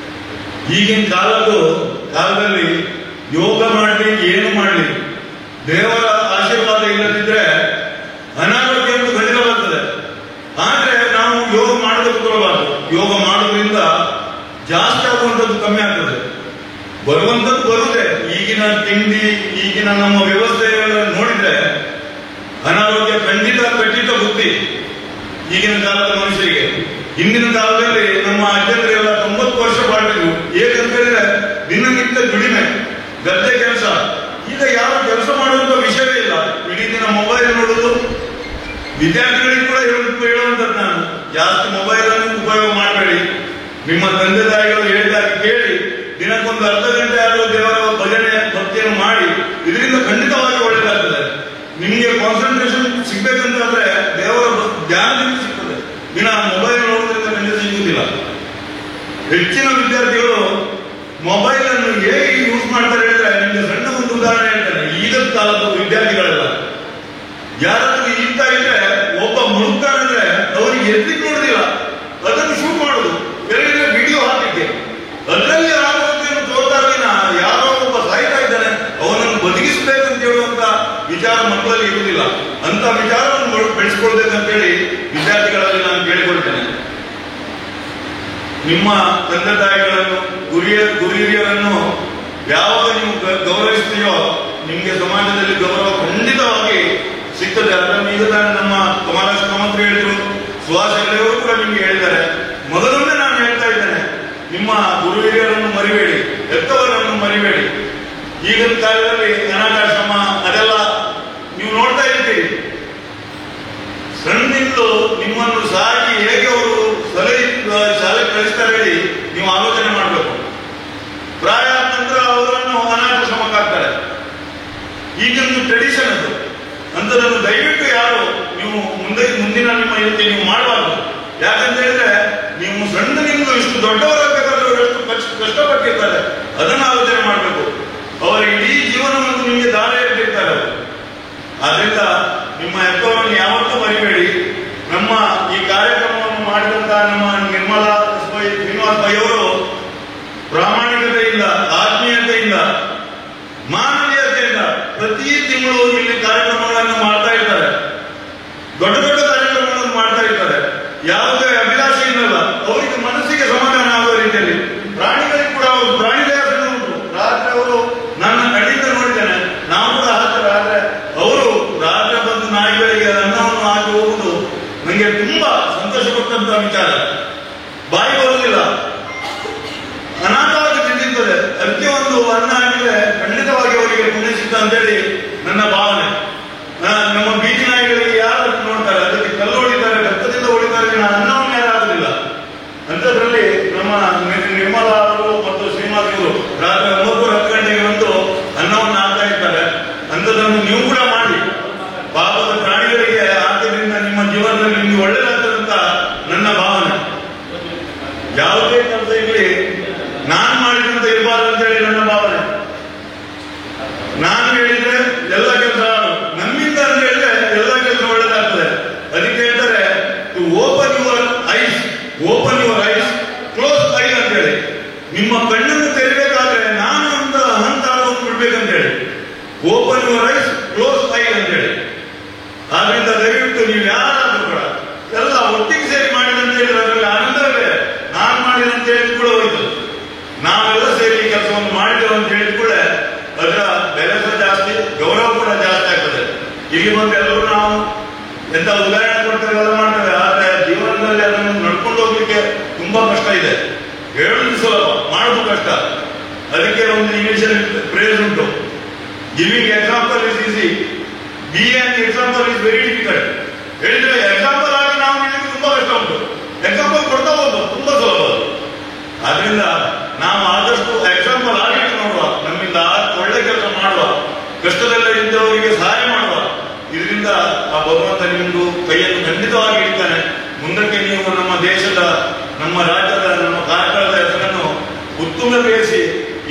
ಈಗಿನ ಕಾಲದಲ್ಲಿ ಯೋಗ ಮಾಡಲಿ, ಏನು ಮಾಡಲಿ, ದೇವರ ಆಶೀರ್ವಾದ ಯೋಗ ಮಾಡೋದ್ರಿಂದ ಜಾಸ್ತಿ ಆಗುವಂಥದ್ದು ಕಮ್ಮಿ ಆಗ್ತದೆ. ಬರುವಂಥದ್ದು ಬರುದೇ. ಈಗಿನ ತಿಂಡಿ, ಈಗಿನ ನಮ್ಮ ವ್ಯವಸ್ಥೆಗಳನ್ನು ನೋಡಿದ್ರೆ ಅನಾರೋಗ್ಯ ಖಂಡಿತ ಬುದ್ಧಿ ಈಗಿನ ಕಾಲದ ಮನುಷ್ಯರಿಗೆ. ಹಿಂದಿನ ಕಾಲದಲ್ಲಿ ನಮ್ಮ ಅಜ್ಜಂದ್ರೆಲ್ಲ 90 ವರ್ಷ ಬಾಳಿದ್ರು. ಏಕಂತ ಹೇಳಿದ್ರೆ ದಿನನಿತ್ಯ ದುಡಿಮೆ, ಗದ್ದೆ ಕೆಲಸ. ಈಗ ಯಾರು ಕೆಲಸ ಮಾಡುವಂತ ವಿಷಯವೇ ಇಲ್ಲ. ಇಡೀ ದಿನ ಮೊಬೈಲ್ ನೋಡುದು. ವಿದ್ಯಾರ್ಥಿಗಳಿಗೆ ಕೂಡ ಹೇಳುವಂಥದ್ದು ನಾನು, ಜಾಸ್ತಿ ಮೊಬೈಲ್ ಅನ್ನು ಉಪಯೋಗ ಮಾಡಬೇಡಿ. ನಿಮ್ಮ ತಂದೆ ತಾಯಿಗಳು ಹೇಳಿದಾಗ ಕೇಳಿ, ದಿನಕ್ಕೊಂದು ಅರ್ಧ ಗಂಟೆ ಆದರೂ ದೇವರ ಭಜನೆ ಭಕ್ತಿಯನ್ನು ಮಾಡಿ. ಇದರಿಂದ ಖಂಡಿತವಾಗಿ ಒಳ್ಳೆಯದಾಗ್ತದೆ. ನಿಮಗೆ ಕಾನ್ಸಂಟ್ರೇಷನ್ ಸಿಗ್ಬೇಕಂತಾದ್ರೆ ದೇವರ ಧ್ಯಾನದಿಂದ ಸಿಗ್ತದೆ. ದಿನ ಮೊಬೈಲ್ ನೋಡೋದ್ರಿಂದ ಖಂಡಿತ ಸಿಗುವುದಿಲ್ಲ. ಹೆಚ್ಚಿನ ವಿದ್ಯಾರ್ಥಿಗಳು ಮೊಬೈಲ್ ಅನ್ನು ಹೇಗೆ ಯೂಸ್ ಮಾಡ್ತಾರೆ ಹೇಳಿದ್ರೆ, ನಿಮಗೆ ಸಣ್ಣ ಒಂದು ಉದಾಹರಣೆ ಹೇಳ್ತಾರೆ. ಈಗಿನ ಕಾಲದ ವಿದ್ಯಾರ್ಥಿಗಳೆಲ್ಲ ಯಾರಾದ್ರೂ ಇರ್ತಾ ಇದ್ರೆ, ಒಬ್ಬ ಮುಳುಗ್ತಾನಂದ್ರೆ ಅವರಿಗೆ ಎದ್ಲಿಕ್ಕೆ ನೋಡುದಿಲ್ಲ, ಅದನ್ನು ಶೂಟ್ ಮಾಡುದು, ಬೇರೆ ವಿಡಿಯೋ ಹಾಕಲಿಕ್ಕೆ. ಅದರಲ್ಲಿ ಆಗುವಂತೆಯನ್ನು ತೋರ್ತಾ ಯಾರೋ ಒಬ್ಬ ಸಾಯ್ತಾ ಇದ್ದಾನೆ, ಅವನನ್ನು ಬದುಕಿಸಬೇಕಂತ ಹೇಳುವಂತ ವಿಚಾರ ಮಕ್ಕಳಲ್ಲಿ ಇರುವುದಿಲ್ಲ. ಅಂತ ವಿಚಾರವನ್ನು ಬೆಳೆಸ್ಕೊಳ್ಬೇಕಂತೇಳಿ ವಿದ್ಯಾರ್ಥಿಗಳಲ್ಲಿ ನಾನು ಕೇಳಿಕೊಳ್ತೇನೆ. ನಿಮ್ಮ ತಂದೆ ತಾಯಿಗಳನ್ನು, ಗುರಿಯರನ್ನು ಯಾವಾಗ ನೀವು ಗೌರವಿಸ್ತೀಯೋ ನಿಮ್ಗೆ ಸಮಾಜದಲ್ಲಿ ಗೌರವ ಖಂಡಿತವಾಗಿ ಸಿಗ್ತದೆ. ಅದನ್ನು ಈಗ ನಮ್ಮ ಕುಮಾರಸ್ವಾಮಿ ಮಂತ್ರಿ ಹೇಳಿದ್ರು, ಸುಹಾಸ್ ಹೆಗಡೆಯವರು ಕೂಡ ನಿಮ್ಗೆ ಹೇಳಿದ್ದಾರೆ. ಮೊದಲೊಮ್ಮೆ ನಾನು ಹೇಳ್ತಾ ಇದ್ದೇನೆ, ನಿಮ್ಮ ಗುರು ಹಿರಿಯರನ್ನು ಮರಿಬೇಡಿ, ಹೆತ್ತವರನ್ನು ಮರಿಬೇಡಿ. ಈಗಿನ ಕಾಲದಲ್ಲಿ ಅನಾಥಾಶ್ರಮ ಅದೆಲ್ಲ ನೀವು ನೋಡ್ತಾ ಇರ್ತೀರಿ. ಸಣ್ಣಿಂದಲೂ ನಿಮ್ಮನ್ನು ಸಾಕಿ ಹೇಗೆ ಅವರು ಶಾಲೆ ಕಳಿಸ್ತಾರೆ ಹೇಳಿ ನೀವು ಆಲೋಚನೆ ಮಾಡಬೇಕು. ಪ್ರಾಯ ನಂತರ ಅವರನ್ನು ಅನಾಥಾಶ್ರಮಕ್ಕೆ ಹಾಕ್ತಾರೆ. ಈಗೊಂದು ಟ್ರೆಡಿಷನ್ ಅದು. ಅಂತದನ್ನು ದಯವಿಟ್ಟು ಯಾರು ನೀವು ಮುಂದಿನ ನಿಮ್ಮ ಇದಕ್ಕೆ ನೀವು ಮಾಡಬಾರ್ದು. ಯಾಕಂತ ಹೇಳಿದ್ರೆ ನೀವು ಸಣ್ಣನಿಂದ ಇಷ್ಟು ದೊಡ್ಡವರಾಗಬೇಕಾದ್ರೆ ಎಷ್ಟು ಕಷ್ಟಪಟ್ಟಿರ್ತಾರೆ, ಅದನ್ನು ಆಲೋಚನೆ ಮಾಡಬೇಕು. ಅವರ ಇಡೀ ಜೀವನವನ್ನು ನಿಮಗೆ ದಾರಿ ಇಟ್ಟಿರ್ತಾರೆ ಅವರು. ಆದ್ರಿಂದ ನಿಮ್ಮ ಹೆತ್ತವರನ್ನು ಯಾವತ್ತೂ ಮರಿಬೇಡಿ. ನಮ್ಮ ಈ ಕಾರ್ಯಕ್ರಮವನ್ನು ಮಾಡಿದಂತಹ ನಮ್ಮ ನಿರ್ಮಲಾ ಶ್ರೀನಿವಾಸ್ ಪೈ ಅವರು ಪ್ರಾಮಾಣಿಕತೆಯಿಂದ, ಆತ್ಮೀಯತೆಯಿಂದ, ಮಾನವೀಯತೆಯಿಂದ ಪ್ರತಿ ತಿಂಗಳು ಇಲ್ಲಿ ಕಾರ್ಯಕ್ರಮಗಳನ್ನು ಮಾಡ್ತಾ ಇರ್ತಾರೆ. ದೊಡ್ಡ ದೊಡ್ಡ ಕಾರ್ಯಕ್ರಮಗಳನ್ನು ಮಾಡ್ತಾ ಇರ್ತಾರೆ. ಯಾವುದೇ ಅಭಿಲಾಷೆ ಇಲ್ಲಲ್ಲ. ಅವರಿಗೆ ಮನಸ್ಸಿಗೆ ಸಮಾಧಾನ ಆಗುವ ರೀತಿಯಲ್ಲಿ ಪ್ರಾಣಿಗಳಿಗೆ ಕೂಡ ಅವರು ಪ್ರಾಣಿ ದಯಾಸನ ಉಂಟು. ರಾತ್ರಿ ಅವರು ನನ್ನ ಕಣ್ಣಿಂದ ನೋಡಿದ್ದೇನೆ, ನಾವು ಕೂಡ ಹಾಕ್ತಾರೆ. ಆದ್ರೆ ಅವರು ರಾತ್ರಿ ಬಂದು ನಾಯಿಗಳಿಗೆ ಅನ್ನವನ್ನು ಹಾಕಿ ಹೋಗುವುದು ನನಗೆ ತುಂಬಾ ಸಂತೋಷ ಕೊಟ್ಟಂತಹ ವಿಚಾರ. ಬಾಯಿ ಬರುವುದಿಲ್ಲ, ಅನಾಥವಾಗಿ ತಿಂದಿರ್ತದೆ. ಅದಕ್ಕೆ ಒಂದು ಅನ್ನ ಹಾಕಿದ್ರೆ ಖಂಡಿತವಾಗಿ ಅವರಿಗೆ ಪುಣ್ಯ ಸಿಗ್ತ ಅಂತೇಳಿ ನನ್ನ ಭಾವನೆ. ನಮ್ಮ ಬೀದಿ ನಾಯಿಗಳಿಗೆ ಯಾರು ನೋಡ್ತಾರೆ, ಅದಕ್ಕೆ ಕಲ್ಲು ಹೊಡಿತಾರೆ, ರಕ್ತದಿಂದ ಹೊಡಿತಾರೆ, ಅನ್ನವನ್ನು ಯಾರಾಗುದಿಲ್ಲ. ಅಂಥದ್ರಲ್ಲಿ ನಮ್ಮ ನಿರ್ಮಲಾ ಅವರು ಮತ್ತು ಶ್ರೀನಿವಾಸ್ ಅವರು ರಾತ್ರಿ 9-10 ಗಂಟೆಗೆ ಬಂದು ಅನ್ನವನ್ನು ಹಾಕ್ತಾ ಇರ್ತಾರೆ. ಅಂಥದ್ದನ್ನು ನೀವು ಕೂಡ ಮಾಡಿ. ಪಾಪದ ಪ್ರಾಣಿಗಳಿಗೆ ಹಾಕಿದ್ರಿಂದ ನಿಮ್ಮ ಜೀವನದಲ್ಲಿ ನಿಮ್ಗೆ ಒಳ್ಳೇದಾಗ್ತದಂತ ನನ್ನ ಭಾವನೆ. ಯಾವುದೇ ಕೆಲಸ ಇರಲಿ ನಾನು ಮಾಡಿದಂತ ಇರಬಾರ್ದು ಅಂತ ಹೇಳಿ ನನ್ನ ಭಾವನೆ. ನಾನು ಹೇಳಿದ್ರೆ ಎಲ್ಲ ಕೆಲಸ ನಮ್ಮಿಂದ ಅಂತ ಹೇಳಿದ್ರೆ ಎಲ್ಲ ಕೆಲಸ ಒಳ್ಳೇದಾಗ್ತದೆ. ಅದಕ್ಕೆ ಹೇಳ್ತಾರೆ open your eyes, close I ಅಂತ ಹೇಳಿ. ನಿಮ್ಮ ಕಣ್ಣನ್ನು ತೆರಿಬೇಕಾದ್ರೆ ನಾನು ಅಂತ ಅಹಂಕಾರವನ್ನು ಬಿಡ್ಬೇಕಂತ ಹೇಳಿ. Open your eyes, close I ಅಂತ ಹೇಳಿ. ಆದ್ರಿಂದ ದಯವಿಟ್ಟು ನೀವು ಯಾರಾದ್ರೂ ಕೂಡ ಎಲ್ಲ ಒಟ್ಟಿಗೆ ಸೇರಿ ಮಾಡಿದಂತ ಹೇಳಿದ್ರೆ ಅದರಲ್ಲಿ ಆನಂದವೇ. ನಾನು ಮಾಡಿದಂತ ಹೇಳಿದ ಕೂಡ ಹೋಯ್ತು. ನಾವೆಲ್ಲ ಸೇರಿ ಕೆಲಸವನ್ನು ಮಾಡಿದೆವು ಅಂತ ಹೇಳಿದ ಕೂಡ ಅದರ ಬೆಲೆ ಸಹ ಜಾಸ್ತಿ, ಗೌರವ ಕೂಡ ಜಾಸ್ತಿ ಆಗ್ತದೆ. ಇಲ್ಲಿ ಬಂದು ಎಲ್ಲರೂ ನಾವು ಎಂತ ಉದಾಹರಣೆ ಕೊಡ್ತೇವೆ, ಎಲ್ಲ ಮಾಡ್ತೇವೆ. ಆದ್ರೆ ಜೀವನದಲ್ಲಿ ಅದನ್ನು ನಡ್ಕೊಂಡು ಹೋಗ್ಲಿಕ್ಕೆ ತುಂಬಾ ಕಷ್ಟ ಇದೆ. ಹೇಳುದು ಸುಲಭ, ಮಾಡೋದು ಕಷ್ಟ. ಅದಕ್ಕೆ ಒಂದು ಇಂಗ್ಲಿಷಲ್ಲಿ ಫ್ರೇಸ್ ಉಂಟು, giving example is easy, being example is very difficult. ಹೇಳಿದ್ರೆ ಎಕ್ಸಾಂಪಲ್ ಆಗಿ ನಾವು ನಿಮಗೆ ತುಂಬಾ ಕಷ್ಟ ಉಂಟು, ಎಕ್ಸಾಂಪಲ್ ಕೊಡ್ತಾ ಹೋಗುದು ತುಂಬಾ ಸುಲಭ. ಆದ್ರಿಂದ ನಾವು ಆದಷ್ಟು ಎಕ್ಸಾಂಪಲ್ ಆಗಿಟ್ಟು ನೋಡುವ, ನಮ್ಮಿಂದ ಒಳ್ಳೆ ಕೆಲಸ ಮಾಡುವ, ಕಷ್ಟದಲ್ಲೇ ಇದ್ದವರಿಗೆ ಸಹಾಯ ಮಾಡುವ. ಇದರಿಂದ ಆ ಭಗವಂತ ನಿಮ್ದು ಕೈಯನ್ನು ಖಂಡಿತವಾಗಿ ಇಡ್ತಾನೆ. ಮುಂದಕ್ಕೆ ನೀವು ನಮ್ಮ ದೇಶದ, ನಮ್ಮ ರಾಜ್ಯದ, ನಮ್ಮ ಕಾರ್ಕಳದ ಹೆಸರನ್ನು ಉತ್ತುಂಗಕ್ಕೇರಿಸಿ.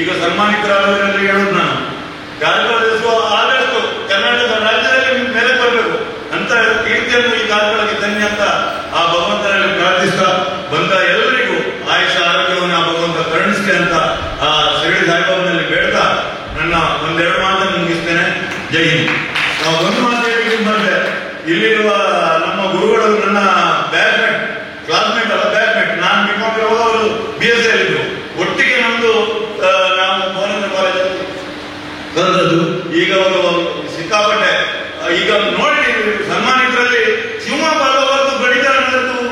ಈಗ ಸನ್ಮಾನಿತರಾದವರಲ್ಲಿ ಹೇಳುದು ನಾನು, ಕಾರ್ಕಳದ ಹೆಸರು ಆದಷ್ಟು ಕರ್ನಾಟಕ ರಾಜ್ಯದಲ್ಲಿ ಮೇಲೆ ಬರಬೇಕು ಅಂತ ಕೀರ್ತಿಯನ್ನು ಈ ಕಾರ್ಕಳಕ್ಕೆ ತನ್ನಿ ಅಂತ ಆ ಭಗವಂತನಲ್ಲಿ ಪ್ರಾರ್ಥಿಸ್ತಾ, ಬಂದ ಎಲ್ಲರಿಗೂ ಆಯುಷ ಆರೋಗ್ಯವನ್ನು ಆ ಭಗವಂತ ಕರುಣಿಸ್ತೆ ಅಂತ ಆ ಶಿರಡಿ ಸಾಯಿಬಾಬನಲ್ಲಿ ಬೇಡ್ತಾ ನನ್ನ ಒಂದೆರಡು ಮಾತನ್ನು ಮುಗಿಸ್ತೇನೆ. ಜೈ ಹಿಂದ್. ನಾವು ಒಂದು ಮಾತು ಹೇಳಿಕ್ಕೆ ಬಂದೆ, ಇಲ್ಲಿರುವ ನಮ್ಮ ಗುರುಗಳು ನನ್ನ ಬ್ಯಾಚ್ಮೇಟ್, ಕ್ಲಾಸ್ಮೇಟ್ ಅಲ್ಲ ಬ್ಯಾಚ್ಮೇಟ್, ನಾನು ಬಂದದ್ದು. ಈಗ ಅವರು ಸಿಕ್ಕಾಪಟ್ಟೆ ಈಗ ನೋಡಿ ಸನ್ಮಾನಿತರಲ್ಲಿ ಸಿಂಹ ಬಲವತ್ತು ಗಣಿತ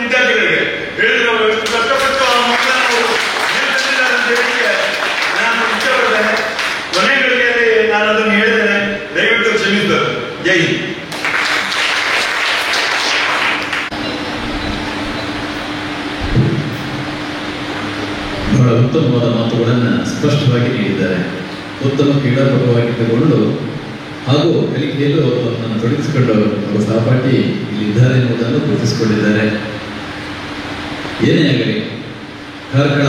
ವಿದ್ಯಾರ್ಥಿಗಳಿಗೆ ಹೇಳಿದ್ರು ಎಷ್ಟು ಕಷ್ಟಪಟ್ಟು ಆ ಮಕ್ಕಳನ್ನು ಅಂತ ಹೇಳಿ ನಾನು ಇಷ್ಟಪಡ್ತೇನೆ. ಕೊನೆ ಗಳಿಗೆಯಲ್ಲಿ ನಾನು ಅದನ್ನು ಹೇಳಿದ್ದೇನೆ, ದಯವಿಟ್ಟು ಕ್ಷಮಿಸಿದರು. ಜೈ ಹಿಂದ್. ಬಹಳ ಉತ್ತಮವಾದ ಮಾತುಗಳನ್ನು ಸ್ಪಷ್ಟವಾಗಿ ನೀಡಿದ್ದಾರೆ. ಉತ್ತಮ ಕ್ರೀಡಾಪಟುವಾಗಿದ್ದುಕೊಂಡು ಹಾಗೂ ಕಲಿಕೆಯಲ್ಲೂ ಅವರನ್ನು ತೊಡಗಿಸಿಕೊಂಡವರು ಅವರ ಸಹಪಾಠಿ ಇಲ್ಲಿದ್ದಾರೆ ಎನ್ನುವುದನ್ನು ಗುರುತಿಸಿಕೊಂಡಿದ್ದಾರೆ. ಏನೇ ಆಗಲಿ ಕಾರ್ಕಳ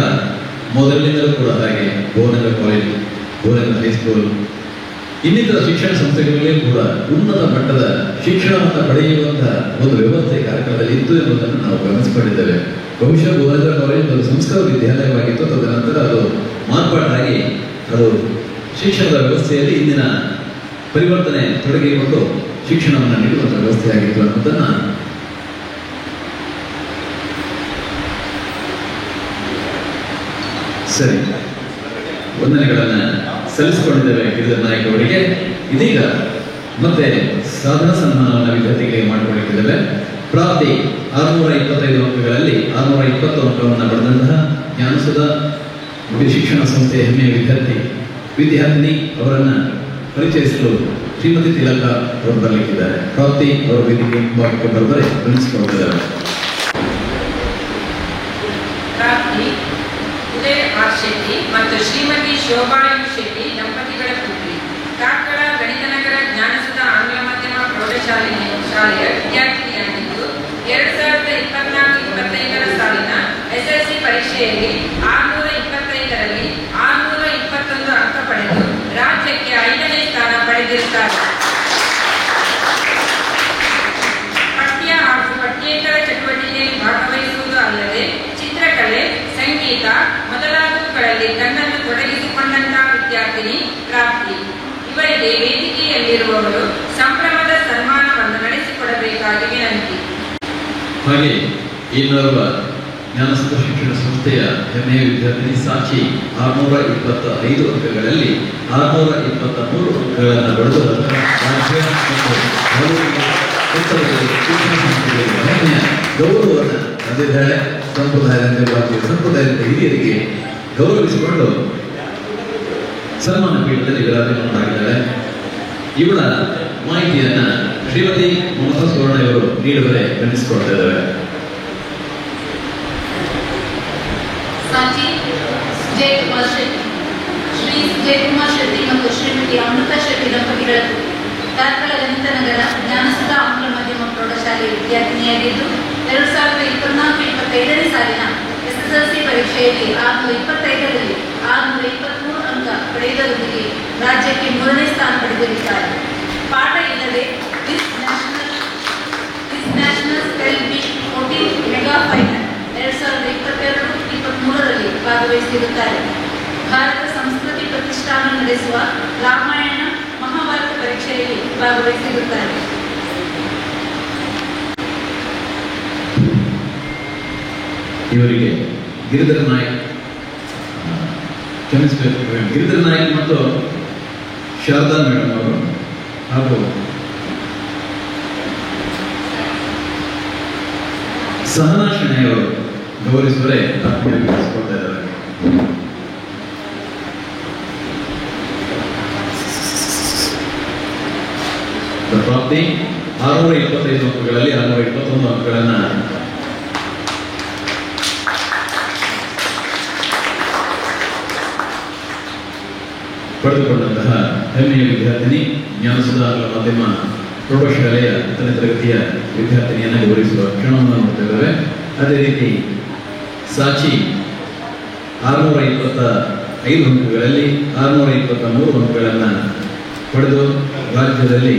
ಮೊದಲಿನಿಂದಲೂ ಕೂಡ ಹಾಗೆ ಭುವನಗರ ಕಾಲೇಜು, ಭುವನಗರ ಹೈಸ್ಕೂಲ್, ಇನ್ನಿತರ ಶಿಕ್ಷಣ ಸಂಸ್ಥೆಗಳಲ್ಲಿ ಕೂಡ ಉನ್ನತ ಮಟ್ಟದ ಶಿಕ್ಷಣವನ್ನು ಪಡೆಯುವಂತಹ ಒಂದು ವ್ಯವಸ್ಥೆ ಕಾರ್ಕಳದಲ್ಲಿ ಇತ್ತು ಎನ್ನುವುದನ್ನು ನಾವು ಗಮನಿಸಿಕೊಂಡಿದ್ದೇವೆ. ಬಹುಶಃ ಭುವನಗರ ಕಾಲೇಜು ಒಂದು ಸಂಸ್ಕೃತ ವಿದ್ಯಾಲಯವಾಗಿತ್ತು. ತದನಂತರ ಅದು ಮಾರ್ಪಾಟಾಗಿ ಅದು ಶಿಕ್ಷಣದ ವ್ಯವಸ್ಥೆಯಲ್ಲಿ ಇಂದಿನ ಪರಿವರ್ತನೆ ತೊಡಗಿಕೊಂಡು ಶಿಕ್ಷಣವನ್ನು ನೀಡುವಂತಹ ವ್ಯವಸ್ಥೆಯಾಗಿತ್ತು ಅನ್ನೋದನ್ನು ಸರಿ ವಂದನೆಗಳನ್ನು ಸಲ್ಲಿಸಿಕೊಂಡಿದ್ದೇವೆ ಗಿರಿಧರ್ ನಾಯಕ್ ಅವರಿಗೆ. ಇದೀಗ ಮತ್ತೆ ಸಾಧನಾ ಸನ್ಮಾನವನ್ನು ವಿದ್ಯಾರ್ಥಿಗಳಿಗೆ ಮಾಡಿಕೊಂಡಿದ್ದೇವೆ. ಪ್ರಾಪ್ತಿ 625 ಅಂಕಗಳಲ್ಲಿ 620 ಅಂಕವನ್ನು ಪಡೆದಂತಹ ಜ್ಞಾನಸುಧ ಶಿಕ್ಷಣ ಸಂಸ್ಥೆಯ ಹೆಮ್ಮೆಯ ವಿದ್ಯಾರ್ಥಿನಿ ಅವರನ್ನು ಪರಿಚಯಿಸಲು ಶ್ರೀಮತಿ ತಿಲಕ ಅವರು ಬರಲಿಕ್ಕಿದ್ದಾರೆ. ಪ್ರಾಪ್ತಿ ಅವರ ವೇದಿಕೆ ಭಾಗಕ್ಕೆ ಬರಬರೆ ಗಮನಿಸಿಕೊಂಡಿದ್ದಾರೆ. ಪ್ರಾಪ್ತಿ ಉದಯ್ ಆರ್ ಶೆಟ್ಟಿ ಮತ್ತು ಶ್ರೀಮತಿ ಶೋಭಾ ಯು ಶೆಟ್ಟಿ ದಂಪತಿಗಳ ಪುತ್ರಿ. ಕಾರ್ಕಳ ಗಣಿತನಗರ ಜ್ಞಾನಸುಧ ಆಂಗ್ಲ ಮಾಧ್ಯಮ ಪ್ರೌಢಶಾಲೆಯ ವಿದ್ಯಾರ್ಥಿನಿಯಾಗಿದ್ದು 2024-25 ಸಾಲಿನ SSLC ಪರೀಕ್ಷೆಯಲ್ಲಿ 625ರಲ್ಲಿ 621 ಅಂಕ ಪಡೆದು ರಾಜ್ಯಕ್ಕೆ 5ನೇ ಸ್ಥಾನ ಪಡೆದಿರುತ್ತಾರೆ. ಪಠ್ಯ ಹಾಗೂ ಪಠ್ಯೇತರ ಚಟುವಟಿಕೆಯಲ್ಲಿ ಭಾಗವಹಿಸುವುದು ಅಲ್ಲದೆ ಚಿತ್ರಕಲೆ, ಸಂಗೀತ ಮೊದಲಾದವುಗಳಲ್ಲಿ ತನ್ನನ್ನು ತೊಡಗಿಸಿಕೊಂಡಂತಹ ವಿದ್ಯಾರ್ಥಿನಿ ಪ್ರಾಪ್ತಿ. ಇವರಿಗೆ ವೇದಿಕೆಯಲ್ಲಿರುವವರು ಸಂಭ್ರಮದ ಸನ್ಮಾನವನ್ನು ನಡೆಸಿಕೊಡಬೇಕಾಗಿ ವಿನಂತಿ. ಹಾಗೆ ಇನ್ನೋರ್ವ ಜ್ಞಾನಸುಧ ಶಿಕ್ಷಣ ಸಂಸ್ಥೆಯ ಹೆಮ್ಮೆಯ ವಿದ್ಯಾರ್ಥಿನಿ ಸಾಚಿ 625 ಅಂಕಗಳಲ್ಲಿ 623 ಅಂಕಗಳನ್ನು ಪಡೆದು ರಾಜ್ಯ ಮತ್ತು ಹೆಮ್ಮೆಯ ಗೌರವವನ್ನು ತಂದಿದ್ದಾಳೆ. ಸಂಪ್ರದಾಯದ ಹಿರಿಯರಿಗೆ ಗೌರವಿಸಿಕೊಂಡು ಸನ್ಮಾನ ಪೀಠದಲ್ಲಿ ವಿರಾಜಮಾನರಾಗಿದ್ದಾಳೆ. ಇವಳ ಮಾಹಿತಿಯನ್ನ ಶ್ರೀಮತಿ ಮಮತಾ ಸುವರ್ಣ ಅವರು ನೀಡುವರೆ ಗಮನಿಸಿಕೊಳ್ತಾ ಇದ್ದಾರೆ. ಸಾಚಿ ಜಯಕುಮಾರ್ ಶೆಟ್ಟಿ, ಶ್ರೀ ಜಯಕುಮಾರ್ ಶೆಟ್ಟಿ ಮತ್ತು ಶ್ರೀಮತಿ ಅಮೃತ ಶೆಟ್ಟಿ ದಂಪತಿಗಳ ಕಾರ್ಕಳ ಗಣಿತನಗರ ಜ್ಞಾನಸುಧ ಆಂಗ್ಲ ಮಾಧ್ಯಮ ಪ್ರೌಢಶಾಲೆಯ ವಿದ್ಯಾರ್ಥಿನಿಯಾಗಿದ್ದು 2024-25ನೇ ಸಾಲಿನ SSLC ಪರೀಕ್ಷೆಯಲ್ಲಿ 625ರಲ್ಲಿ 623 ಅಂಕ ಪಡೆಯುವುದರೊಂದಿಗೆ ರಾಜ್ಯಕ್ಕೆ 3ನೇ ಸ್ಥಾನ ಪಡೆದಿರುತ್ತಾರೆ. ಪಾಠ ಇಲ್ಲದೆ this national spell bee 14 mega final 2022-23ರಲ್ಲಿ ಭಾಗವಹಿಸಿರುತ್ತಾರೆ. ಭಾರತ ಸಂಸ್ಕೃತಿ ಪ್ರತಿಷ್ಠಾನ ನಡೆಸುವ ರಾಮಾಯಣ ಮಹಾಭಾರತ ಪರೀಕ್ಷೆಯಲ್ಲಿ ಭಾಗವಹಿಸಿರುತ್ತಾರೆ. ಇವರಿಗೆ ಗಿರಿಧರ್ ನಾಯಕ್ ಗಿರಿಧರ್ ನಾಯಕ್ ಮತ್ತು ಶಾರದಾ ಮೇಡಮ್ ಅವರು ಹಾಗೂ ಸಹನಾ ಶೆಣೈ ಅವರು ಗೌರವಿಸುವರೆ ಗೌರವಿಸಿಕೊಳ್ತಾ ಇದ್ದಾರೆ. ಪ್ರಾಪ್ತಿ 625 ಅಂಕಗಳಲ್ಲಿ 621 ಅಂಕಗಳನ್ನು ಪಡೆದುಕೊಂಡಂತಹ ಹೆಮ್ಮೆಯ ವಿದ್ಯಾರ್ಥಿನಿ ಜ್ಞಾನಸುಧ ಆಂಗ್ಲ ಮಾಧ್ಯಮ ಪ್ರೌಢಶಾಲೆಯ 10ನೇ ತರಗತಿಯ ವಿದ್ಯಾರ್ಥಿನಿಯನ್ನು ಗೌರವಿಸುವ ಕ್ಷಣವನ್ನು ನೋಡ್ತಾ ಇದ್ದೇವೆ. ಅದೇ ರೀತಿ ಸಾಚಿ 625 ಅಂಕಗಳಲ್ಲಿ 623 ಅಂಕಗಳನ್ನು ಪಡೆದು ರಾಜ್ಯದಲ್ಲಿ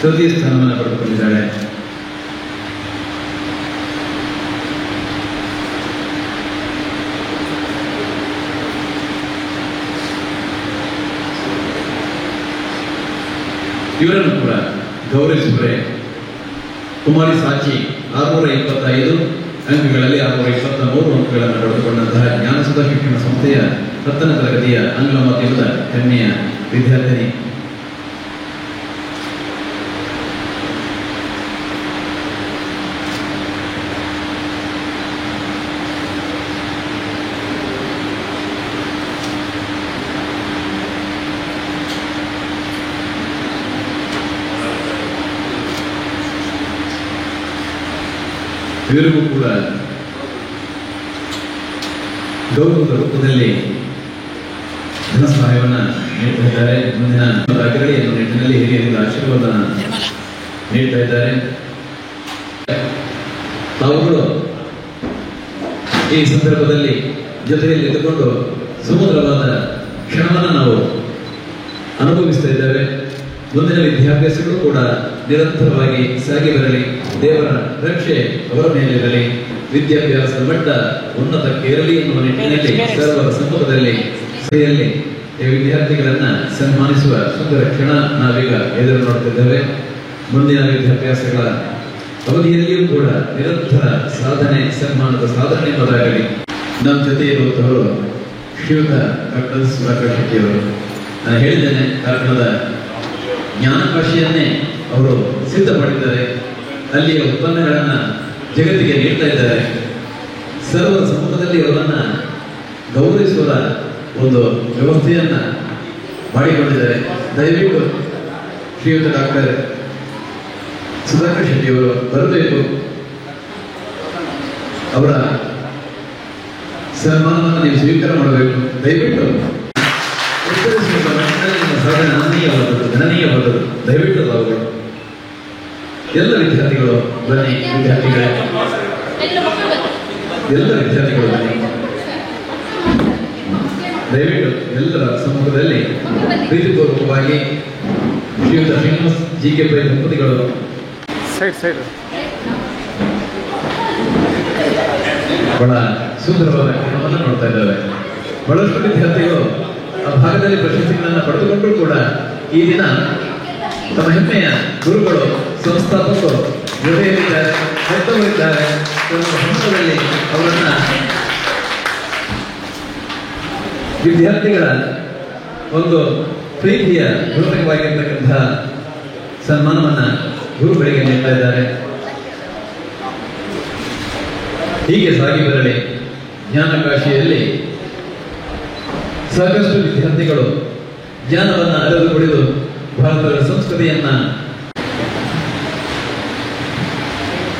ತೃತೀಯ ಸ್ಥಾನವನ್ನು ಪಡೆದುಕೊಂಡಿದ್ದಾಳೆ. ಇವರನ್ನು ಕೂಡ ಗೌರವಿಸುವರೆ ಕುಮಾರಿ ಸಾಚಿ 625 ಅಂಕಗಳಲ್ಲಿ 623 ಅಂಕಗಳನ್ನು ಪಡೆದುಕೊಂಡಂತಹ ಜ್ಞಾನಸುಧ ಶಿಕ್ಷಣ ಸಂಸ್ಥೆಯ 10ನೇ ತರಗತಿಯ ಆಂಗ್ಲ ಮಾಧ್ಯಮದ ಹೆಮ್ಮೆಯ ವಿದ್ಯಾರ್ಥಿನಿ. ಇವರಿಗೂ ಕೂಡ ಗೌರವದ ರೂಪದಲ್ಲಿ ಧನ ಸಹಾಯವನ್ನು ನೀಡ್ತಾ ಇದ್ದಾರೆ. ಮುಂದಿನ ಅಧಿಕಾರಿಯನ್ನು ನಿಟ್ಟಿನಲ್ಲಿ ಹಿರಿಯರಿಂದ ಆಶೀರ್ವಾದ ನೀಡ್ತಾ ಇದ್ದಾರೆ. ತಾವುಗಳು ಈ ಸಂದರ್ಭದಲ್ಲಿ ಜೊತೆಯಲ್ಲಿ ಇದ್ದುಕೊಂಡು ಸುಮಧುರವಾದ ಕ್ಷಣವನ್ನು ನಾವು ಅನುಭವಿಸ್ತಾ ಇದ್ದೇವೆ. ಮುಂದಿನ ವಿದ್ಯಾಭ್ಯಾಸಗಳು ಕೂಡ ನಿರಂತರವಾಗಿ ಸಾಗಿ ಬರಲಿ. ದೇವರ ರಕ್ಷೆ ಅವರ ಮೇಲಿರಲಿ. ವಿದ್ಯಾಭ್ಯಾಸದ ಮಟ್ಟ ಉನ್ನತಕ್ಕೇರಲಿ ಎನ್ನುವ ನಿಟ್ಟಿನಲ್ಲಿ ಸರ್ವರ ಸಮ್ಮುಖದಲ್ಲಿ ವಿದ್ಯಾರ್ಥಿಗಳನ್ನ ಸನ್ಮಾನಿಸುವ ಸುಂದರ ಕ್ಷಣ ನಾವೀಗ ಎದುರು ನೋಡ್ತಿದ್ದೇವೆ. ಮುಂದಿನ ವಿದ್ಯಾಭ್ಯಾಸಗಳ ಅವಧಿಯಲ್ಲಿಯೂ ಕೂಡ ನಿರಂತರ ಸಾಧನೆ, ಸನ್ಮಾನದ ಸಾಧನೆ ಮೊದಲಾಗಲಿ. ನಮ್ಮ ಜೊತೆ ಇರುವಂತವರು ಶ್ರೀಯುತ ಡಾಕ್ಟರ್ ಸುಧಾಕರ್ ಶೆಟ್ಟಿ ಅವರು. ನಾನು ಹೇಳಿದ್ದೇನೆ, ಕಾರ್ಕಳದ ಜ್ಞಾನಕಾಶಿಯನ್ನೇ ಅವರು ಸಿದ್ಧಪಡಿದ್ದಾರೆ. ಅಲ್ಲಿಯ ಉತ್ಪನ್ನಗಳನ್ನ ಜಗತ್ತಿಗೆ ನೀಡ್ತಾ ಇದ್ದಾರೆ. ಸರ್ವರ ಸಮ್ಮುಖದಲ್ಲಿ ಅವರನ್ನ ಗೌರವಿಸುವ ಒಂದು ವ್ಯವಸ್ಥೆಯನ್ನ ಮಾಡಿಕೊಂಡಿದ್ದಾರೆ. ದಯವಿಟ್ಟು ಶ್ರೀಯುತ ಡಾಕ್ಟರ್ ಸುಧಾಕರ್ ಶೆಟ್ಟಿ ಅವರು ಬರಬೇಕು. ಅವರ ಸನ್ಮಾನವನ್ನು ನೀವು ಸ್ವೀಕಾರ ಮಾಡಬೇಕು. ದಯವಿಟ್ಟು ಸಾಧನೆ ಗಣನೀಯವಾದದ್ದು. ದಯವಿಟ್ಟು ತಾವುಗಳು ಎಲ್ಲ ವಿದ್ಯಾರ್ಥಿಗಳು ಬನ್ನಿ. ವಿದ್ಯಾರ್ಥಿಗಳೇ, ಎಲ್ಲ ವಿದ್ಯಾರ್ಥಿಗಳು ಬನ್ನಿ. ದಯವಿಟ್ಟು ಎಲ್ಲರ ಸಮ್ಮುಖದಲ್ಲಿ ಪ್ರೀತಿಪೂರ್ವಕವಾಗಿ ಶ್ರೀಯುತ ಶ್ರೀನಿವಾಸ್ ಜಿ.ಕೆ. ಪೈ ದಂಪತಿಗಳು ಬಹಳ ಸುಂದರವಾದ ಕ್ರಮವನ್ನು ನೋಡ್ತಾ ಇದ್ದಾವೆ. ಬಹಳಷ್ಟು ವಿದ್ಯಾರ್ಥಿಗಳು ಆ ಭಾಗದಲ್ಲಿ ಪ್ರಶಸ್ತಿಗಳನ್ನು ಪಡೆದುಕೊಂಡರೂ ಕೂಡ ಈ ದಿನ ತಮ್ಮ ಹೆಮ್ಮೆಯ ಗುರುಗಳು, ಸಂಸ್ಥಾಪಕರು ಜೊತೆಯಲ್ಲಿದ್ದಾರೆ, ಹೆತ್ತವರಿದ್ದಾರೆ. ಹಂತದಲ್ಲಿ ಅವರನ್ನ ವಿದ್ಯಾರ್ಥಿಗಳ ಒಂದು ಪ್ರೀತಿಯ ಪೂರ್ವಕವಾಗಿರ್ತಕ್ಕಂತಹ ಸನ್ಮಾನವನ್ನ ಗುರುಗಳಿಗೆ ನೀಡ್ತಾ ಇದ್ದಾರೆ. ಹೀಗೆ ಸಾಗಿ ಬರಲಿ. ಜ್ಞಾನಕಾಶಿಯಲ್ಲಿ ಸಾಕಷ್ಟು ವಿದ್ಯಾರ್ಥಿಗಳು ಜ್ಞಾನವನ್ನು ಅರಿದು ಕುಡಿದು ಭಾರತದ ಸಂಸ್ಕೃತಿಯನ್ನ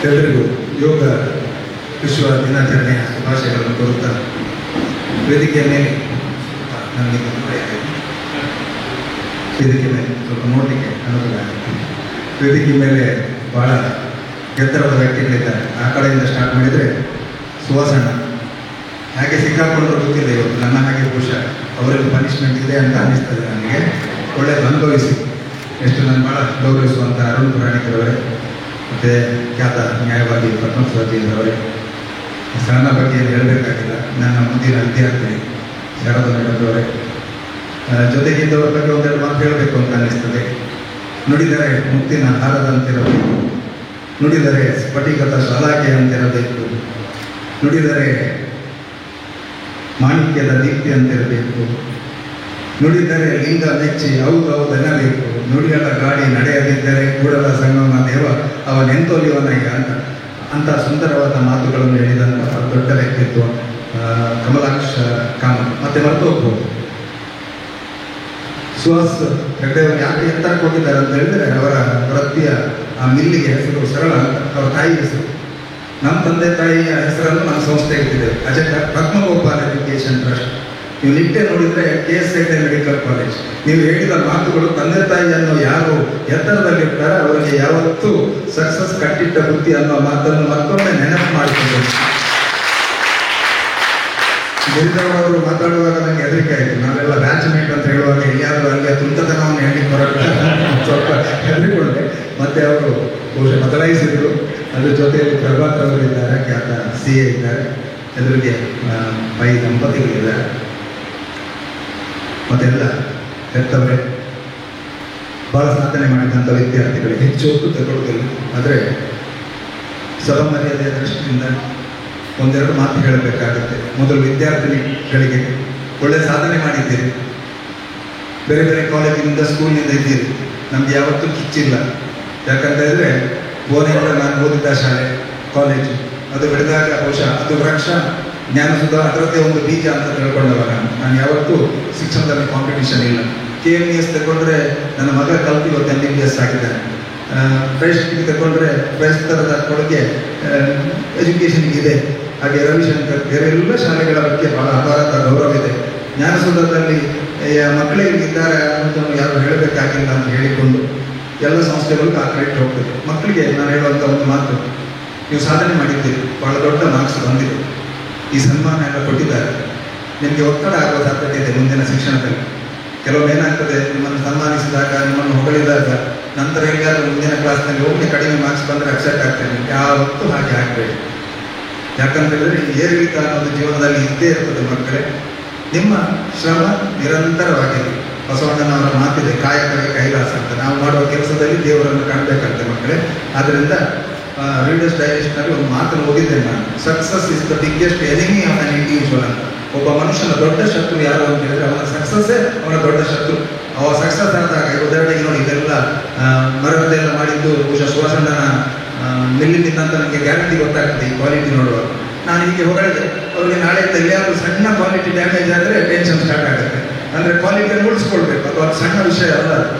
ಎಲ್ಲರಿಗೂ ಯೋಗ ವಿಶ್ವ ದಿನಾಚರಣೆಯ ಶುಭಾಶಯಗಳನ್ನು ಕೋರುತ್ತಾ ವೇದಿಕೆಯ ಮೇಲೆ ನನಗೆ ವೇದಿಕೆ ಮೇಲೆ ಸ್ವಲ್ಪ ನೋಡಲಿಕ್ಕೆ ಅನುಕೂಲ ಆಗುತ್ತೆ. ವೇದಿಕೆ ಮೇಲೆ ಬಹಳ ಎತ್ತರದ ವ್ಯಕ್ತಿಗಳಿದ್ದಾರೆ. ಆ ಕಡೆಯಿಂದ ಸ್ಟಾರ್ಟ್ ಮಾಡಿದರೆ ಸುವಾಸಣ್ಣ ಹಾಗೆ ಸಿಕ್ಕಾಕೊಂಡ್ರು ಗೊತ್ತಿಲ್ಲ. ಇವತ್ತು ನನ್ನ ಹಾಗೆ ಬಹುಶಃ ಅವರಲ್ಲಿ ಪನಿಷ್ಮೆಂಟ್ ಇದೆ ಅಂತ ಅನ್ನಿಸ್ತದೆ ನನಗೆ. ಒಳ್ಳೆಯದು ಅನುಭವಿಸಿ. ಎಷ್ಟು ನಾನು ಭಾಳ ಗೌರವಿಸುವಂಥ ಅರುಣ್ ಪುರಾಣಿಕರವರೇ, ಮತ್ತು ಖ್ಯಾತ ನ್ಯಾಯವಾದಿ ಪದ್ಮಪ್ರಸಾದ್ರವರೇ, ಸಣ್ಣ ಬಗ್ಗೆ ಹೇಳಬೇಕಾಗಿಲ್ಲ. ನನ್ನ ಮುಂದಿನ ವಿದ್ಯಾರ್ಥಿ ಶಾರದಾ ಮೇಡಮ್ರವರೇ, ಜೊತೆಗಿದ್ದವರ ಬಗ್ಗೆ ಒಂದೆರಡು ಮಾತು ಹೇಳಬೇಕು ಅಂತ ಅನ್ನಿಸ್ತದೆ. ನುಡಿದರೆ ಮುತ್ತಿನ ಹಾರದಂತಿರಬೇಕು, ನುಡಿದರೆ ಸ್ಫಟಿಕದ ಸಲಾಕೆಯಂತಿರಬೇಕು, ನುಡಿದರೆ ಮಾಣಿಕ್ಯದ ದೀಪ್ತಿಯಂತಿರಬೇಕು, ನುಡಿದರೆ ಲಿಂಗ ಮೆಚ್ಚಿ ಹೌದೆನ್ನಬೇಕು, ನುಡಿಗಳ ಗಾಡಿ ನಡೆಯದಿದ್ದರೆ ಕೂಡಲ ಸಂಗಮ ದೇವ ಅವನೆಂತೋಲಿಯವನಯ್ಯ ಅಂತ ಸುಂದರವಾದ ಮಾತುಗಳನ್ನು ಹೇಳಿದಂಥ ದೊಡ್ಡ ವ್ಯಕ್ತಿತ್ವ ಕಮಲಾಕ್ಷ ಕಾಮತ್. ಮತ್ತೆ ಮರೆತು ಹೋಗ್ಬೋದು, ಸುಹಾಸ್ ಹೆಗ್ಡೆಯವರು ಯಾಕೆ ಎತ್ತರಕ್ಕೆ ಹೋಗಿದ್ದಾರೆ ಅಂತ ಹೇಳಿದ್ರೆ ಅವರ ವೃತ್ತಿಯ ಆ ಮಿಲ್ಲಿಗೆ ಹೆಸರು ಸರಳ ಅಂತ, ಅವರ ತಾಯಿ ಹೆಸರು. ನಮ್ಮ ತಂದೆ ತಾಯಿಯ ಹೆಸರನ್ನು ನಮ್ಮ ಸಂಸ್ಥೆ ಇಟ್ಟಿದ್ದೇವೆ, ಅಜಟ ಪದ್ಮಗೋಪಾಲ್ ಎಜುಕೇಶನ್ ಟ್ರಸ್ಟ್. ನೀವು ನಿಟ್ಟೆ ನೋಡಿದರೆ KS ಹೆಗ್ಡೆ ಮೆಡಿಕಲ್ ಕಾಲೇಜ್. ನೀವು ಹೇಳಿದ ಮಾತುಗಳು ತಂದೆ ತಾಯಿಯನ್ನು ಯಾರು ಎತ್ತರದಲ್ಲಿರ್ತಾರೆ ಅವರಿಗೆ ಯಾವತ್ತೂ ಸಕ್ಸಸ್ ಕಟ್ಟಿಟ್ಟ ಬುದ್ಧಿ ಅನ್ನೋ ಮಾತನ್ನು ಮತ್ತೊಮ್ಮೆ ನೆನಪು ಮಾಡಿಕೊಂಡು ಗಿರಿಧರವರು ಮಾತಾಡುವಾಗ ನನಗೆ ಹೆದರಿಕೆ ಆಯಿತು. ನಾವೆಲ್ಲ ಬ್ಯಾಚ್ ಮೇಟ್ ಅಂತ ಹೇಳುವಾಗ ಎಲ್ಲಿಯಾದರೂ ಅಲ್ಲಿಯ ತುಂಟತನವನ್ನು ಹೇಳಿ ಹೊರಟ ಸ್ವಲ್ಪ ಹೆದರಿಕೊಂಡೆ. ಮತ್ತೆ ಅವರು ಬಹುಶಃ ಬದಲಾಯಿಸಿದ್ರು. ಅದ್ರ ಜೊತೆಯಲ್ಲಿ ಪ್ರಭಾತ್ ಅವರು ಇದ್ದಾರೆ, ಖ್ಯಾತ CA ಇದ್ದಾರೆ, ಎದುರಿಗೆ ಪೈ ದಂಪತಿಗಳಿದ್ದಾರೆ, ಮತ್ತೆಲ್ಲ ಹೆತ್ತವರೇ, ಬಹಳ ಸಾಧನೆ ಮಾಡಿದಂಥ ವಿದ್ಯಾರ್ಥಿಗಳಿಗೆ ಹೆಚ್ಚು ಹೊತ್ತು ತಗೊಳ್ಳೋದಿಲ್ಲ. ಆದರೆ ಸಭಾಮರ್ಯಾದೆಯ ದೃಷ್ಟಿಯಿಂದ ಒಂದೆರಡು ಮಾತು ಹೇಳಬೇಕಾಗುತ್ತೆ. ಮೊದಲು ವಿದ್ಯಾರ್ಥಿನಿಗಳಿಗೆ ಒಳ್ಳೆ ಸಾಧನೆ ಮಾಡಿದ್ದೀರಿ. ಬೇರೆ ಬೇರೆ ಕಾಲೇಜಿನಿಂದ ಸ್ಕೂಲಿನಿಂದ ಇದ್ದೀರಿ. ನಮ್ಗೆ ಯಾವತ್ತೂ ಕಿಚ್ಚಿಲ್ಲ. ಯಾಕಂತ ಹೇಳಿದ್ರೆ ಬೋನೆಯಿಂದ ನಾನು ಓದಿದ್ದ ಶಾಲೆ ಕಾಲೇಜು ಅದು ಬೆಳೆದಾಗ ಬಹುಶಃ ಅದು ವೃಕ್ಷ ಜ್ಞಾನಸುಧ ಅದರದ್ದೇ ಒಂದು ಬೀಜ ಅಂತ ತಿಳ್ಕೊಂಡವ ನಾನು ಯಾವತ್ತೂ ಶಿಕ್ಷಣದಲ್ಲಿ ಕಾಂಪಿಟೇಷನ್ ಇಲ್ಲ. KMES ತಗೊಂಡ್ರೆ ನನ್ನ ಮಗ ಕಲ್ತು ಇವತ್ತು MBBS ಆಗಿದ್ದಾನೆ. ಪ್ರೈಸ್ಟಿಗೆ ತಗೊಂಡ್ರೆ ಪ್ರೈಸ್ತರದ ಕೊಡುಗೆ ಎಜುಕೇಷನ್ಗೆ ಇದೆ. ಹಾಗೆ ರವಿಶಂಕರ್ ಬೇರೆ ಎಲ್ಲ ಶಾಲೆಗಳ ಬಗ್ಗೆ ಬಹಳ ಅಪಾರದ ಗೌರವ ಇದೆ. ಜ್ಞಾನಸುಧದಲ್ಲಿ ಮಕ್ಕಳಿಗೆ ಇದ್ದಾರೆ ಅನ್ನೋದನ್ನು ಯಾರು ಹೇಳಬೇಕಾಗಿಲ್ಲ ಅಂತ ಹೇಳಿಕೊಂಡು ಎಲ್ಲ ಸಂಸ್ಥೆಗಳಿಗೂ ಆ ಕ್ರೆಡಿಟ್ ಹೋಗ್ತದೆ. ಮಕ್ಕಳಿಗೆ ನಾನು ಹೇಳುವಂಥ ಒಂದು ಮಾತು, ನೀವು ಸಾಧನೆ ಮಾಡಿದ್ದೀರಿ, ಬಹಳ ದೊಡ್ಡ ಮಾರ್ಕ್ಸ್ ಬಂದಿದೆ, ಈ ಸನ್ಮಾನ ಎಲ್ಲ ಕೊಟ್ಟಿದ್ದಾರೆ. ನಿಮಗೆ ಒತ್ತಡ ಆಗುವ ಸಾಧ್ಯತೆ ಇದೆ ಮುಂದಿನ ಶಿಕ್ಷಣದಲ್ಲಿ. ಕೆಲವೊಮ್ಮೆ ಏನಾಗ್ತದೆ, ನಿಮ್ಮನ್ನು ಸನ್ಮಾನಿಸಿದಾಗ ನಿಮ್ಮನ್ನು ಹೊಗಳಿದಾಗ ನಂತರ ಹೇಗಾದ್ರೂ ಮುಂದಿನ ಕ್ಲಾಸ್ನಲ್ಲಿ ಒಮ್ಮೆ ಕಡಿಮೆ ಮಾರ್ಕ್ಸ್ ಬಂದರೆ ಅಪ್ಸೆಟ್ ಆಗ್ತದೆ. ಯಾವತ್ತೂ ಹಾಗೆ ಆಗಬೇಡಿ. ಯಾಕಂತ ಹೇಳಿದ್ರೆ ಏರಿಳಿತ ಅನ್ನೋದು ಜೀವನದಲ್ಲಿ ಇದ್ದೇ ಇರ್ತದೆ ಮಕ್ಕಳೇ. ನಿಮ್ಮ ಶ್ರಮ ನಿರಂತರವಾಗಿದೆ. ಬಸವಣ್ಣನವರ ಮಾತಿದೆ, ಕಾಯಕವೇ ಕೈಲಾಸ ಅಂತ. ನಾವು ಮಾಡುವ ಕೆಲಸದಲ್ಲಿ ದೇವರನ್ನು ಕಾಣಬೇಕಂತೆ ಮಕ್ಕಳೇ. ಆದ್ದರಿಂದ ರೀಡರ್ಸ್ ಡೈಜೆಸ್ಟ್ನಲ್ಲಿ ಒಂದು ಮಾತನ್ನು ಓದಿದ್ದೇನೆ ನಾನು, success is the biggest enemy of an individual ಅಂತ. ಒಬ್ಬ ಮನುಷ್ಯನ ದೊಡ್ಡ ಶತ್ರು ಯಾರು ಅಂತ ಹೇಳಿದ್ರೆ ಅವನ ಸಕ್ಸಸ್ಸೇ ಅವನ ದೊಡ್ಡ ಶತ್ರು. ಅವ ಸಕ್ಸಸ್ ಆದಾಗ ಉದಾಹರಣೆಗೆ ನೋಡಿ, ಇದೆಲ್ಲ ಮರದೆಲ್ಲ ಮಾಡಿದ್ದು ಬಹುಶಃ ಸುವಾಸಣ್ಣನ ಮಿಲ್ಲಿನಿಂದ ಅಂತ ನನಗೆ ಗ್ಯಾರಂಟಿ ಗೊತ್ತಾಗ್ತದೆ ಈ ಕ್ವಾಲಿಟಿ ನೋಡುವಾಗ. ನಾನು ಹೀಗೆ ಹೊಗಳಿದೆ, ಅವರಿಗೆ ನಾಳೆ ಎಲ್ಲಿಯಾದ್ರೂ ಸಣ್ಣ ಕ್ವಾಲಿಟಿ ಡ್ಯಾಮೇಜ್ ಆದರೆ ಟೆನ್ಷನ್ ಸ್ಟಾರ್ಟ್ ಆಗುತ್ತೆ. ಅಂದರೆ ಕ್ವಾಲಿಟಿಯನ್ನು ಉಳಿಸ್ಕೊಳ್ಬೇಕು, ಅದು ಅದು ಸಣ್ಣ ವಿಷಯ ಅಲ್ಲ.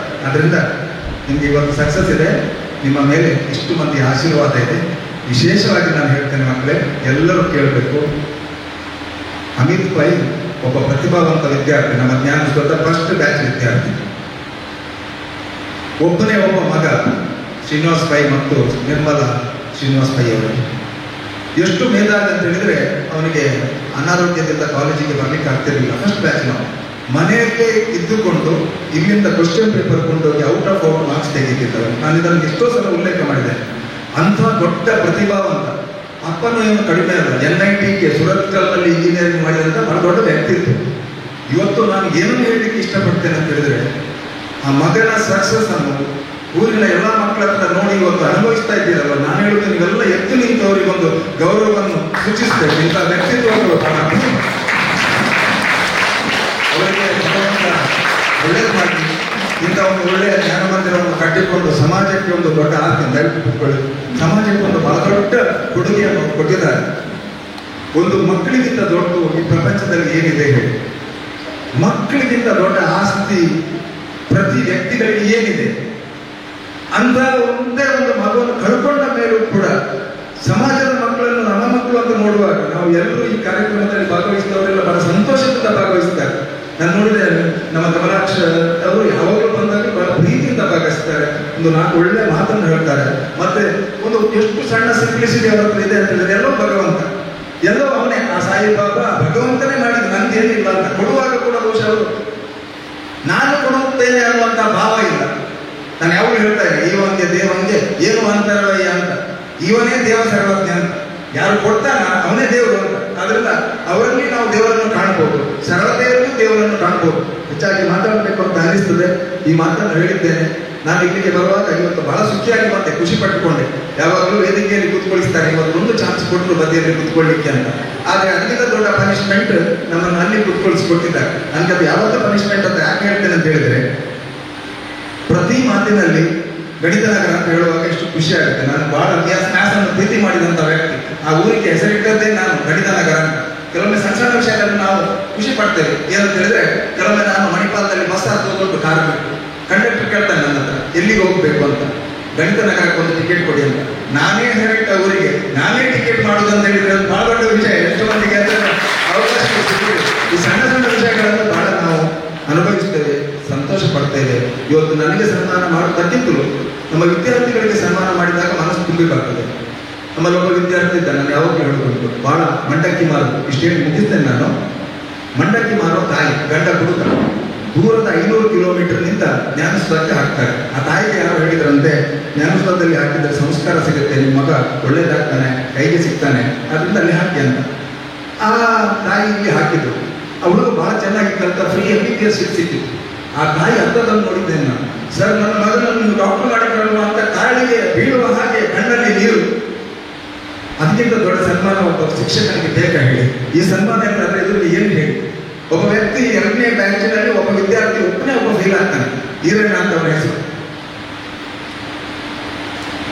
ಅದರಿಂದ ನಿಮಗೆ ಇವತ್ತು ಸಕ್ಸಸ್ ಇದೆ, ನಿಮ್ಮ ಮೇಲೆ ಇಷ್ಟು ಮಂದಿ ಆಶೀರ್ವಾದ ಇದೆ. ವಿಶೇಷವಾಗಿ ನಾನು ಹೇಳ್ತೇನೆ ಮಕ್ಕಳೇ, ಎಲ್ಲರೂ ಕೇಳಬೇಕು. ಅಮಿತ್ ಪೈ ಒಬ್ಬ ಪ್ರತಿಭಾವಂತ ವಿದ್ಯಾರ್ಥಿ, ನಮ್ಮ ಜ್ಞಾನಸುಧದ ಫಸ್ಟ್ ಬ್ಯಾಚ್ ವಿದ್ಯಾರ್ಥಿ. ಒಬ್ಬನೇ ಒಬ್ಬ ಮಗ ಶ್ರೀನಿವಾಸ್ ಪೈ ಮತ್ತು ನಿರ್ಮಲಾ ಶ್ರೀನಿವಾಸ್ ಪೈ ಅವರು. ಎಷ್ಟು ಮೇಧಾವಿ ಅಂತ ಹೇಳಿದ್ರೆ ಅವನಿಗೆ ಅನಾರೋಗ್ಯದಿಂದ ಕಾಲೇಜಿಗೆ ಬರ್ಲಿಕ್ಕೆ ಆಗ್ತಿರ್ಲಿಲ್ಲ. ಫಸ್ಟ್ ಬ್ಯಾಚ್ ನಾವು ಮನೆಯಲ್ಲೇ ಇದ್ದುಕೊಂಡು ಇಲ್ಲಿಂದ ಕ್ವಶನ್ ಪೇಪರ್ ಕೊಂಡೋಗಿ ಔಟ್ ಆಫ್ ಮಾರ್ಕ್ಸ್ ತೆಗೆದಿದ್ದವರು. ನಾನು ಇದನ್ನು ಎಷ್ಟೋ ಸಲ ಉಲ್ಲೇಖ ಮಾಡಿದೆ. ಅಂಥ ದೊಡ್ಡ ಪ್ರತಿಭಾವಂತ, ಅಪ್ಪನೂ ಏನು ಕಡಿಮೆ ಅಲ್ಲ. NITಗೆ ಸುರತ್ಕಲ್ನಲ್ಲಿ ಇಂಜಿನಿಯರಿಂಗ್ ಮಾಡಿದಂಥ ಬಹಳ ದೊಡ್ಡ ವ್ಯಕ್ತಿತ್ವ. ಇವತ್ತು ನಾನು ಏನನ್ನು ಹೇಳಲಿಕ್ಕೆ ಇಷ್ಟಪಡ್ತೇನೆ ಅಂತ ಹೇಳಿದ್ರೆ, ಆ ಮಗನ ಸಕ್ಸಸ್ ಅನ್ನು ಊರಿನ ಎಲ್ಲ ಮಕ್ಕಳ ಹತ್ರ ನೋಡಿ ಇವತ್ತು ಅನುಭವಿಸ್ತಾ ಇದ್ದೀರಲ್ಲ. ನಾನು ಹೇಳುತ್ತೇನೆ, ನೀವೆಲ್ಲ ಎದ್ದು ನಿಂತವರಿಗೊಂದು ಗೌರವವನ್ನು ಸೂಚಿಸ್ತೇವೆ. ಇಂಥ ವ್ಯಕ್ತಿತ್ವಗಳು ಅವರಿಗೆ ಒಳ್ಳೇದು ಮಾಡಿ ಇಂಥ ಒಂದು ಒಳ್ಳೆಯ ಜ್ಞಾನ ಮಂದಿರವನ್ನು ಕಟ್ಟಿಕೊಂಡು ಸಮಾಜಕ್ಕೆ ಒಂದು ದೊಡ್ಡ ಆಸ್ತಿ ದಯವಿಟ್ಟು ಸಮಾಜಕ್ಕೆ ಒಂದು ಬಹಳ ದೊಡ್ಡ ಕೊಡುಗೆಯನ್ನು ಕೊಟ್ಟಿದ್ದಾರೆ. ಒಂದು ಮಕ್ಕಳಿಗಿಂತ ದೊಡ್ಡ ಈ ಪ್ರಪಂಚದಲ್ಲಿ ಏನಿದೆ ಹೇಳಿ? ಮಕ್ಕಳಿಗಿಂತ ದೊಡ್ಡ ಆಸ್ತಿ ಪ್ರತಿ ವ್ಯಕ್ತಿಗಳಿಗೆ ಏನಿದೆ? ಅಂತ ಒಂದೇ ಒಂದು ಮಗುವನ್ನು ಕಳ್ಕೊಂಡ ಮೇಲೂ ಕೂಡ ಸಮಾಜದ ಮಕ್ಕಳನ್ನು ನಮ್ಮ ಮಕ್ಕಳು ಅಂತ ನೋಡುವಾಗ ನಾವು ಎಲ್ಲರೂ ಈ ಕಾರ್ಯಕ್ರಮದಲ್ಲಿ ಭಾಗವಹಿಸಿದವರೆಲ್ಲ ಬಹಳ ಸಂತೋಷದಿಂದ ಭಾಗವಹಿಸ್ತಾರೆ. ನಾನು ನೋಡಿದೆ, ನಮ್ಮ ಕಮಲಾಕ್ಷ ಅವರು ಯಾವಾಗಲೂ ಬಂದಾಗ ಬಹಳ ಪ್ರೀತಿಯಿಂದ ಭಾಗವಹಿಸ್ತಾರೆ. ಒಂದು 4 ಒಳ್ಳೆ ಮಾತನ್ನು ಹೇಳ್ತಾರೆ. ಮತ್ತೆ ಒಂದು ಎಷ್ಟು ಸಣ್ಣ ಸಿಂಪ್ಲಿಸಿಟಿ ಅವರ ಹತ್ರ ಇದೆ ಅಂತ ಹೇಳಿದ್ರೆ, ಎಲ್ಲೋ ಭಗವಂತ, ಎಲ್ಲೋ ಅವನೇ, ಆ ಸಾಯಿಬಾಬಾ ಭಗವಂತನೇ ಮಾಡಿದ್ದು, ನಂದೇನಿಲ್ಲ ಅಂತ. ಕೊಡುವಾಗ ಕೂಡ ಬಹುಶಃ ಅವರು ನಾನು ಕೊಡುತ್ತೇನೆ ಅನ್ನುವಂಥ ಭಾವ ಇಲ್ಲ. ನಾನು ಯಾವಾಗಲೂ ಹೇಳ್ತಾ ಇದ್ದೆ, ಈವಂಗೆ ದೇವಂಗೆ ಏನು ಅಂತರವಯ್ಯ ಅಂತ. ಇವನೇ ದೇವ ಸರ್ವಜ್ಞ ಅಂತ. ಯಾರು ಕೊಡ್ತಾನ ಅವನೇ ದೇವರು ಅಂತ. ಆದ್ರಿಂದ ಅವರಲ್ಲಿ ನಾವು ದೇವರನ್ನು ಕಾಣ್ಬೋದು, ಸರಳತೆಯಲ್ಲೂ ದೇವರನ್ನು ಕಾಣ್ಬೋದು. ಹೆಚ್ಚಾಗಿ ಮಾತಾಡಬೇಕು ಅಂತ ಅನಿಸ್ತದೆ. ಈ ಮಾತನ್ನು ಹೇಳಿದ್ದೇನೆ. ನಾನು ಇಲ್ಲಿಗೆ ಬರುವಾಗ ಇವತ್ತು ಬಹಳ ಸುಖಿಯಾಗಿ ಮತ್ತೆ ಖುಷಿ ಪಟ್ಟುಕೊಂಡೆ. ಯಾವಾಗಲೂ ವೇದಿಕೆಯಲ್ಲಿ ಕೂತ್ಕೊಳಿಸ್ತಾರೆ, ಇವತ್ತು ಒಂದು ಚಾನ್ಸ್ ಕೊಟ್ಟರು ಬದಿಯಲ್ಲಿ ಕೂತ್ಕೊಳ್ಳಿಕ್ಕೆ ಅಂತ. ಆದರೆ ಅದಕ್ಕಿಂತ ದೊಡ್ಡ ಪನಿಷ್ಮೆಂಟ್ ನಮ್ಮನ್ನು ಅಲ್ಲಿ ಕೂತ್ಕೊಳಿಸ್ಕೊಟ್ಟಿದ್ದಾರೆ. ನನಗೆ ಅದು ಯಾವತ್ತೂ ಪನಿಷ್ಮೆಂಟ್ ಅಂತ ಯಾಕೆ ಹೇಳ್ತೇನೆ ಅಂತ ಹೇಳಿದ್ರೆ, ಪ್ರತಿ ಮಾತಿನಲ್ಲಿ ಗಣಿತ ನಗರ ಅಂತ ಹೇಳುವಾಗ ಎಷ್ಟು ಖುಷಿ ಆಗುತ್ತೆ. ನಾನು ಬಹಳ ಮ್ಯಾಥ್ಸನ್ನು ಪ್ರೀತಿ ಮಾಡಿದಂಥ ವ್ಯಕ್ತಿ. ಆ ಊರಿಗೆ ಹೆಸರಿಟ್ಟದ್ದೇ ನಾನು ಗಣಿತ ನಗರ ಅಂತ. ಕೆಲವೊಮ್ಮೆ ಸಣ್ಣ ಸಣ್ಣ ವಿಷಯದಲ್ಲಿ ನಾವು ಖುಷಿ ಪಡ್ತೇವೆ. ಏನಂತ ಹೇಳಿದ್ರೆ, ಕೆಲವೊಮ್ಮೆ ನಾನು ಮಣಿಪಾಲದಲ್ಲಿ ಬಸ್ ಹತ್ತೋದು ಕಾರ್ ಬೇಕು, ಕಂಡಕ್ಟರ್ ಕೇಳ್ತಾನೆ ನನ್ನ ಹತ್ರ ಎಲ್ಲಿಗೆ ಹೋಗ್ಬೇಕು ಅಂತ. ಗಣಿತ ನಗರಕ್ಕೆ ಒಂದು ಟಿಕೆಟ್ ಕೊಡಿ ಅಂತ. ನಾನೇ ಹೆಸರಿಟ್ಟ ಊರಿಗೆ ನಾನೇ ಟಿಕೆಟ್ ಮಾಡುದು ಅಂತ ಹೇಳಿದ್ರೆ ಅದು ಬಹಳ ದೊಡ್ಡ ವಿಷಯ. ಎಷ್ಟು ಮಂದಿಗೆ ಅವಕಾಶ ಸಿಕ್ಕಿದೆ. ಈ ಸಣ್ಣ ಸಣ್ಣ ವಿಷಯಗಳನ್ನು ಬಹಳ ನಾವು ಅನುಭವಿಸ್ತೇವೆ, ಸಂತೋಷ ಪಡ್ತೇವೆ. ಇವತ್ತು ನನಗೆ ಸನ್ಮಾನ ಮಾಡೋದಕ್ಕಿಂತಲೂ ನಮ್ಮ ವಿದ್ಯಾರ್ಥಿಗಳಿಗೆ ಸನ್ಮಾನ ಮಾಡಿದಾಗ ಮನಸ್ಸು ತುಂಬಿ ಬರ್ತದೆ. ನಮ್ಮಲ್ಲಿ ಒಬ್ಬ ವಿದ್ಯಾರ್ಥಿ ಇದ್ದ, ನಾನು ಯಾವಾಗಲೂ ಹೇಳಬೇಕು, ಬಹಳ ಮಂಡಕ್ಕಿ ಮಾರು, ಇಷ್ಟೇನು ಮುಗಿಸ್ತೇನೆ ನಾನು. ಮಂಡಕ್ಕಿ ಮಾರೋ ತಾಯಿ, ಗಂಡ ಹುಡುಗ ದೂರದ 500 ಕಿಲೋಮೀಟರ್ನಿಂದ ಜ್ಞಾನಸುಧಕ್ಕೆ ಹಾಕ್ತಾರೆ. ಆ ತಾಯಿಗೆ ಯಾರು ಹೇಳಿದ್ರಂತೆ, ಜ್ಞಾನಸುಧದಲ್ಲಿ ಹಾಕಿದ್ರೆ ಸಂಸ್ಕಾರ ಸಿಗುತ್ತೆ, ನಿಮ್ಮ ಮಗ ಒಳ್ಳೇದಾಗ್ತಾನೆ, ಕೈಗೆ ಸಿಗ್ತಾನೆ, ಅದರಿಂದ ಅಲ್ಲಿ ಹಾಕಿ ಅಂತ. ಆ ತಾಯಿ ಇಲ್ಲಿ ಹಾಕಿದ್ರು. ಆ ಹುಡುಗ ಬಹಳ ಚೆನ್ನಾಗಿ ಕಲಿತ, ಫ್ರೀ MBBS ಸಿಕ್ಕಿತ್ತು. ಆ ತಾಯಿ ಅರ್ಥದಲ್ಲಿ ನೋಡಿದ್ದೇನೆ ನಾನು. ಸರ್, ನನ್ನ ಮಗನನ್ನು ನೀವು ಡಾಕ್ಟರ್ ಮಾಡಿಕೊಳ್ಳುವ ಅಂತ ಕಾಳಿಗೆ ಬೀಳುವ ಹಾಗೆ ಕಣ್ಣಲ್ಲಿ ನೀರು. ಅದಕ್ಕಿಂತ ದೊಡ್ಡ ಸನ್ಮಾನ ಒಬ್ಬ ಶಿಕ್ಷಕನಿಗೆ ಬೇಕಾ ಹೇಳಿ? ಈ ಸನ್ಮಾನ ಏನಾದ್ರೆ ಎದುರಿಗೆ ಏನು ಹೇಳಿ? ಒಬ್ಬ ವ್ಯಕ್ತಿ 2ನೇ ಬ್ಯಾಚಿನಲ್ಲಿ ಒಬ್ಬ ವಿದ್ಯಾರ್ಥಿ ಒಬ್ಬನೇ ಫೇಲ್ ಆಗ್ತಾನೆ. ಈರಣ್ಣ ಅಂತ ಅವನ ಹೆಸರು.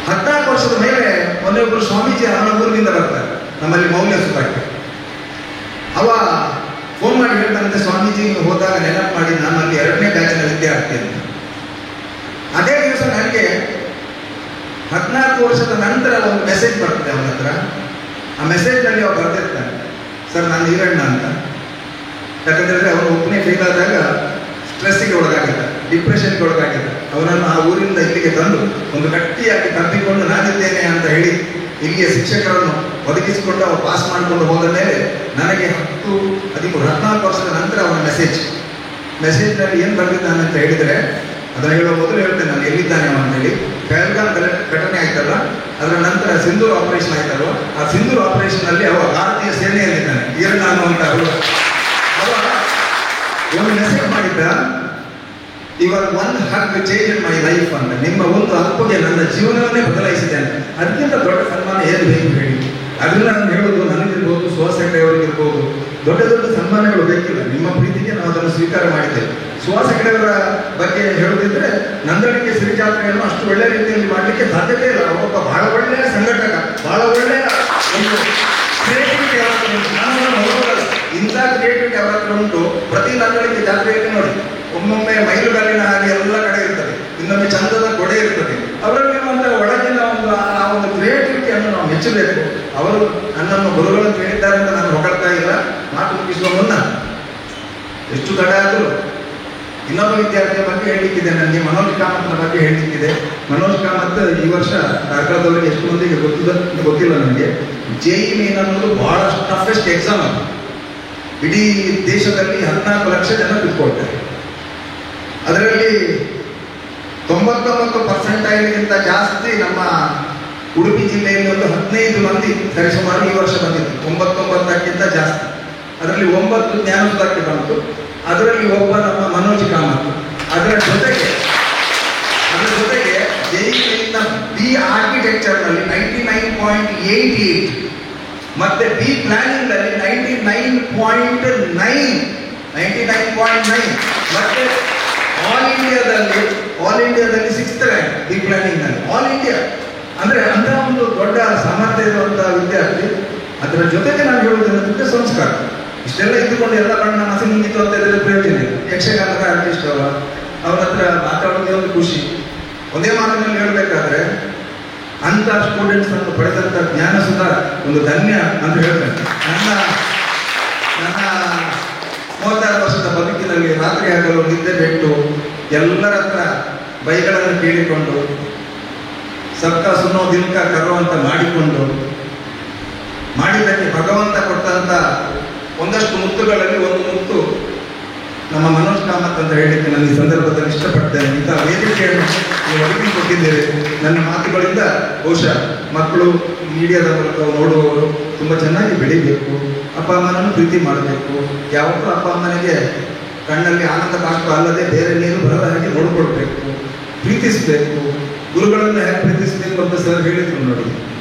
14 ವರ್ಷದ ಮೇಲೆ ಮೊನ್ನೆೊಬ್ಬರು ಸ್ವಾಮೀಜಿ ಅವನ ಊರಿನಿಂದ ಬರ್ತಾರೆ ನಮ್ಮಲ್ಲಿ ಮೌಲ್ಯ ಸುತ್ತಾಕ್ಕೆ. ಅವ ಫೋನ್ ಮಾಡಿ ಹೇಳ್ತಾನಂತೆ, ಸ್ವಾಮೀಜಿ ನೀವು ಹೋದಾಗ ನೆನಪು ಮಾಡಿ ನಾನು ಅಲ್ಲಿ 2ನೇ ಬ್ಯಾಚಿನ ವಿದ್ಯಾರ್ಥಿ ಅಂತ. ಅದೇ ದಿವಸ ನನಗೆ 14 ವರ್ಷದ ನಂತರ ಒಂದು ಮೆಸೇಜ್ ಬರ್ತದೆ ಅವನ ಹತ್ರ. ಆ ಮೆಸೇಜ್ನಲ್ಲಿ ಅವ ಬರ್ತಿರ್ತಾನೆ, ಸರ್ ನಾನು ಈರಣ್ಣ ಅಂತ. ಯಾಕಂದ್ರೆ ಅವನು ಒಬ್ಬನೇ ಫೇಲ್ ಆದಾಗ ಸ್ಟ್ರೆಸ್ಸಿಗೆ ಒಳಗಾಗಿದ್ದ, ಡಿಪ್ರೆಷನ್ಗೆ ಒಳಗಾಗಿದ್ದ. ಅವನನ್ನು ಆ ಊರಿಂದ ಇಲ್ಲಿಗೆ ತಂದು ಒಂದು ಗಟ್ಟಿಯಾಗಿ ತಪ್ಪಿಕೊಂಡು ನಾನಿದ್ದೇನೆ ಅಂತ ಹೇಳಿ ಇಲ್ಲಿಯ ಶಿಕ್ಷಕರನ್ನು ಒದಗಿಸಿಕೊಂಡು ಅವ ಪಾಸ್ ಮಾಡಿಕೊಂಡು ಹೋದ ಮೇಲೆ ನನಗೆ 14 ವರ್ಷದ ನಂತರ ಅವನ ಮೆಸೇಜ್ನಲ್ಲಿ ಏನು ಬರೆದಿದ್ದಾನೆ ಅಂತ ಹೇಳಿದರೆ, ಅದನ್ನು ಹೇಳುವ ಮೊದಲು ಹೇಳ್ತೇನೆ ನಾನು ಎಲ್ಲಿದ್ದಾನೆ ಅಂತ ಹೇಳಿ. ಪಹಲ್ಗಾಮ್ ಘಟನೆ ಆಯ್ತಲ್ಲ, ಅದರ ನಂತರ ಸಿಂಧೂರ್ ಆಪರೇಷನ್ ಆಯ್ತಲ್ವ, ಆ ಸಿಂಧೂರ್ ಆಪರೇಷನ್ ಅಲ್ಲಿ ಅವ ಭಾರತೀಯ ಸೇನೆಯಲ್ಲಿದ್ದಾನೆ ಈರಣ್ಣ ಅನ್ನುವಂತ ಅವ ಒಂದು ಮೆಸೇಜ್ ಮಾಡಿದ್ದ, ಇವಾಗ one hug change my life ಅಂತ. ನಿಮ್ಮ ಒಂದು ಅಪ್ಪಗೆ ನನ್ನ ಜೀವನವನ್ನೇ ಬದಲಾಯಿಸಿದೆ ಅಂತ. ಅದಕ್ಕಿಂತ ದೊಡ್ಡ ಸನ್ಮಾನ ಏನು ಬೇಕು ಹೇಳಿ? ಅದನ್ನ ನಾನು ಹೇಳೋದು, ನನಗಿರ್ಬೋದು, ಸುಹಾಸ್ ಹೆಗಡೆ ಅವರಿಗಿರ್ಬೋದು, ದೊಡ್ಡ ದೊಡ್ಡ ಸನ್ಮಾನಗಳು ಬೇಕಿಲ್ಲ. ನಿಮ್ಮ ಪ್ರೀತಿಗೆ ನಾವು ಅದನ್ನು ಸ್ವೀಕಾರ ಮಾಡಿದ್ದೇವೆ. ಸುಹಾಸ್ ಹೆಗಡೆ ಅವರ ಬಗ್ಗೆ ಹೇಳುತ್ತಿದ್ರೆ, ನಂದಳಿಕೆ ಸಿರಿಜಾತ್ರೆಯನ್ನು ಅಷ್ಟು ಒಳ್ಳೆಯ ರೀತಿಯಲ್ಲಿ ಮಾಡಲಿಕ್ಕೆ ಸಾಧ್ಯತೆ ಇಲ್ಲ. ಒಬ್ಬ ಬಹಳ ಒಳ್ಳೆಯ ಸಂಘಟಕ, ಬಹಳ ಒಳ್ಳೆಯ ಒಂದು ಕ್ರಿಯೇಟಿವಿಟಿ ಅವರ ಇಂಥ ಕ್ರಿಯೇಟಿವಿಟಿ ಅವರ ಹತ್ರ ಉಂಟು. ಪ್ರತಿ ನಂದಳಿಕೆ ಜಾತ್ರೆಯಲ್ಲಿ ನೋಡಿ, ಒಮ್ಮೊಮ್ಮೆ ಮೈಲುಗಲ್ಲಿನ ಹಾಗೆ ಎಲ್ಲ ಕಡೆ ಇರ್ತದೆ, ಇನ್ನೊಮ್ಮೆ ಚಂದದ ಕೊಡೆ ಇರ್ತದೆ. ಅವರಲ್ಲಿರುವಂತಹ ಒಳಗಿನ ಆ ಒಂದು ಕ್ರಿಯೇಟಿವಿಟಿಯನ್ನು ನಾವು ಮೆಚ್ಚಬೇಕು. ಅವರು ನನ್ನನ್ನು ಗುರುಗಳನ್ನು ಹೇಳಿದ್ದಾರೆ ಅಂತ ನಾನು ಹೊಗಳ್ತಾ ಇಲ್ಲ. ಮಾತು ಮುಗಿಸುವ ಮುನ್ನ ಎಷ್ಟು ತಡ ಆದರೂ ಇನ್ನೊಬ್ಬ ವಿದ್ಯಾರ್ಥಿಯ ಬಗ್ಗೆ ಹೇಳಲಿಕ್ಕಿದೆ ನನಗೆ, ಮನೋಜ್ ಕಾಮತ್ನ ಬಗ್ಗೆ ಹೇಳಲಿಕ್ಕಿದೆ. ಮನೋಜ್ ಕಾಮತ್ ಈ ವರ್ಷ ಕಾರ್ಕಳದವರಿಗೆ ಎಷ್ಟು ಮಂದಿಗೆ ಗೊತ್ತಿಲ್ಲ ನನಗೆ. JEE ಮೇನ್ ಅನ್ನೋದು ಬಹಳ ಟಫೆಸ್ಟ್ ಎಕ್ಸಾಮ್ ಅದು. ಇಡೀ ದೇಶದಲ್ಲಿ 14 ಲಕ್ಷ ಜನ ಕೂತ್ಕೊಳ್ತಾರೆ. ಅದರಲ್ಲಿ 99% ಜಾಸ್ತಿ ನಮ್ಮ ಉಡುಪಿ ಜಿಲ್ಲೆಯಲ್ಲಿ ಒಂದು 15 ಮಂದಿ ಸರಿಸುಮಾರು ಈ ವರ್ಷ ಬಂದಿತ್ತು. 99ಕ್ಕಿಂತ ಜಾಸ್ತಿ. ಅದರಲ್ಲಿ 9 ಜ್ಞಾನಸುಧಾಕ್ಕೆ ಬಂತು. ಅದರಲ್ಲಿ ಒಬ್ಬ ನಮ್ಮ ಮನೋಜ್ ಕಾಮತ್. ಅದರ ಜೊತೆಗೆ JEE ಬಿ ಆರ್ಕಿಟೆಕ್ಚರ್ನಲ್ಲಿ 99.88 ಮತ್ತೆ ಬಿ ಪ್ಲಾನಿಂಗ್ ನಲ್ಲಿ 99.9 ಮತ್ತೆ ಆಲ್ ಇಂಡಿಯಾದಲ್ಲಿ 6th ರ್ಯಾಂಕ್ ಬಿ ಪ್ಲಾನಿಂಗ್ ನಲ್ಲಿ. ಆಲ್ ಇಂಡಿಯಾ ಅಂದ್ರೆ ಅಂತ ಒಂದು ದೊಡ್ಡ ಸಾಮರ್ಥ್ಯ ಇರುವಂತಹ ವಿದ್ಯಾರ್ಥಿ. ಅದರ ಜೊತೆಗೆ ನಾನು ಹೇಳುವುದೇನಂದ್ರೆ ಸಂಸ್ಕಾರ. ಇಷ್ಟೆಲ್ಲ ಇದ್ದುಕೊಂಡು ಎಲ್ಲ ಬಣ್ಣ ಮಸಿ ಮುಗಿತು ಅಂತ ಹೇಳಿದ್ರೆ ಪ್ರಯೋಜನ ಇಲ್ಲ. ಯಕ್ಷಗಾನದ ಆರ್ಟಿಸ್ಟ್ ಅವರ ಹತ್ರ ಮಾತಾಡೋದೇ ಒಂದು ಖುಷಿ. ಒಂದೇ ಮಾತಿನಲ್ಲಿ ಹೇಳಬೇಕಾದ್ರೆ ಅಂತ ಸ್ಟೂಡೆಂಟ್ಸ್ ಅನ್ನು ಪಡೆದಂತ ಜ್ಞಾನಸುಧ ಒಂದು ಧನ್ಯ ಅಂತ ಹೇಳ್ತೇನೆ. ನನ್ನ 36 ವರ್ಷದ ಬದುಕಿನಲ್ಲಿ ರಾತ್ರಿ ಆಗಲು ನಿದ್ದೆ ಬಿಟ್ಟು ಎಲ್ಲರ ಹತ್ರ ಬೈಗಳನ್ನು ಕೇಳಿಕೊಂಡು ಸಬ್ಕಾ ಸುನ್ನೋ ದಿಲ್ಕ ಕರೋ ಅಂತ ಮಾಡಿದ್ದಕ್ಕೆ ಭಗವಂತ ಕೊಟ್ಟಂತ ಒಂದಷ್ಟು ಮುತ್ತುಗಳಲ್ಲಿ ಒಂದು ಮುತ್ತು ನಮ್ಮ ಮನೋಜ್ ಕಾಮತ್ ಅಂತ ಹೇಳಲಿಕ್ಕೆ ನಾನು ಈ ಸಂದರ್ಭದಲ್ಲಿ ಇಷ್ಟಪಡ್ತೇನೆ. ಇಂಥ ವೇದಿಕೆಯನ್ನು ನೀವು ಒದಗಿಸಿಕೊಟ್ಟಿದ್ದೇವೆ. ನನ್ನ ಮಾತುಗಳಿಂದ ಬಹುಶಃ ಮಕ್ಕಳು ಮೀಡಿಯಾದ ಮೂಲಕ ನೋಡುವವರು ತುಂಬ ಚೆನ್ನಾಗಿ ಬೆಳಿಬೇಕು, ಅಪ್ಪ ಅಮ್ಮನನ್ನು ಪ್ರೀತಿ ಮಾಡಬೇಕು. ಯಾವತ್ತೂ ಅಪ್ಪ ಅಮ್ಮನಿಗೆ ಕಣ್ಣಲ್ಲಿ ಆನಂದ ಬಾಷ್ಪ ಅಲ್ಲದೆ ಬೇರೆ ನೀರು ಬರದ ಹಾಗೆ ನೋಡ್ಕೊಳ್ಬೇಕು, ಪ್ರೀತಿಸಬೇಕು. ಗುರುಗಳನ್ನು ಹೇಗೆ ಪ್ರೀತಿಸಬೇಕು ಅಂತ ಸರ್ ಹೇಳಿದ್ರು ನೋಡಿ.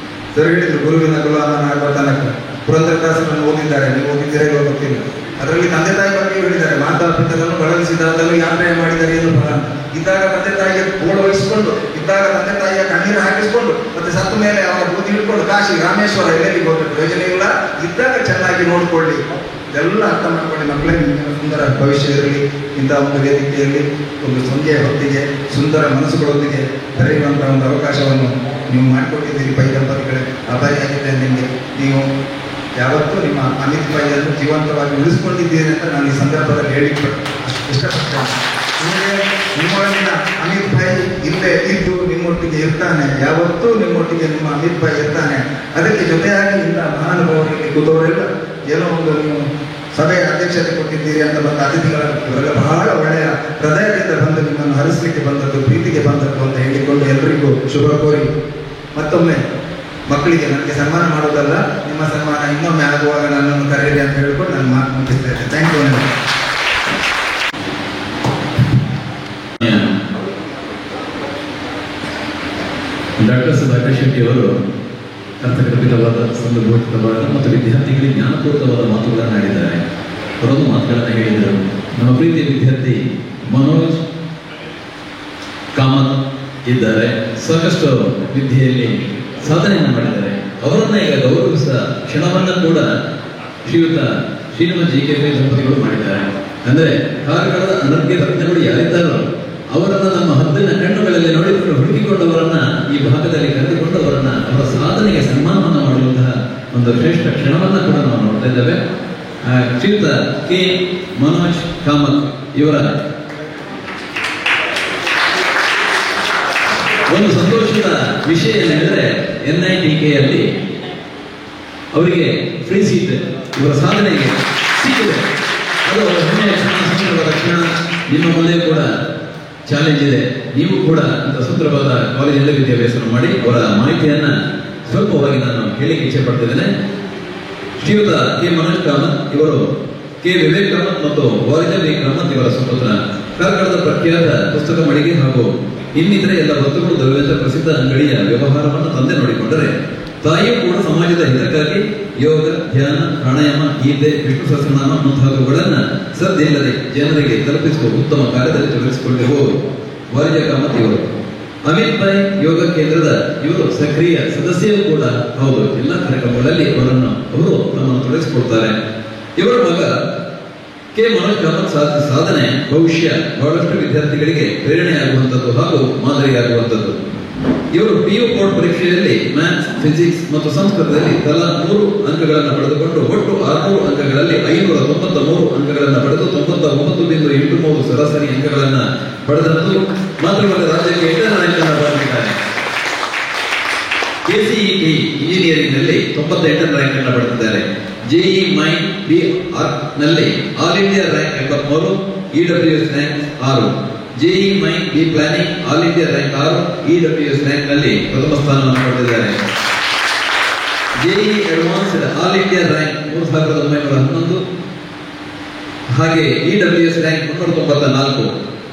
ಸರ್ ಹೇಳಿದ್ರು, ಗುರುವಿನ ಗುಲಾಮನ ಆಗುವ ತನಕ. ಪುರಂದರದಾಸರನ್ನು ಓದಿದ್ದಾರೆ, ನೀವು ಓದಿದ್ದೀರಾ ಇವಾಗ ಗೊತ್ತಿಲ್ಲ. ಅದರಲ್ಲಿ ತಂದೆ ತಾಯಿ ಬಗ್ಗೆ ಹೇಳಿದ್ದಾರೆ. ಮಾತಾ ಪಿತರನ್ನು ಬಳಲಿಸಿದಾಗಲೂ ಯಾತ್ರೆ ಮಾಡಿದರೆ ಏನು ಫಲ. ಇದ್ದಾಗ ತಂದೆ ತಾಯಿಗೆ ಗೋಳು ವಹಿಸಿಕೊಂಡು, ಇದ್ದಾಗ ತಂದೆ ತಾಯಿಯ ಕಣ್ಣೀರು ಹಾಕಿಸಿಕೊಂಡು, ಮತ್ತೆ ಸತ್ತ ಮೇಲೆ ಅವರ ಬೂದಿ ಹಿಡ್ಕೊಂಡು ಕಾಶಿ ರಾಮೇಶ್ವರ ಎಲ್ಲೆಲ್ಲಿ ಹೋಗಬೇಕು, ಪ್ರಯೋಜನ ಇಲ್ಲ. ಇದ್ದಾಗ ಚೆನ್ನಾಗಿ ನೋಡ್ಕೊಳ್ಳಿ. ಇದೆಲ್ಲ ಅರ್ಥ ಮಾಡ್ಕೊಳ್ಳಿ. ಮಕ್ಕಳೇ ಸುಂದರ ಭವಿಷ್ಯ ಇರಲಿ. ಇಂಥ ಒಂದು ವೇದಿಕೆಯಲ್ಲಿ ಒಂದು ಸಂಜೆಯ ಹೊತ್ತಿಗೆ ಸುಂದರ ಮನಸ್ಸುಗಳೊಂದಿಗೆ ಬರೆಯುವಂತಹ ಒಂದು ಅವಕಾಶವನ್ನು ನೀವು ಮಾಡಿಕೊಟ್ಟಿದ್ದೀರಿ. ಪೈ ದಂಪತಿಗಳೇ ಆಭಾರಿಯಾಗಿದ್ದೇನೆ ನಿಮಗೆ. ನೀವು ಯಾವತ್ತೂ ನಿಮ್ಮ ಅಮಿತ್ ಭಾಯಿಯನ್ನು ಜೀವಂತವಾಗಿ ಉಳಿಸ್ಕೊಂಡಿದ್ದೀರಿ ಅಂತ ನಾನು ಈ ಸಂದರ್ಭದಲ್ಲಿ ಹೇಳಿಕ್ಕೆ ಇಷ್ಟಪಡ್ತೇನೆ. ನಿಮ್ಮೊಳಗಿನ ಅಮಿತ್ ಭಾಯಿ ಇಲ್ಲೇ ಇದ್ದು ನಿಮ್ಮೊಟ್ಟಿಗೆ ಇರ್ತಾನೆ. ಯಾವತ್ತೂ ನಿಮ್ಮೊಟ್ಟಿಗೆ ನಿಮ್ಮ ಅಮಿತ್ ಭಾಯಿ ಇರ್ತಾನೆ. ಅದಕ್ಕೆ ಜೊತೆಯಾಗಿ ಇಂಥ ಮಹಾನುಭಾವರಿಗೆ ಕೂತವರೆಲ್ಲ ಏನೋ ಒಂದು ನೀವು ಸಭೆಯ ಅಧ್ಯಕ್ಷತೆ ಕೊಟ್ಟಿದ್ದೀರಿ ಅಂತ ಬಂದ ಅತಿಥಿಗಳೆಲ್ಲ ಬಹಳ ಒಳ್ಳೆಯ ಹೃದಯದಿಂದ ಬಂದು ನಿಮ್ಮನ್ನು ಹರಿಸಲಿಕ್ಕೆ ಬಂದದ್ದು, ಪ್ರೀತಿಗೆ ಬಂದದ್ದು ಅಂತ ಹೇಳಿಕೊಂಡು ಎಲ್ಲರಿಗೂ ಶುಭ ಕೋರಿ ಮತ್ತೊಮ್ಮೆ ಮಕ್ಕಳಿಗೆ ನನಗೆ ಸನ್ಮಾನ ಮಾಡೋದಲ್ಲ, ನಿಮ್ಮ ಸನ್ಮಾನ ಇನ್ನೊಮ್ಮೆ ಆಗುವಾಗ ನನ್ನನ್ನು ಕರೆಯಿರಿ ಅಂತ ಹೇಳ್ಕೊಂಡು ನಾನು ಮಾತು ಮುಗಿಸ್ತೇನೆ. Thank you. Doctor Sudhakar Shetty ಅವರು ಅರ್ಥಗರ್ಭಿತವಾದ ಸಂದರ್ಭೋಚಿತವಾದ ಮತ್ತು ವಿದ್ಯಾರ್ಥಿಗಳಿಗೆ ಜ್ಞಾನಪೂರ್ವಕವಾದ ಮಾತುಗಳನ್ನು ಆಡಿದ್ದಾರೆ. ಅವರೊಂದು ಮಾತುಗಳನ್ನು ಹೇಳಿದರು. ನಮ್ಮ ಪ್ರೀತಿಯ ವಿದ್ಯಾರ್ಥಿ ಮನೋಜ್ ಕಾಮತ್ ಇದ್ದಾರೆ, ಸಾಕಷ್ಟು ವಿದ್ಯೆಯಲ್ಲಿ ಸಾಧನೆಯನ್ನು ಮಾಡಿದ್ದಾರೆ. ಅವರನ್ನ ಈಗ ಗೌರವಿಸಿದ ಕ್ಷಣವನ್ನ ಕೂಡ ಶ್ರೀಯುತ ಶ್ರೀನಿವಾಸ್ JKP ದಂಪತಿಗಳು ಮಾಡಿದ್ದಾರೆ. ಅಂದ್ರೆ ಕಾರ್ಕಳದ ಅನರ್ಘ್ಯ ರತ್ನಗಳು ಯಾರಿದ್ದಾರೋ ಅವರನ್ನ ನಮ್ಮ ಹದ್ದಿನ ಕಣ್ಣುಗಳಲ್ಲಿ ನೋಡಿಕೊಂಡು ಹುಡುಕಿಕೊಂಡವರನ್ನ ಈ ಭಾಗದಲ್ಲಿ ಕರೆದುಕೊಂಡವರನ್ನ ಅವರ ಸಾಧನೆಗೆ ಸನ್ಮಾನವನ್ನು ಮಾಡುವಂತಹ ಒಂದು ಶ್ರೇಷ್ಠ ಕ್ಷಣವನ್ನ ಕೂಡ ನಾವು ನೋಡ್ತಾ ಇದ್ದೇವೆ. ಶ್ರೀಯುತ ಕೆ ಮನೋಜ್ ಕಾಮತ್ ಇವರ ಒಂದು ಸಂತೋಷದ ವಿಷಯ ಏನೆಂದರೆ NITKಯಲ್ಲಿ ಅವರಿಗೆ ಫ್ರೀ ಸೀಟ್ ಇವರ ಸಾಧನೆಗೆ ಸಿಕ್ಕಿದೆ. ಅದು ಅವರ ಹೆಮ್ಮೆಯ ಕ್ಷಣ. ನಿಮ್ಮ ಮುಂದೆ ಕೂಡ ಚಾಲೆಂಜ್ ಇದೆ. ನೀವು ಕೂಡ ಅಂತ ಸುಂದರವಾದ ಕಾಲೇಜಿನಲ್ಲಿ ವಿದ್ಯಾಭ್ಯಾಸ ಮಾಡಿ ಅವರ ಮಾಹಿತಿಯನ್ನ ಸ್ವಲ್ಪವಾಗಿ ನಾನು ಹೇಳಿಕ್ಕೆ ಇಚ್ಛೆ ಪಡ್ತಿದ್ದೇನೆ. ಶ್ರೀಯುತ ಕೆ ಮನೋಜ್ ಕಾಮತ್ ಇವರು ಕೆ ವಿವೇಕ್ ಕಾಮತ್ ಮತ್ತು ವಾರಿಜಾ ವಿ ಕಾಮತ್ ಇವರ ಸುಪುತ್ರ. ಕಾರ್ಕಳದ ಪ್ರಖ್ಯಾತ ಪುಸ್ತಕ ಮಳಿಗೆ ಹಾಗೂ ಇನ್ನಿತರೆ ಎಲ್ಲ ವಸ್ತುಗಳು ದೊರೆಯುವಂತ ಪ್ರಸಿದ್ಧ ಅಂಗಡಿಯ ವ್ಯವಹಾರವನ್ನು ತಂದೆ ನೋಡಿಕೊಂಡರೆ ತಾಯಿಯೂ ಕೂಡ ಸಮಾಜದ ಹಿತಕ್ಕಾಗಿ ಯೋಗ, ಧ್ಯಾನ, ಪ್ರಾಣಾಯಾಮ, ಗೀತೆ, ವಿಷ್ಣು ಸಹಸ್ರನಾಮ ಮುಂತಾದವುಗಳನ್ನ ಸದ್ದಿಲ್ಲದೆ ಜನರಿಗೆ ತಲುಪಿಸುವ ಉತ್ತಮ ಕಾರ್ಯದಲ್ಲಿ ತೊಡಗಿಸಿಕೊಂಡಿರುವವರು ವಾರಿಜಾ ಕಾಮತ್ ಇವರು. ಅಮಿತ್ ಭಾಯ್ ಯೋಗ ಕೇಂದ್ರದ ಇವರು ಸಕ್ರಿಯ ಸದಸ್ಯರು ಕೂಡ ಹೌದು. ಎಲ್ಲ ಕಾರ್ಯಕ್ರಮಗಳಲ್ಲಿ ಅವರು ನಮ್ಮನ್ನು ತೊಡಗಿಸಿಕೊಡ್ತಾರೆ. ಇವರ ಮಗ ಕೆ ಮನೋಜ್ ಕಾಮತ್ ಸಾಧನೆ ಭವಿಷ್ಯ ಬಹಳಷ್ಟು ವಿದ್ಯಾರ್ಥಿಗಳಿಗೆ ಪ್ರೇರಣೆಯಾಗುವಂಥದ್ದು ಹಾಗೂ ಮಾದರಿಯಾಗುವಂಥದ್ದು. ಇವರು PU ಬೋರ್ಡ್ ಪರೀಕ್ಷೆಯಲ್ಲಿ ಮ್ಯಾಥ್ಸ್, ಫಿಸಿಕ್ಸ್ ಮತ್ತು ಸಂಸ್ಕೃತದಲ್ಲಿ ತಲಾ 100 ಅಂಕಗಳನ್ನು ಪಡೆದುಕೊಂಡು ಒಟ್ಟು 600 ಅಂಕಗಳಲ್ಲಿ 593 ಅಂಕಗಳನ್ನು ಪಡೆದು 99.83 ಸರಾಸರಿ ಅಂಕಗಳನ್ನು ಪಡೆದದ್ದು ಮಾತ್ರವಲ್ಲ, ರಾಜ್ಯಕ್ಕೆ 8ನೇ ರ್ಯಾಂಕ್ ಅನ್ನು ಪಡೆದಿದ್ದಾರೆ. KCET ಇಂಜಿನಿಯರಿಂಗ್ ನಲ್ಲಿ 98ನೇ ರ್ಯಾಂಕ್ ಅನ್ನು ಪಡೆದಿದ್ದಾರೆ. JEE ಮೈನ್ BR ನಲ್ಲಿ all India rank 83, EWS rank 6. JEE main B planning all India rank 6, EWS rank ನಲ್ಲಿ ಪ್ರಥಮ ಸ್ಥಾನವನ್ನು ಪಡೆದಿದ್ದಾರೆ. JEE advanced all India rank 3911, ಹಾಗೆ EWS rank 394.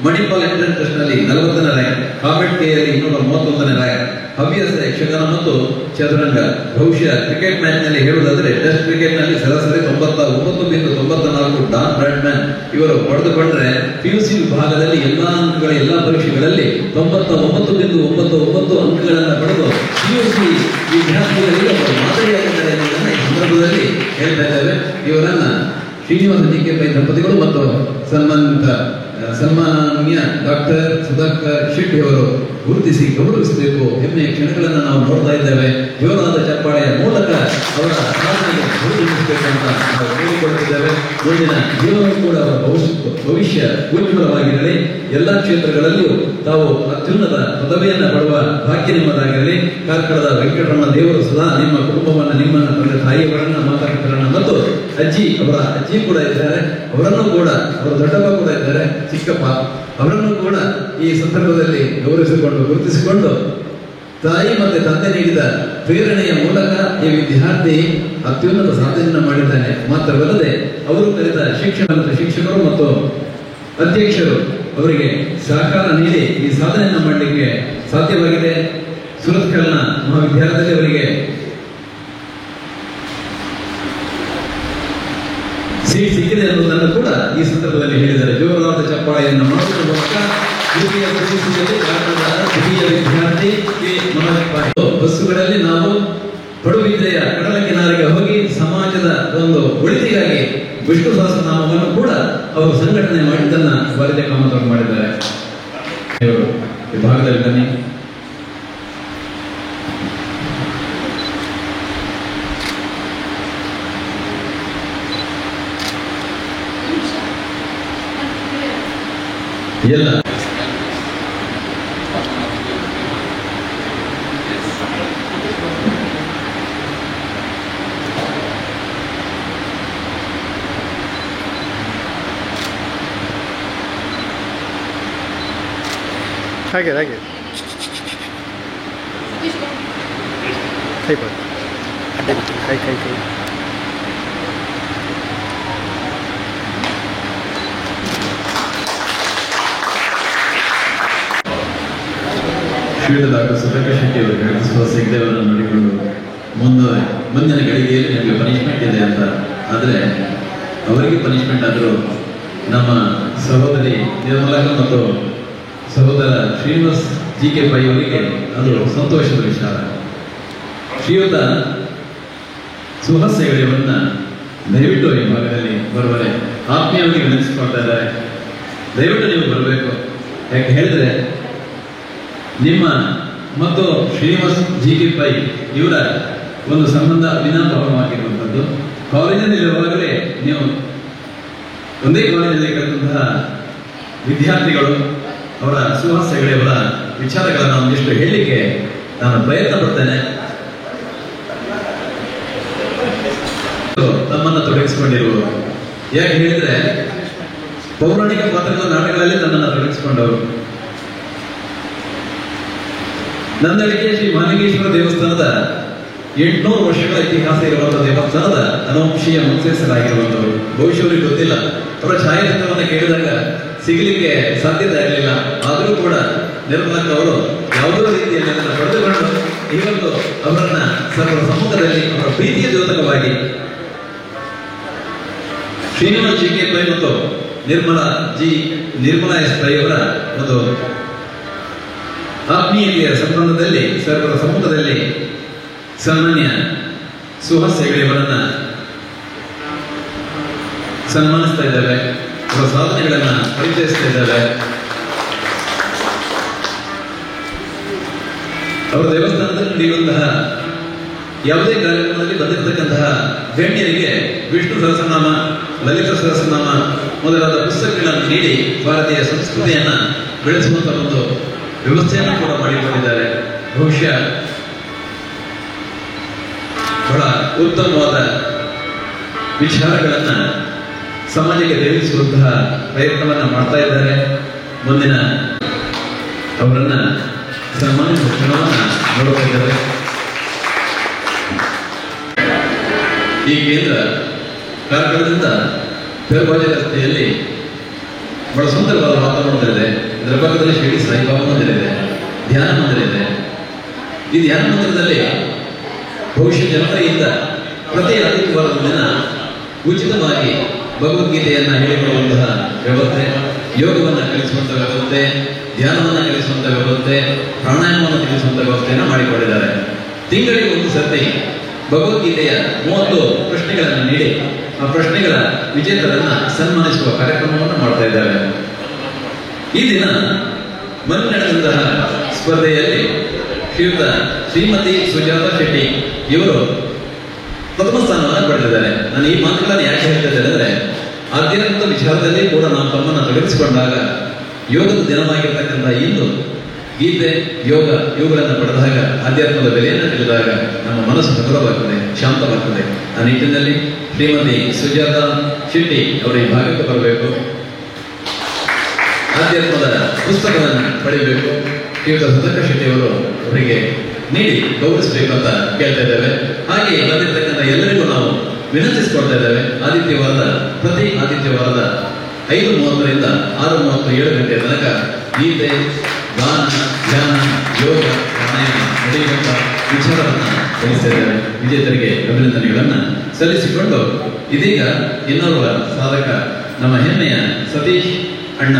Manipal entrance test ನಲ್ಲಿ 40ನೇ ರ್ಯಾಂಕ್, ಕಾಮೆಟ್ ಕೆಯಲ್ಲಿ 231ನೇ ರ್ಯಾಂಕ್. ಹವ್ಯಾಸ ಯಕ್ಷಗಾನ ಮತ್ತು ಚದುರಂಗ. ಭವಿಷ್ಯ ಕ್ರಿಕೆಟ್ ಮ್ಯಾಚ್ ನಲ್ಲಿ ಹೇಳುವುದಾದರೆ ಟೆಸ್ಟ್ ಕ್ರಿಕೆಟ್ ನಲ್ಲಿ ಸರಾಸರಿ 99.94 ಡಾನ್ ಬ್ರಾಡ್ಮ್ಯಾನ್ ಇವರು ಪಡೆದುಕೊಂಡ್ರೆ PUC ವಿಭಾಗದಲ್ಲಿ ಎಲ್ಲಾ ಅಂಕಗಳ ಎಲ್ಲಾ ಪರೀಕ್ಷೆಗಳಲ್ಲಿ 99.99 ಅಂಕಗಳನ್ನು ಪಡೆದು PUC ವಿದ್ಯಾರ್ಥಿಗಳಿಗೆ ಅವರು ಮಾದರಿಯಾಗಿದ್ದಾರೆ ಎನ್ನುವುದನ್ನು ಈ ಸಂದರ್ಭದಲ್ಲಿ ಹೇಳ್ತಾ ಇದ್ದೇವೆ. ಇವರನ್ನ ಶ್ರೀನಿವಾಸ JKP ದಂಪತಿಗಳು ಮತ್ತು ಸನ್ಮಾನ್ಯ ಡಾಕ್ಟರ್ ಸುಧಾಕರ್ ಶೆಟ್ಟಿ ಅವರು ಗುರುತಿಸಿ ಗೌರವಿಸಬೇಕು. ಹೆಮ್ಮೆಯ ಕ್ಷಣಗಳನ್ನು ನಾವು ನೋಡ್ತಾ ಇದ್ದೇವೆ. ಜೋರಾದ ಚಪ್ಪಾಳೆಯ ಮೂಲಕ ಅವರ ಸಾಧನೆಗೆ ಗುರುತಿಸಬೇಕು ಅಂತ ನಾವು ಹೇಳಿಕೊಳ್ಳುತ್ತಿದ್ದೇವೆ. ಮುಂದಿನ ಜೀವನ ಕೂಡ ಅವರ ಭವಿಷ್ಯ ಉಜ್ವಲವಾಗಿರಲಿ. ಎಲ್ಲಾ ಕ್ಷೇತ್ರಗಳಲ್ಲಿಯೂ ತಾವು ಅತ್ಯುನ್ನತ ಪದವಿಯನ್ನು ಪಡುವ ಭಾಗ್ಯ ನಿಮ್ಮದಾಗಿರಲಿ. ಕಾರ್ಕಳದ ವೆಂಕಟರಮಣ ದೇವರು ಸದಾ ನಿಮ್ಮ ಕುಟುಂಬವನ್ನು, ನಿಮ್ಮನ್ನ, ತಂದೆ ತಾಯಿಯವರನ್ನ, ಮಾತಾಪಿತರನ್ನ ಮತ್ತು ಅವರ ಅಜ್ಜಿ ಕೂಡ ಇದ್ದಾರೆ, ಅವರನ್ನು ಕೂಡ ಅವರ ದೊಡ್ಡಪ್ಪ ಕೂಡ ಇದ್ದಾರೆ, ಚಿಕ್ಕಪ್ಪ ಅವರನ್ನು ಕೂಡ ಈ ಸಂದರ್ಭದಲ್ಲಿ ಗೌರವಿಸಿಕೊಂಡು ಗುರುತಿಸಿಕೊಂಡು ತಾಯಿ ಮತ್ತೆ ತಂದೆ ನೀಡಿದ ಪ್ರೇರಣೆಯ ಮೂಲಕ ಈ ವಿದ್ಯಾರ್ಥಿ ಅತ್ಯುನ್ನತ ಸಾಧನೆಯನ್ನು ಮಾಡಿದ್ದಾನೆ. ಮಾತ್ರವಲ್ಲದೆ ಅವರು ಕಲಿತ ಶಿಕ್ಷಕರು ಮತ್ತು ಅಧ್ಯಕ್ಷರು ಅವರಿಗೆ ಸಹಕಾರ ನೀಡಿ ಈ ಸಾಧನೆಯನ್ನು ಮಾಡಲಿಕ್ಕೆ ಸಾಧ್ಯವಾಗಿದೆ. ಸುರತ್ಕಲ್ನ ಮಹಾವಿದ್ಯಾಲಯದಲ್ಲಿ ಅವರಿಗೆ ಸೀಟ್ ಸಿಕ್ಕಿದೆ ಅನ್ನೋದನ್ನು ಕೂಡ ಈ ಸಂದರ್ಭದಲ್ಲಿ ಹೇಳಿದ್ದಾರೆ. ಜೋರಾದ ಚಪ್ಪಾಳೆಯನ್ನು ಮಾಡುವ ಮೂಲಕ ದ್ವಿತೀಯ ವಿದ್ಯಾರ್ಥಿ ಕೆ ಮನೋಜ್ ಭಾಯ್. ಬಸ್ಸುಗಳಲ್ಲಿ ನಾವು ಪಡುಬಿದ್ರೆಯ ಕಡಲ ಕಿನಾರೆಗೆ ಹೋಗಿ ಸಮಾಜದ ಒಂದು ಒಳಿತಿಗಾಗಿ ವಿಷ್ಣು ಸಹಸ್ರನಾಮವನ್ನು ಕೂಡ ಅವರು ಸಂಘಟನೆ ಮಾಡಿದ್ದನ್ನ ವಾರಿಜಾ ಕಾಮತ್ ಅವರು ಮಾಡಿದ್ದಾರೆ. ಇವರು ಈ ಭಾಗದಲ್ಲಿ ಬನ್ನಿ. ಎಲ್ಲ ಹಾಗೆ ಹಾಗೆ ಕೈ ಬರ್ ಕೈ ಕೈ ಕೈ ಶ್ರೀಯುತ ಡಾಕ್ಟರ್ ಸುಧಾಕರ್ ಶೆಟ್ಟಿ ಅವರು ಗಣಿಸುವ ಸಿಗದೇವರನ್ನು ನೋಡಿಕೊಂಡು ಮುಂದಿನ ಗಳಿಗೆಯಲ್ಲಿ ನಿಮಗೆ ಪನಿಷ್ಮೆಂಟ್ ಇದೆ ಅಂತ. ಆದರೆ ಅವರಿಗೆ ಪನಿಷ್ಮೆಂಟ್ ಆದರೂ ನಮ್ಮ ಸಹೋದರಿ ನಿರ್ಮಲಾ ಮತ್ತು ಸಹೋದರ ಶ್ರೀನಿವಾಸ್ GK ಪೈ ಅವರಿಗೆ ಅದು ಸಂತೋಷದ ವಿಚಾರ. ಶ್ರೀಯುತ ಸುಹಾಸ್ ಹೆಗಡೆಯವರನ್ನ ದಯವಿಟ್ಟು ಈ ಭಾಗದಲ್ಲಿ ಬರುವರೆ ಆತ್ಮೀಯವಾಗಿ ವಿನಂತಿಸಿಕೊಳ್ತಾ ಇದ್ದಾರೆ. ದಯವಿಟ್ಟು ನೀವು ಬರಬೇಕು. ಯಾಕೆ ಹೇಳಿದ್ರೆ ನಿಮ್ಮ ಮತ್ತು ಶ್ರೀನಿವಾಸ್ GK ಪೈ ಇವರ ಒಂದು ಸಂಬಂಧ ಅವಿನಾಭಾವವಾಗಿರುವಂಥದ್ದು. ಕಾಲೇಜಿನಲ್ಲಿರುವಾಗಲೇ ನೀವು ಒಂದೇ ಕಾಲೇಜಿನಲ್ಲಿ ಕಲಿತಂತಹ ವಿದ್ಯಾರ್ಥಿಗಳು. ಅವರ ಸುಹಾಸ್ ಹೆಗಡೆಯವರ ವಿಚಾರಗಳನ್ನು ಒಂದಿಷ್ಟು ಹೇಳಲಿಕ್ಕೆ ನಾನು ಪ್ರಯತ್ನ ಪಡ್ತೇನೆ. ತಮ್ಮನ್ನು ತೊಡಗಿಸಿಕೊಂಡಿರುವರು. ಯಾಕೆ ಹೇಳಿದ್ರೆ ಪೌರಾಣಿಕ ಪಾತ್ರಗಳ ನಾಟಕಗಳಲ್ಲಿ ತನ್ನನ್ನು ತೊಡಗಿಸಿಕೊಂಡವರು. ನಂದಳಿಕೆ ಶ್ರೀ ಮಾಲಿಂಗೇಶ್ವರ ದೇವಸ್ಥಾನದ 800 ವರ್ಷಗಳ ಇತಿಹಾಸ ಇರುವಂತಹ ದೇವಸ್ಥಾನದ ಅನುವಂಶೀಯ ಮುಖ್ಯಸ್ಥರಾಗಿರುವಂತವರು. ಬಹುಶಃ ಅವರಿಗೆ ಗೊತ್ತಿಲ್ಲ. ಅವರ ಛಾಯಾಚಿತ್ರವನ್ನು ಕೇಳಿದಾಗ ಸಿಗಲಿಕ್ಕೆ ಸಾಧ್ಯತೆ ಆಗಲಿಲ್ಲ. ಆದರೂ ಕೂಡ ನಿರ್ಮಲಕ್ಕ ಅವರು ಯಾವುದೋ ರೀತಿಯಲ್ಲಿ ಅದನ್ನು ಪಡೆದುಕೊಂಡು ಇವತ್ತು ಅವರನ್ನ ಸರ್ವರ ಸಮ್ಮುಖದಲ್ಲಿ ಅವರ ಪ್ರೀತಿಯ ದ್ಯೋತಕವಾಗಿ ಶ್ರೀನಿವಾಸ್ GK ಪೈ ಮತ್ತು ನಿರ್ಮಲಾ S ಪೈ ಅವರ ಒಂದು ಆತ್ಮೀಯತೆಯ ಸಂಬಂಧದಲ್ಲಿ ಸರ್ವರ ಸಮ್ಮುಖದಲ್ಲಿ ಸನ್ಮಾನ್ಯ ಸುಹಾಸ್ ಹೆಗಡೆಯವರನ್ನ ಸನ್ಮಾನಿಸ್ತಾ ಇದ್ದಾರೆ. ಅವರ ಸಾಧನೆಗಳನ್ನ ಪರಿಚಯಿಸ್ತಾ ಇದ್ದಾರೆ. ಅವರ ದೇವಸ್ಥಾನದಲ್ಲಿ ನಡೆಯುವಂತಹ ಯಾವುದೇ ಕಾರ್ಯಕ್ರಮದಲ್ಲಿ ಬಂದಿರತಕ್ಕಂತಹ ಗಣ್ಯರಿಗೆ ವಿಷ್ಣು ಸಹಸ್ರನಾಮ, ಲಲಿತ ಸಹಸ್ರನಾಮ ಮೊದಲಾದ ಪುಸ್ತಕಗಳನ್ನು ನೀಡಿ ಭಾರತೀಯ ಸಂಸ್ಕೃತಿಯನ್ನ ಬೆಳೆಸುವಂತಹ ಒಂದು ವ್ಯವಸ್ಥೆಯನ್ನು ಕೂಡ ಮಾಡಿಕೊಂಡಿದ್ದಾರೆ. ಬಹುಶಃ ಬಹಳ ಉತ್ತಮವಾದ ವಿಚಾರಗಳನ್ನ ಸಮಾಜಕ್ಕೆ ತಿಳಿಸುವಂತಹ ಪ್ರಯತ್ನವನ್ನ ಮಾಡ್ತಾ ಇದ್ದಾರೆ. ಮುಂದಿನ ಅವರನ್ನ ಸನ್ಮಾನಿಸುವ ಕ್ಷಣವನ್ನ ನೋಡ್ತಾ ಇದ್ದಾರೆ. ಈ ಕೇಂದ್ರ ಕಾರ್ಕಳದಿಂದ ಪೇರ್ಬಾಜಿ ರಸ್ತೆಯಲ್ಲಿ ಬಹಳ ಸುಂದರವಾದ ವಾತಾವರಣದಲ್ಲಿದೆ. ಇದರ ಪಕ್ಕದಲ್ಲಿ ಶಿರಡಿ ಸಾಯಿಬಾಬಾ ಮಂದಿರ ಇದೆ, ಧ್ಯಾನ ಮಂದಿರ ಇದೆ. ಈ ಧ್ಯಾನ ಮಂದಿರದಲ್ಲಿ ಬಹುಶಃ ಜನವರಿಯಿಂದ ಪ್ರತಿ ಆದಿತ್ಯವಾರದ ದಿನ ಉಚಿತವಾಗಿ ಭಗವದ್ಗೀತೆಯನ್ನ ಹೇಳಿಕೊಳ್ಳುವಂತಹ ವ್ಯವಸ್ಥೆ, ಯೋಗವನ್ನು ಕಲಿಸುವಂತಹ ವ್ಯವಸ್ಥೆ, ಧ್ಯಾನವನ್ನು ಕಲಿಸುವಂತಹ ವ್ಯವಸ್ಥೆ, ಪ್ರಾಣಾಯಾಮವನ್ನು ತಿಳಿಸುವಂತಹ ವ್ಯವಸ್ಥೆಯನ್ನು ಮಾಡಿಕೊಂಡಿದ್ದಾರೆ. ತಿಂಗಳಿಗೆ ಒಂದು ಸರ್ತಿ ಭಗವದ್ಗೀತೆಯ 30 ಪ್ರಶ್ನೆಗಳನ್ನು ನೀಡಿ ಆ ಪ್ರಶ್ನೆಗಳ ವಿಜೇತರನ್ನ ಸನ್ಮಾನಿಸುವ ಕಾರ್ಯಕ್ರಮವನ್ನು ಮಾಡ್ತಾ ಇದ್ದಾರೆ. ಈ ದಿನ ಮೊನ್ನೆ ನಡೆದಂತಹ ಸ್ಪರ್ಧೆಯಲ್ಲಿ ಶ್ರೀಮತಿ ಸುಜಾತಾ ಶೆಟ್ಟಿ ಇವರು ಪ್ರಥಮ ಸ್ಥಾನವನ್ನು ಪಡೆದಿದ್ದಾರೆ. ನಾನು ಈ ಮಾತುಗಳನ್ನು ಯಾಕೆ ಹೇಳ್ತಾ ಇದ್ದೇನೆ ಅಂದ್ರೆ, ಆಧ್ಯಾತ್ಮಿಕ ವಿಚಾರದಲ್ಲಿ ಕೂಡ ನಾವು ತಮ್ಮನ್ನು ತೊಡಗಿಸಿಕೊಂಡಾಗ ಯೋಗದ ದಿನವಾಗಿರ್ತಕ್ಕಂಥ ಇಂದು ಗೀತೆ, ಯೋಗ ಇವುಗಳನ್ನು ಪಡೆದಾಗ ಆಧ್ಯಾತ್ಮದ ಬೆಲೆಯನ್ನು ತಿಳಿದಾಗ ನಮ್ಮ ಮನಸ್ಸು ಹಗುರವಾಗ್ತದೆ, ಶಾಂತವಾಗ್ತದೆ. ಆ ನಿಟ್ಟಿನಲ್ಲಿ ಶ್ರೀಮತಿ ಸುಜಾತಾ ಶೆಟ್ಟಿ ಅವರ ಈ ಭಾಗಕ್ಕೆ ಬರಬೇಕು, ಆಧ್ಯಾತ್ಮದ ಪುಸ್ತಕವನ್ನು ಪಡೆಯಬೇಕು. ಶ್ರೀಯುತ ಸುಧಾಕ ಶೆಟ್ಟಿ ಅವರು ಅವರಿಗೆ ನೀಡಿ ಗೌರವಿಸಬೇಕು ಅಂತ ಕೇಳ್ತಾ ಇದ್ದೇವೆ. ಹಾಗೆ ಬಂದಿರತಕ್ಕಂಥ ಎಲ್ಲರಿಗೂ ನಾವು ವಿನಂತಿಸಿಕೊಳ್ತಾ ಇದ್ದೇವೆ. ಪ್ರತಿ ಆದಿತ್ಯವಾರದ 5:30ರಿಂದ 6:37 ಗಂಟೆಯ ತನಕ ಗೀತೆ, ಗಾನ, ಧ್ಯಾನ, ಯೋಗ, ಪ್ರಾಣಾಯಾಮ ನಡೆಯುವಂತ ವಿಚಾರವನ್ನ ತಿಳಿಸ್ತಾ ಇದ್ದೇವೆ. ವಿಜೇತರಿಗೆ ಅಭಿನಂದನೆಗಳನ್ನ ಸಲ್ಲಿಸಿಕೊಂಡು ಇದೀಗ ಇನ್ನೋರ್ವ ಸಾಧಕ ನಮ್ಮ ಹೆಮ್ಮೆಯ ಸತೀಶ್ ಅಣ್ಣ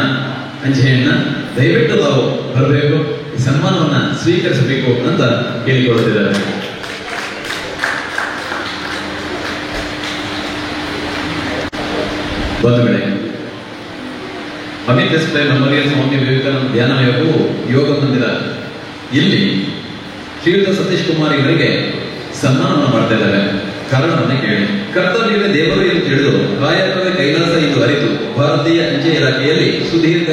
ಅಂಜೆಯಣ್ಣ ದಯವಿಟ್ಟು ತಾವು ಬರಬೇಕು, ಈ ಸನ್ಮಾನವನ್ನ ಸ್ವೀಕರಿಸಬೇಕು ಅಂತ ಕೇಳಿಕೊಳ್ಳುತ್ತಿದ್ದಾರೆ. ಬಂಧುಗಳೇ, ಅಮಿತ್ ಎಸ್ ಪೈ ಮೆಮೋರಿಯಲ್ ಸ್ವಾಮಿ ವಿವೇಕಾನಂದ ಧ್ಯಾನಮಯವು ಯೋಗ ಮಂದಿರ ಇಲ್ಲಿ ಶ್ರೀಯುತ ಸತೀಶ್ ಕುಮಾರ್ ಇವರಿಗೆ ಸನ್ಮಾನವನ್ನು ಮಾಡ್ತಾ ಇದ್ದಾರೆ. ಕಾರಣವನ್ನೇ ಕೇಳಿ. ಕರ್ತವ್ಯವೇ ದೇವರು ಎಂದು ತಿಳಿದು ಕಾಯಕವೇ ಕೈಲಾಸ ಎಂದು ಅರಿತು ಭಾರತೀಯ ಅಂಚೆ ಇಲಾಖೆಯಲ್ಲಿ ಸುದೀರ್ಘ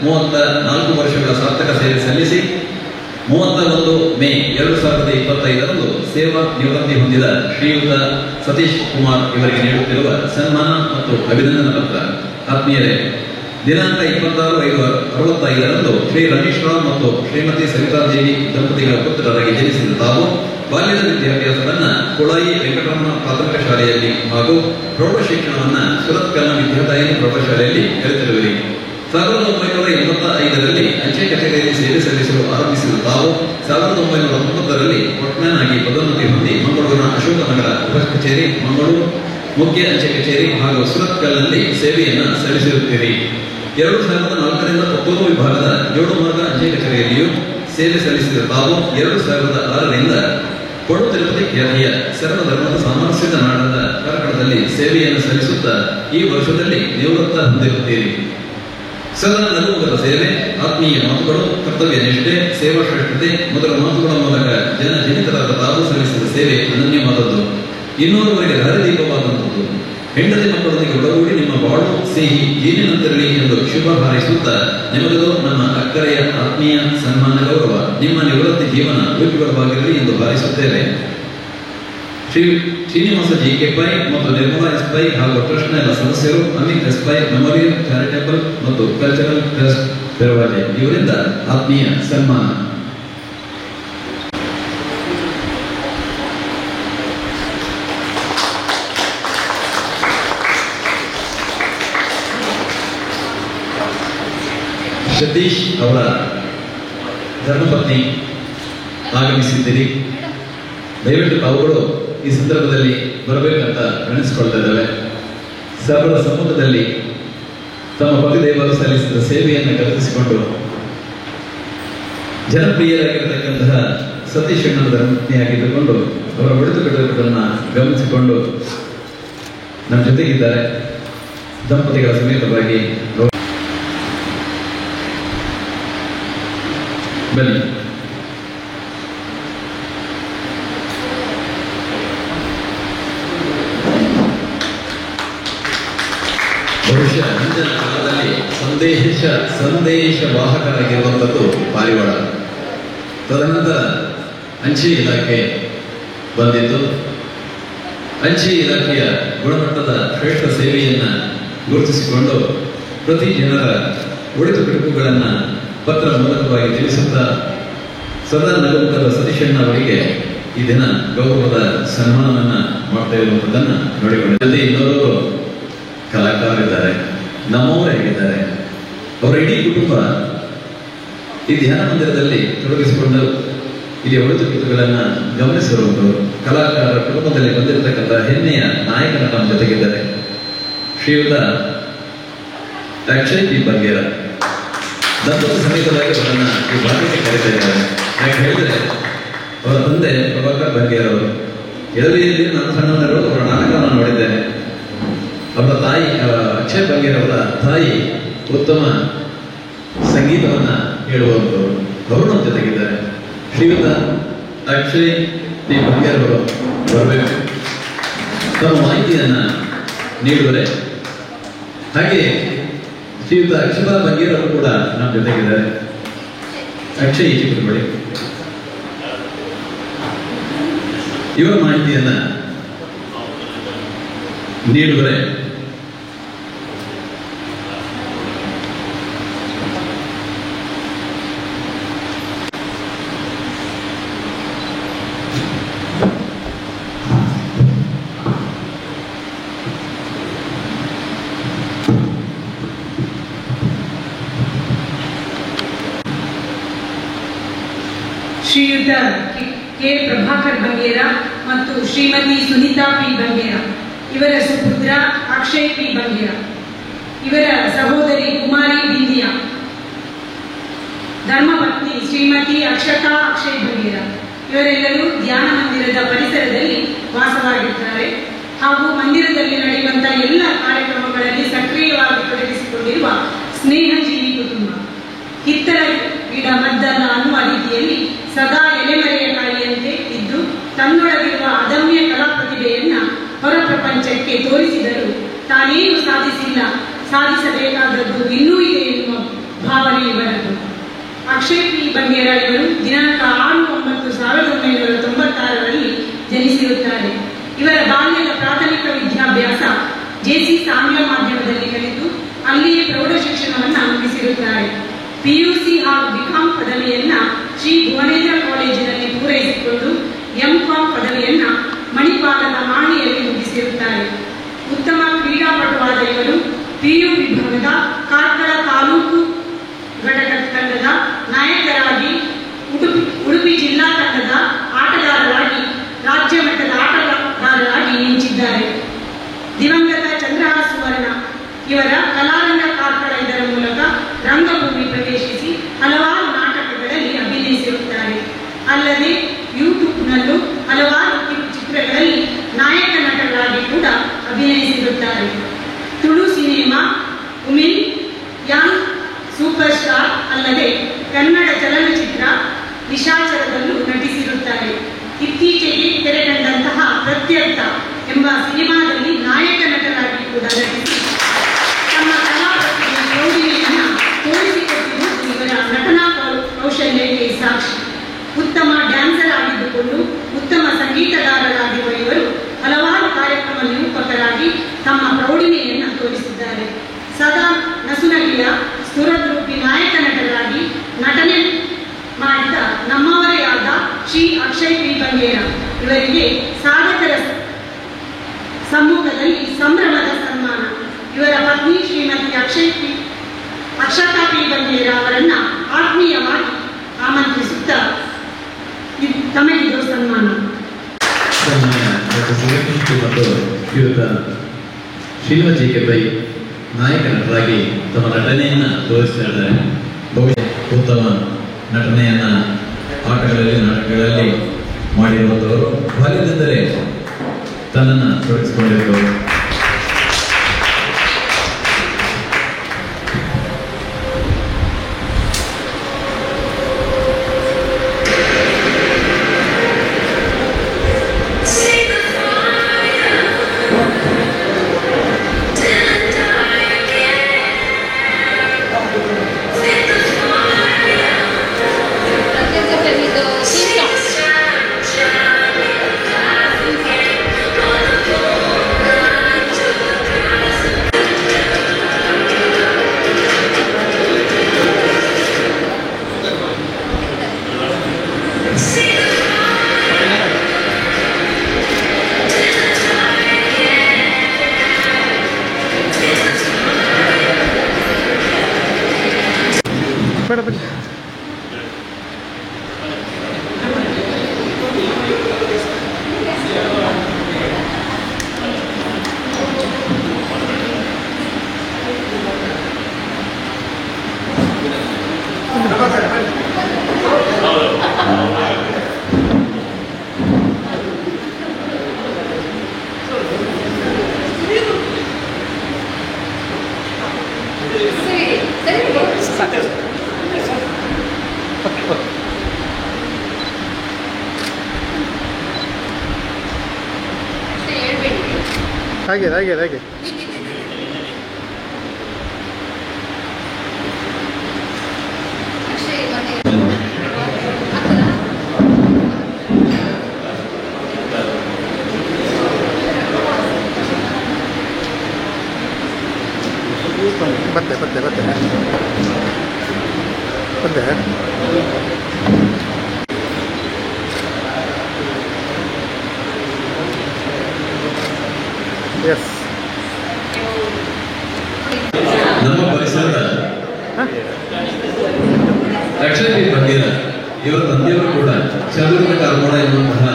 34 ವರ್ಷಗಳ ಸಾರ್ಥಕ ಸೇವೆ ಸಲ್ಲಿಸಿ 31 ಮೇ 2025ರಂದು ಸೇವಾ ನಿವೃತ್ತಿ ಹೊಂದಿದ ಶ್ರೀಯುತ ಸತೀಶ್ ಕುಮಾರ್ ಇವರಿಗೆ ನೀಡುತ್ತಿರುವ ಸನ್ಮಾನ ಮತ್ತು ಅಭಿನಂದನಾ ಪತ್ರ. ಆತ್ಮೀಯರೇ, ದಿನಾಂಕ 26/5/65ರಂದು ಶ್ರೀ ರಮೇಶ್ ರಾವ್ ಮತ್ತು ಶ್ರೀಮತಿ ಸವಿತಾದೇವಿ ದಂಪತಿಗಳ ಪುತ್ರರಾಗಿ ಜನಿಸಿದ ತಾವು ಬಾಲ್ಯದ ವಿದ್ಯಾಭ್ಯಾಸವನ್ನ ಕೊಳಾಯಿ ವೆಂಕಟರಮಣ ಪ್ರಾಥಮಿಕ ಶಾಲೆಯಲ್ಲಿ ಹಾಗೂ ಪ್ರೌಢ ಶಿಕ್ಷಣವನ್ನ ಸುರತ್ಕಲ್ನ ವಿದ್ಯಾದಾಯಿನಿ ಪ್ರೌಢಶಾಲೆಯಲ್ಲಿ ಕಲಿತಿರುವಿರಿ. 1985ರಲ್ಲಿ ಅಂಚೆ ಕಚೇರಿಯಲ್ಲಿ ಸೇವೆ ಸಲ್ಲಿಸಲು ಆರಂಭಿಸಿದ ತಾವು 1990ರಲ್ಲಿ ವಾಚ್ಮ್ಯಾನ್ ಆಗಿ ಪದೋನ್ನತಿ ಹೊಂದಿ ಮಂಗಳೂರಿನ ಅಶೋಕನಗರ ಉಪ ಕಚೇರಿ, ಮಂಗಳೂರು ಮುಖ್ಯ ಅಂಚೆ ಕಚೇರಿ ಹಾಗೂ ಸುರತ್ಕಲ್ನಲ್ಲಿ ಸೇವೆಯನ್ನು ಸಲ್ಲಿಸಿರುತ್ತೀರಿ. 2004ರಿಂದ ಪುತ್ತೂರು ವಿಭಾಗದ 7 ಮಾರ್ಗ ಅಂಚೆ ಕಚೇರಿಯಲ್ಲಿಯೂ ಸೇವೆ ಸಲ್ಲಿಸಿದ ತಾವು 2006ರಿಂದ ಕೊಡು ತಿರುಪತಿ ಖ್ಯಾತಿಯ ಸರ್ವಧರ್ಮದ ಸಾಮರಸ್ಯದ ನಾಡದ ಕಾರ್ಕಳದಲ್ಲಿ ಸೇವೆಯನ್ನು ಸಲ್ಲಿಸುತ್ತಾ ಈ ವರ್ಷದಲ್ಲಿ ನಿವೃತ್ತ ಹೊಂದಿರುತ್ತೀರಿ. ಸದಾ ನಗುಮುಖದ ಸೇವೆ, ಆತ್ಮೀಯ ಮಾತುಗಳು, ಕರ್ತವ್ಯ ನಿಷ್ಠೆ, ಸೇವಾ ಶ್ರೇಷ್ಠತೆ ಮೊದಲ ಮಾತುಗಳ ಮೂಲಕ ಜನಜನಿತರಾದ ತಾವು ಸಲ್ಲಿಸಿದ ಸೇವೆ ಅನನ್ಯವಾದದ್ದು, ಇನ್ನೂರವರೆಗೆ ದಾರಿದೀಪವಾದಂಥದ್ದು. ಹೆಂಡತಿ ಮಕ್ಕಳೊಂದಿಗೆ ಒಡಗೂಡಿ ನಿಮ್ಮ ಬಾಳು ಸಿಹಿ ಏನೇನಂತಿರಲಿ ಎಂದು ಶುಭ ಹಾರೈಸುತ್ತಾ ನಿಮಗದು ನಮ್ಮ ಅಕ್ಕರೆಯ ಆತ್ಮೀಯ ಸನ್ಮಾನ ಗೌರವ. ನಿಮ್ಮ ನಿವೃತ್ತಿ ಜೀವನ ಉಪಯುಕ್ತವಾಗಿರಲಿ ಎಂದು ಹಾರೈಸುತ್ತೇವೆ. ಶ್ರೀ ಶ್ರೀನಿವಾಸ ಜಿ ಕೆ ಪೈ ಮತ್ತು ನಿರ್ಮಲಾ ಎಸ್ ಪೈ ಹಾಗೂ ಟ್ರಸ್ಟ್ನ ಎಲ್ಲ ಸದಸ್ಯರು, Amit S Pai memorial charitable ಮತ್ತು ಕಲ್ಚರಲ್ ಟ್ರಸ್ಟ್ ಬೆರವಾಜೆ ಇವರಿಂದ ಆತ್ಮೀಯ ಸನ್ಮಾನ. ಸತೀಶ್ ಅವರ ಧರ್ಮಪತ್ನಿ ಆಗಮಿಸಿದ್ದೀರಿ. ದಯವಿಟ್ಟು ತಾವುಗಳು ಈ ಸಂದರ್ಭದಲ್ಲಿ ಬರಬೇಕಂತ ನೆನೆಸಿಕೊಳ್ತಾ ಇದ್ದಾವೆ. ಸರ್ವರ ಸಮ್ಮುಖದಲ್ಲಿ ತಮ್ಮ ಪತಿದೇವರು ಸಲ್ಲಿಸಿದ ಸೇವೆಯನ್ನು ಕಲ್ಪಿಸಿಕೊಂಡು ಜನಪ್ರಿಯರಾಗಿರತಕ್ಕಂತಹ ಸತೀಶ್ ಅಣ್ಣನ ಧರ್ಮಪತ್ನಿಯಾಗಿದ್ದುಕೊಂಡು ಅವರ ಒಳಿತು ಕೆಡುವುದನ್ನು ಗಮನಿಸಿಕೊಂಡು ನಮ್ಮ ಜೊತೆಗಿದ್ದಾರೆ. ದಂಪತಿಗಳ ಸಮೇತವಾಗಿ ಬನ್ನಿ. ಬಹುಶಃ ಹಿಂದಿನ ಕಾಲದಲ್ಲಿ ಸಂದೇಶ ವಾಹಕರಾಗಿರುವಂಥದ್ದು ಪಾರಿವಾಳ. ತದನಂತರ ಅಂಚೆ ಇಲಾಖೆ ಬಂದಿತ್ತು. ಅಂಚೆ ಇಲಾಖೆಯ ಗುಣಮಟ್ಟದ ಶ್ರೇಷ್ಠ ಸೇವೆಯನ್ನು ಗುರುತಿಸಿಕೊಂಡು ಪ್ರತಿ ಜನರ ಒಳಿತು ಕೆಡುಕುಗಳನ್ನು ಪತ್ರ ಮೂಲಕವಾಗಿ ತಿಳಿಸುತ್ತಾ ಸದಾ ನಗುಮುಖದ ಸತೀಶಣ್ಣ ಅವರಿಗೆ ಈ ದಿನ ಗೌರವದ ಸನ್ಮಾನವನ್ನು ಮಾಡ್ತಾ ಇರುವಂಥದ್ದನ್ನು ನೋಡಿಕೊಂಡಿದ್ದಲ್ಲಿ ಇನ್ನೋರು ಕಲಾಕಾರರಿದ್ದಾರೆ, ನಮ್ಮವರಾಗಿದ್ದಾರೆ. ಅವರ ಇಡೀ ಕುಟುಂಬ ಈ ಧ್ಯಾನ ಮಂದಿರದಲ್ಲಿ ತೊಡಗಿಸಿಕೊಂಡು ಇಲ್ಲಿ ಒಳಿತು ಕೆಡುಕುಗಳನ್ನು ಗಮನಿಸಿರುವಂಥವರು. ಕಲಾಕಾರರ ಕುಟುಂಬದಲ್ಲಿ ಬಂದಿರತಕ್ಕಂಥ ಹೆಮ್ಮೆಯ ನಾಯಕನ ನಮ್ಮ ಜೊತೆಗಿದ್ದಾರೆ. ಶ್ರೀಯುತ ಅಕ್ಷಯ್ ಪಿ ಬಂಗೇರ ದಂಪತಿ ಸಮೇತವಾಗಿ ಅವರನ್ನು ಈ ಭಾಗಕ್ಕೆ ಕರೀತಾ ಇದ್ದಾರೆ. ಯಾಕೆ ಹೇಳಿದ್ರೆ ಅವರ ತಂದೆ ಪ್ರಭಾಕರ್ ಬಂಗೇರ್ ಅವರು ಎಳವೆಯಲ್ಲಿ ನನ್ನ ಸಣ್ಣವರು ಅವರ ನಾಟಕವನ್ನು ನೋಡಿದ್ದೇನೆ. ಅವರ ತಾಯಿ ಅಕ್ಷಯ್ ಬಂಗೇರ್ ಅವರ ತಾಯಿ ಉತ್ತಮ ಸಂಗೀತವನ್ನು ಹೇಳುವಂಥವರು. ಅವರು ನಮ್ಮ ಜೊತೆಗಿದ್ದಾರೆ. ಶ್ರೀಯುತ ಅಕ್ಷಯ್ ಪಿ ಬಂಗೇರ್ ಅವರು ಬರಬೇಕು, ತಮ್ಮ ಮಾಹಿತಿಯನ್ನು ನೀಡುವರೆ. ಹಾಗೆ ಶ್ರೀಯುತ ಅಕ್ಷತಾ ಬಂಗೇರ್ ಅವರು ಕೂಡ ನಮ್ಮ ಜೊತೆಗಿದ್ದಾರೆ. ಅಕ್ಷಯ್ ಈಚೆ ಬಳಿ ಇವರ ಮಾಹಿತಿಯನ್ನ ನೀಡುವರೆ. ಶ್ರೀಯುತ ಕೆ ಪ್ರಭಾಕರ್ ಬಂಗೇರ ಮತ್ತು ಶ್ರೀಮತಿ ಸುನೀತಾ ಪಿ ಬಂಗೇರ, ಇವರ ಸುಪುತ್ರ ಅಕ್ಷಯ್ ಪಿ ಬಂಗೇರ, ಇವರ ಸಹೋದರಿ ಕುಮಾರಿ ಬಿಂದಿಯಾ, ಧರ್ಮಪತ್ನಿ ಶ್ರೀಮತಿ ಅಕ್ಷತಾ ಅಕ್ಷಯ್ ಬಂಗೇರ, ಇವರೆಲ್ಲರೂ ಧ್ಯಾನ ಮಂದಿರದ ಪರಿಸರದಲ್ಲಿ ವಾಸವಾಗಿದ್ದಾರೆ ಹಾಗೂ ಮಂದಿರದಲ್ಲಿ ನಡೆಯುವಂತಹ ಎಲ್ಲ ಕಾರ್ಯಕ್ರಮಗಳಲ್ಲಿ ಸಕ್ರಿಯವಾಗಿ ತೊಡಗಿಸಿಕೊಂಡಿರುವ ಸ್ನೇಹಜೀವಿ ಕುಟುಂಬ. ಹಿತ್ತರ ಗಿಡ ಮದ್ದಲ್ಲ ಅನ್ನುವ ರೀತಿಯಲ್ಲಿ ಸದಾ ಎಲೆಮರೆಯ ಕಾಯಿಯಂತೆ ಇದ್ದು ತನ್ನೊಳಗಿರುವ ಅದಮ್ಯ ಕಲಾ ಪ್ರತಿಭೆಯನ್ನ ಹೊರ ಪ್ರಪಂಚಕ್ಕೆ ತೋರಿಸಿದರೂ ತಾನೇನು ಸಾಧಿಸಬೇಕಾದದ್ದು ಇನ್ನೂ ಇದೆ ಎನ್ನುವ ಭಾವನೆ ಇವರದು. ಅಕ್ಷಯ್ ಪಿ ಬಂಗೇರ ಇವರು ದಿನಾಂಕ 6/9/1996ರಲ್ಲಿ ಜನಿಸಿರುತ್ತಾರೆ. ಇವರ ಬಾಲ್ಯದ ಪ್ರಾಥಮಿಕ ವಿದ್ಯಾಭ್ಯಾಸ ಜೆಸಿಸ್ ಆಂಗ್ಲ ಮಾಧ್ಯಮದಲ್ಲಿ ಕಲಿತು ಅಲ್ಲಿಯೇ ಪ್ರೌಢ ಶಿಕ್ಷಣವನ್ನು ಮುಗಿಸಿರುತ್ತಾರೆ. ಪಿಯುಸಿ ಹಾಗೂ ಬಿಕಾಂ ಪದವಿಯನ್ನ ಶ್ರೀ ಭುವನೇಂದ್ರ ಕಾಲೇಜಿನಲ್ಲಿ ಪೂರೈಸಿಕೊಂಡು ಎಂಕಾಂ ಪದವಿಯನ್ನ ಮಣಿಪಾಲದ ಮಾಣಿಯಲ್ಲಿ ಮುಗಿಸಿರುತ್ತಾರೆ. ಉತ್ತಮ ಕ್ರೀಡಾಪಟುವಾದ ಇವರು ಪಿಯು ವಿಭಾಗದ ಕಾರ್ಕಳ ತಾಲೂಕು ಘಟಕ ತಂಡದ ನಾಯಕರಾಗಿ, ಉಡುಪಿ ಜಿಲ್ಲಾ ತಂಡದ ಆಟಗಾರರಾಗಿ, ರಾಜ್ಯ ಮಟ್ಟದ ಆಟಗಾರರಾಗಿ ಮಿಂಚಿದ್ದಾರೆ. ಸೂಪರ್ ಸ್ಟಾರ್ ಅಲ್ಲದೆ ಕನ್ನಡ ಚಲನಚಿತ್ರ ನಿಶಾಚರದಲ್ಲೂ ನಟಿಸಿರುತ್ತಾರೆ. ಇತ್ತೀಚೆಗೆ ತೆರೆಕಂಡಂತಹ ಪ್ರತ್ಯರ್ಥ ಎಂಬ ಸಿನಿಮಾದಲ್ಲಿ ನಾಯಕ ನಟರಾಗಿ ಕೂಡ ನಟಿಸಿ ತಮ್ಮ ಕಲಾಪ್ರತಿಭೆ ಪ್ರೌಢಿಮೆಯನ್ನು ತೋರಿಸಿಕೊಟ್ಟಿರುವುದು ಇವರ ನಟನಾ ಕೌಶಲ್ಯಕ್ಕೆ ಸಾಕ್ಷಿ. ಉತ್ತಮ ಡ್ಯಾನ್ಸರ್ ಆಗಿದ್ದುಕೊಂಡು ಉತ್ತಮ ಸಂಗೀತಗಾರರಾಗಿರುವ ಇವರು ಹಲವಾರು ಕಾರ್ಯಕ್ರಮ ನಿರೂಪಕರಾಗಿ ತಮ್ಮ ಪ್ರೌಢಿಮೆಯನ್ನು ತೋರಿಸಿದ್ದಾರೆ. ಸದಾ ನಸುನಗಿಯ ಸ್ಥುರದ್ರೂಪಿ ನಾಯಕ ನಟರಾಗಿ ನಟನೆ ಮಾಡಿದ ನಮ್ಮವರೇ ಆದ ಶ್ರೀ ಅಕ್ಷಯ್ ಪಿ ಬಂಗೇರ ಇವರಿಗೆ ಸಾಧಕರ ಸಮ್ಮುಖದಲ್ಲಿ ಸಂಭ್ರಮದ ಸನ್ಮಾನ. ಇವರ ಪತ್ನಿ ಶ್ರೀಮತಿ ಅಕ್ಷತಾ ಪಿ ಬಂಗೇರ ಅವರನ್ನ ಆತ್ಮೀಯವಾಗಿ ಆಮಂತ್ರಿಸುತ್ತಾ ತಮಗಿದು ಸನ್ಮಾನ. ಮತ್ತು ಶ್ರೀಯುತ ಶ್ರೀನಿವಾಸ್ ಜಿ ಕೆ ಪೈ ನಾಯಕ ನಟರಾಗಿ ತಮ್ಮ ನಟನೆಯನ್ನು ತೋರಿಸ್ತಾ ಇದ್ದಾರೆ. ಉತ್ತಮ ನಟನೆಯನ್ನು ಆಟಗಳಲ್ಲಿ ನಾಟಕಗಳಲ್ಲಿ ಮಾಡಿರುವಂಥವರು, ಬಾಲ್ಯದಿಂದಲೇ ತನ್ನನ್ನು ತೊಡಗಿಸಿಕೊಂಡಿರುವವರು. ಹಾಗೆ ಹಾಗೆ ಹಾಗೆ ಬತ್ತೆ ಬತ್ತೆ ಬತ್ತೆ ಬತ್ತೆ ಎಸ್ ನಮ್ಮ ಪರಿಸರದ ಅಕ್ಷಯ್ ಬಂಗೇರ ಇವರ ತಂದೆಯವರು ಕೂಡ ಚದುರಿದ ಕಾರ್ಮೋಡ ಎನ್ನುವಂತಹ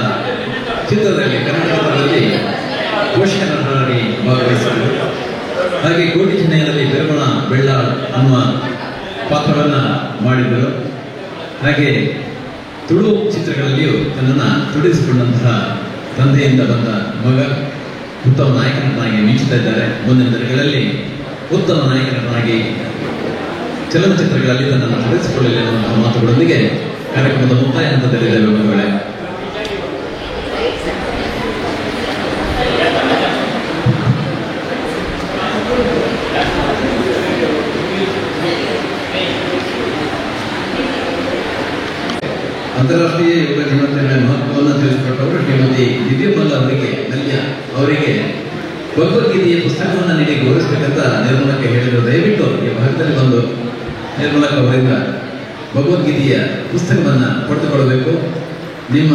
ಚಿತ್ರದಲ್ಲಿ ಕರ್ನಾಟಕದಲ್ಲಿ ಪೋಷಕ ನಟರಾಗಿ ಭಾಗವಹಿಸಿದರು. ಹಾಗೆ ಕೋಟಿ ಚೆನ್ನೈನಲ್ಲಿ ಬೆರಮಣ ಬೆಳ್ಳಾಳ್ ಅನ್ನುವ ಪಾತ್ರವನ್ನು ಮಾಡಿದರು. ಹಾಗೆ ತುಳು ಚಿತ್ರಗಳಲ್ಲಿಯೂ ತನ್ನನ್ನು ತೊಡಗಿಸಿಕೊಂಡಂತಹ ತಂದೆಯಿಂದ ಬಂದ ಮಗ ಉತ್ತಮ ನಾಯಕನನ್ನಾಗಿ ಮಿಂಚುತ್ತಾ ಇದ್ದಾರೆ. ಮುಂದಿನ ದಿನಗಳಲ್ಲಿ ಉತ್ತಮ ನಾಯಕನನ್ನಾಗಿ ಚಲನಚಿತ್ರಗಳಲ್ಲಿ ತನ್ನನ್ನು ತೊಡಗಿಸಿಕೊಳ್ಳಲಿ ಎನ್ನುವಂತಹ ಮಾತುಗಳೊಂದಿಗೆ ಕಾರ್ಯಕ್ರಮದ ಮುಕ್ತಾಯ ಹಂತದಲ್ಲಿದೆ. ಬಂಧುಗಳೇ, ಅಂತಾರಾಷ್ಟ್ರೀಯ ಯೋಗ ದಿನಾಚರಣೆಯ ಮಹತ್ವವನ್ನು ತಿಳಿಸಿಕೊಟ್ಟವರು ಶ್ರೀಮತಿ ದಿವ್ಯಮಲ್ಲ ಅವರಿಗೆ ಭಗವದ್ಗೀತೆಯ ಪುಸ್ತಕವನ್ನು ನೀಡಿ ಗೌರವಿಸಬೇಕಂತ ನಿರ್ಮಲಕ್ಕೆ ಹೇಳಿದರು. ದಯವಿಟ್ಟು ಈ ಭಾಗದಲ್ಲಿ ಬಂದು ನಿರ್ಮಲಕ್ಕೆ ಅವರಿಂದ ಭಗವದ್ಗೀತೆಯ ಪುಸ್ತಕವನ್ನು ಪಡೆದುಕೊಳ್ಳಬೇಕು. ನಿಮ್ಮ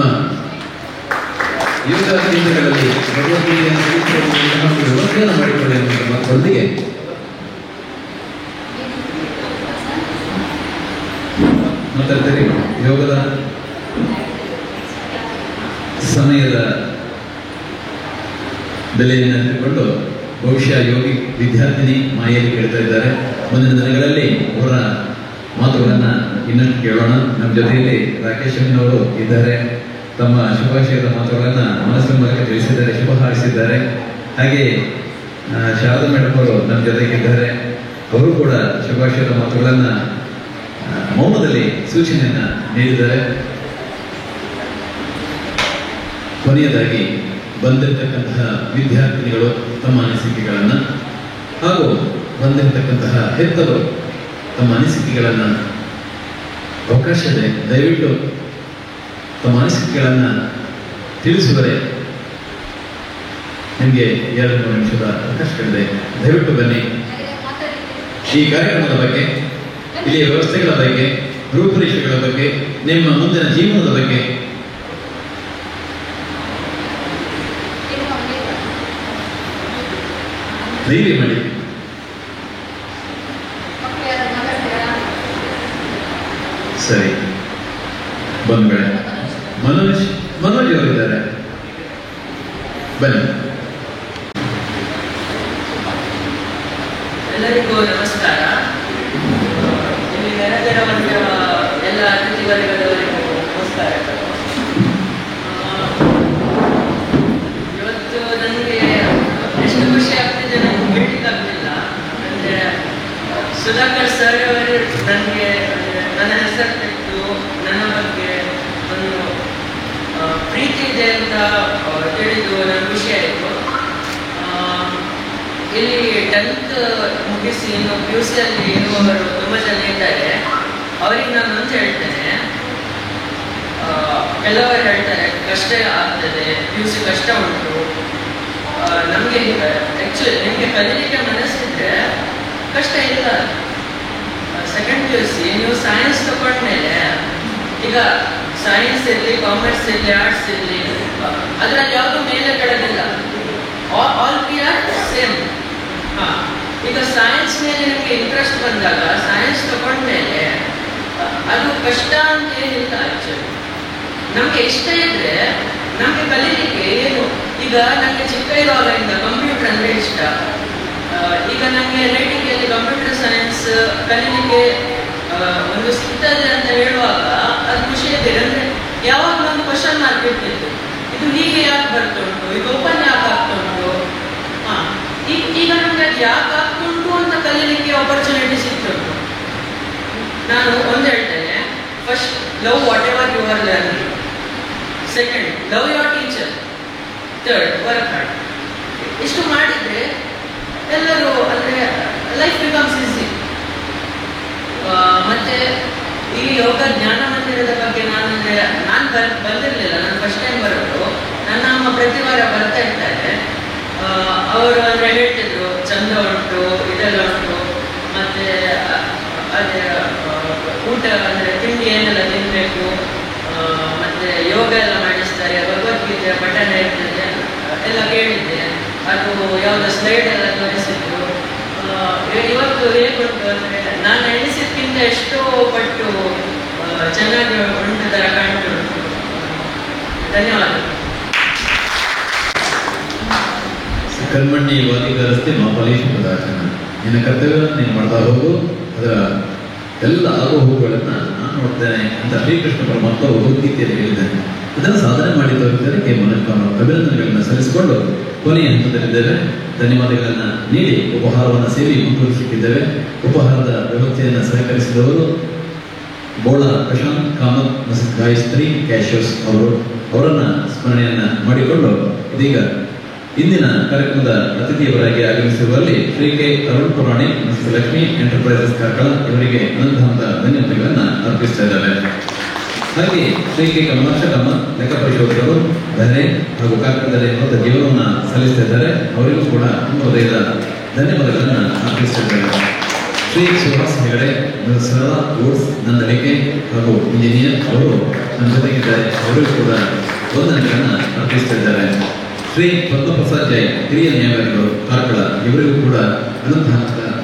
ಯೋಗ ಕೇಂದ್ರಗಳಲ್ಲಿ ಭಗವದ್ಗೀತೆಯನ್ನು ವ್ಯವಸ್ಥೆಯನ್ನು ಮಾಡಿಕೊಳ್ಳಿ ಎನ್ನುವ ಮಾತುಗಳೊಂದಿಗೆ ಮಾತಾಡ್ತಾರೆ. ಯೋಗದ ಸಮಯದ ಬೆಲೆಯನ್ನು ಅರಿತುಕೊಂಡು ಬಹುಶಃ ಯೋಗಿ ವಿದ್ಯಾರ್ಥಿನಿ ಮಾಯಲ್ಲಿ ಕೇಳ್ತಾ ಇದ್ದಾರೆ. ಮುಂದಿನ ದಿನಗಳಲ್ಲಿ ಅವರ ಮಾತುಗಳನ್ನು ಇನ್ನಷ್ಟು ಕೇಳೋಣ. ನಮ್ಮ ಜೊತೆಯಲ್ಲಿ ರಾಕೇಶ್ ಅವರು ಇದ್ದಾರೆ. ತಮ್ಮ ಶುಭಾಶಯದ ಮಾತುಗಳನ್ನು ಮನಸ್ಸಿನ ಮೂಲಕ ತಿಳಿಸಿದ್ದಾರೆ, ಶುಭ ಹಾರೈಸಿದ್ದಾರೆ. ಹಾಗೆ ಶಾರದಾ ಮೇಡಮ್ ಅವರು ನಮ್ಮ ಜೊತೆಗಿದ್ದಾರೆ. ಅವರು ಕೂಡ ಶುಭಾಶಯದ ಮಾತುಗಳನ್ನು ಮೌನದಲ್ಲಿ ಸೂಚನೆಯನ್ನು ನೀಡಿದ್ದಾರೆ. ಕೊನೆಯದಾಗಿ ಬಂದಿರತಕ್ಕಂತಹ ವಿದ್ಯಾರ್ಥಿನಿಗಳು ತಮ್ಮ ಅನಿಸಿಕೆಗಳನ್ನು ಹಾಗೂ ಬಂದಿರತಕ್ಕಂತಹ ಹೆತ್ತವರು ತಮ್ಮ ಅನಿಸಿಕೆಗಳನ್ನು ಅವಕಾಶ ಇದೆ, ದಯವಿಟ್ಟು ತಮ್ಮ ಅನಿಸಿಕೆಗಳನ್ನು ತಿಳಿಸುವರೆ ನಿಮಗೆ 2-3 ನಿಮಿಷದ ಅವಕಾಶಗಳಿದೆ. ದಯವಿಟ್ಟು ಬನ್ನಿ. ಈ ಕಾರ್ಯಕ್ರಮದ ಬಗ್ಗೆ, ಇಲ್ಲಿಯ ವ್ಯವಸ್ಥೆಗಳ ಬಗ್ಗೆ, ರೂಪುರೇಷೆಗಳ ಬಗ್ಗೆ, ನಿಮ್ಮ ಮುಂದಿನ ಜೀವನದ ಬಗ್ಗೆ ಧೈರ್ಯ ಮಾಡಿ. ಸರಿ, ಬಂಧುಗಳೇ, ಮನೋಜ್ ಅವರಿದ್ದಾರೆ, ಬನ್ನಿ. ಎಲ್ಲರಿಗೂ ನಮಸ್ಕಾರ. ಇಲ್ಲಿ ನೆರೆದಿರುವಂತಹ ಎಲ್ಲ ಅತಿಥಿ ವರ್ಗದವರಿಗೂ ನಮಸ್ಕಾರ. ಇವತ್ತು ನನಗೆ ಎಷ್ಟು ಖುಷಿ ಆಗ್ತಿದೆ ನನಗೆ ಹೇಳಲಿಕ್ಕಾಗ್ತಿಲ್ಲ. ಅಂದರೆ ಸುಧಾಕರ್ ಸರ್ ಅವರು ನನಗೆ ನನ್ನ ಹೆಸರು ತೆಗೆದು ನನ್ನ ಬಗ್ಗೆ ಒಂದು ಪ್ರೀತಿ ಇದೆ ಅಂತ ತಿಳಿದು ನನಗೆ ಖುಷಿ ಆಯಿತು. ಇಲ್ಲಿ 10th ಮುಗಿಸಿ ಇನ್ನು PUC ಅಲ್ಲಿ ಇರುವವರು ತುಂಬ ಜನ ಇದ್ದಾರೆ. ಅವರಿಗೆ ನಾನು ಅಂತ ಹೇಳ್ತೇನೆ, ಕೆಲವರು ಹೇಳ್ತಾರೆ ಕಷ್ಟ ಆಗ್ತದೆ, PUC ಕಷ್ಟ ಉಂಟು. ನಮಗೆ ಆ್ಯಕ್ಚುಲಿ ನಿಮಗೆ ಕಲೀಲಿಕ್ಕೆ ಮನಸ್ಸಿದ್ರೆ ಕಷ್ಟ ಇಲ್ಲ. ಸೆಕೆಂಡ್ PUC ನೀವು ಸೈನ್ಸ್ ತಗೊಂಡ್ಮೇಲೆ, ಈಗ ಸೈನ್ಸ್ ಇರಲಿ, ಕಾಮರ್ಸ್ ಇರಲಿ, ಆರ್ಟ್ಸ್ ಇರಲಿ, ಅದರಲ್ಲಿ ಯಾವುದೂ ಮೇಲೆ ಕೆಳಗಿಲ್ಲ, ಆಲ್ ವಿ ಆರ್ ಸೇಮ್. ಈಗ ಸೈನ್ಸ್ ಮೇಲೆ ನಿಮಗೆ ಇಂಟ್ರೆಸ್ಟ್ ಬಂದಾಗ ಸೈನ್ಸ್ ತಗೊಂಡ್ಮೇಲೆ ಅದು ಕಷ್ಟ ಅಂತ ಏನಿಲ್ಲ. ಆ್ಯಕ್ಚುಲಿ ನಮಗೆ ಇಷ್ಟ ಇದ್ರೆ ನಮಗೆ ಕಲೀಲಿಕ್ಕೆ ಏನು, ಈಗ ನನಗೆ ಚಿಕ್ಕ ಇರುವಾಗಿಂದ ಕಂಪ್ಯೂಟರ್ ಅಂದರೆ ಇಷ್ಟ. ಈಗ ನನಗೆ ರೇಟಿಂಗಲ್ಲಿ ಕಂಪ್ಯೂಟರ್ ಸೈನ್ಸ್ ಕಲೀಲಿಕ್ಕೆ ಒಂದು ಸಿಗ್ತದೆ ಅಂತ ಹೇಳುವಾಗ ಅದು ಖುಷಿ ಇದೆ. ಅಂದರೆ ಯಾವಾಗ ಒಂದು ಕ್ವಶನ್ ಮಾರ್ಕ್ ಇರ್ತಿತ್ತು, ಇದು ಹೀಗೆ ಯಾಕೆ ಬರ್ತುಂಟು, ಇದು ಓಪನ್ ಯಾಕೆ ಆಗ್ತುಂಟು, ಈಗ ನಮ್ಗೆ ಅದು ಯಾಕೆ ಆಗ್ತುಂಟು ಅಂತ ಕಲೀಲಿಕ್ಕೆ ಆಪರ್ಚುನಿಟಿ ಸಿಗ್ತುಂಟು. ನಾನು ಒಂದು ಹೇಳ್ತೇನೆ, first love whatever you are learning, second love your teacher, third work hard. ಇಷ್ಟು ಮಾಡಿದ್ರೆ ಎಲ್ಲರೂ ಅಂದರೆ ಲೈಫ್ ಬಿಕಮ್ಸ್ ಈಸಿ. ಮತ್ತೆ ಈ ಯೋಗ ಜ್ಞಾನ ಮಂದಿರದ ಬಗ್ಗೆ ನಾನು ಬಂದಿರಲಿಲ್ಲ, ನಾನು ಫಸ್ಟ್ ಟೈಮ್ ಬರೋದು. ನನ್ನ ಅಮ್ಮ ಪ್ರತಿ ವಾರ ಬರ್ತಾ ಇರ್ತಾರೆ. ಅವರು ಅಂದರೆ ಹೇಳ್ತಿದ್ರು ಚಂದ ಉಂಟು, ಇದೆಲ್ಲ ಉಂಟು, ಮತ್ತು ಅದೇ ಊಟ ಅಂದರೆ ತಿಂಡಿ ಏನೆಲ್ಲ ತಿನ್ನಬೇಕು, ಮತ್ತು ಯೋಗ ಎಲ್ಲ ಮಾಡಿಸ್ತಾರೆ, ಭಗವದ್ಗೀತೆ ಪಠಣ ಇರ್ತದೆ ಎಲ್ಲ ಕೇಳಿದ್ದೆ. ಅದು ಯಾವುದೋ ಸ್ಲೈಡ್ ಎಲ್ಲ ತೋರಿಸಿದ್ರು. ಇವತ್ತು ಹೇಗುಂಟು ಅಂದರೆ ನಾನು ಎಣಿಸಿದ್ಕಿಂತ ಎಷ್ಟೋ ಪಟ್ಟು ಚೆನ್ನಾಗಿ ಉಂಟು ಥರ ಕಾಣ್ತು. ಧನ್ಯವಾದ. ಕರ್ಮಣ್ಣಿ ವಾದಿಗರಸ್ತೆ ಮಾಫಲೇಶ ಪದಾರ್ಥನ, ನಿನ್ನ ಕರ್ತವ್ಯವನ್ನು ನೀನು ಮಾಡ್ತಾ ಹೋಗು, ಅದರ ಎಲ್ಲ ಆಗು ಹೋಗುಗಳನ್ನು ನಾನು ನೋಡ್ತೇನೆ ಅಂತ ಶ್ರೀಕೃಷ್ಣ ಪರಮಾತ್ಮ ಭಗವದ್ಗೀತೆಯಲ್ಲಿ ಹೇಳಿದ್ದಾನೆ. ಅದನ್ನು ಸಾಧನೆ ಮಾಡಿ ತೋರಿದ್ದಕ್ಕೆ ಮನಸ್ಸು ಅಭಿನಂದನೆಗಳನ್ನು ಸಲ್ಲಿಸಿಕೊಂಡು ಕೊನೆಯ ಹಂತದಲ್ಲಿದ್ದೇವೆ. ಧನ್ಯವಾದಗಳನ್ನು ನೀಡಿ ಉಪಹಾರವನ್ನು ಸೇರಿ ಮುಂದುವರಿಸುತ್ತಿದ್ದೇವೆ. ಉಪಹಾರದ ವ್ಯವಸ್ಥೆಯನ್ನು ಸಹಕರಿಸಿದವರು ಬೋಳ ಪ್ರಶಾಂತ್ ಕಾಮತ್ ಮಸಿದ್ ಗಾಯತ್ರಿ ಕ್ಯಾಶೋಸ್ ಅವರನ್ನು ಸ್ಮರಣೆಯನ್ನು ಮಾಡಿಕೊಂಡು ಇದೀಗ ಇಂದಿನ ಕಾರ್ಯಕ್ರಮದ ಅತಿಥಿಯವರಾಗಿ ಆಗಮಿಸಿರುವಲ್ಲಿ ಶ್ರೀ ಕೆ ಅರುಣ್ ಪುರಾಣಿಕ್ ಮತ್ತು ಲಕ್ಷ್ಮಿ ಎಂಟರ್ಪ್ರೈಸಸ್ ಕಾರ್ಕಳ ಇವರಿಗೆ ಅನಂತ ಧನ್ಯವಾದಗಳನ್ನು ಅರ್ಪಿಸ್ತಾ ಇದ್ದಾರೆ. ಹಾಗೆ ಶ್ರೀ ಕೆ ಕಮಲಾಕ್ಷ ಕಾಮತ್ ಲೆಕ್ಕ ಪರಿಶೋಧಕರು ಬಹರೇನ್ ಹಾಗೂ ಕಾರ್ಕಳದಲ್ಲಿ ಹೊಸ ಜೀವನವನ್ನು ಸಲ್ಲಿಸ್ತಾ ಇದ್ದಾರೆ. ಅವರಿಗೂ ಕೂಡ ಹೃದಯದ ಧನ್ಯವಾದಗಳನ್ನು ಅರ್ಪಿಸ್ತಾ ಇದ್ದಾರೆ. ಶ್ರೀ ಸುಹಾಸ್ ಹೆಗಡೆ ಸರಳ ಓಟ್ಸ್ ನಂದಲಿಕೆ ಹಾಗೂ ಇಂಜಿನಿಯರ್ ಅವರು ನಮ್ಮ ಜೊತೆಗಿದ್ದಾರೆ. ಅವರಿಗೂ ಕೂಡ ವಂದನೆಗಳನ್ನು ಅರ್ಪಿಸ್ತಾ ಇದ್ದಾರೆ. ಶ್ರೀ ಪದ್ಮಪ್ರಸಾದ್ ಜೈ ಹಿರಿಯ ನ್ಯಾಯವಾದಿಗಳು ಕಾರ್ಕಳ ಇವರಿಗೂ ಕೂಡ ಅನಂತ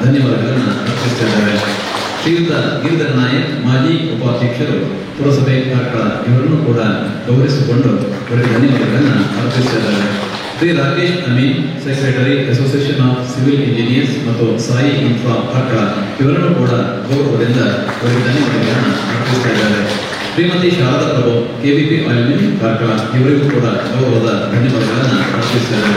ಧನ್ಯವಾದಗಳನ್ನು ಅರ್ಪಿಸ್ತಾ ಇದ್ದಾರೆ. ಶ್ರೀಯುತ ಗಿರಿಧರ ನಾಯಕ್ ಮಾಜಿ ಉಪಾಧ್ಯಕ್ಷರು ಪುರಸಭೆ ಕಾರ್ಕಳ ಇವರನ್ನು ಕೂಡ ಗೌರವಿಸಿಕೊಂಡು ಅವರಿಗೆ ಧನ್ಯವಾದಗಳನ್ನು ಅರ್ಪಿಸ್ತಾ ಇದ್ದಾರೆ. Shri Rakesh Amin secretary association of civil engineers ಮತ್ತು ಸಾಯಿ ಇನ್ಫ್ರಾ ಕಾರ್ಕಳ ಇವರನ್ನು ಕೂಡ ಗೌರವದಿಂದ ಅವರಿಗೆ ಧನ್ಯವಾದಗಳನ್ನು ಅರ್ಪಿಸ್ತಾ ಇದ್ದಾರೆ. Shrimati Sharada Prabhu KBP oil mill Karkala ಇವರಿಗೂ ಕೂಡ ಗೌರವದ ಧನ್ಯವಾದಗಳನ್ನು ಅರ್ಪಿಸಿದ್ದಾರೆ.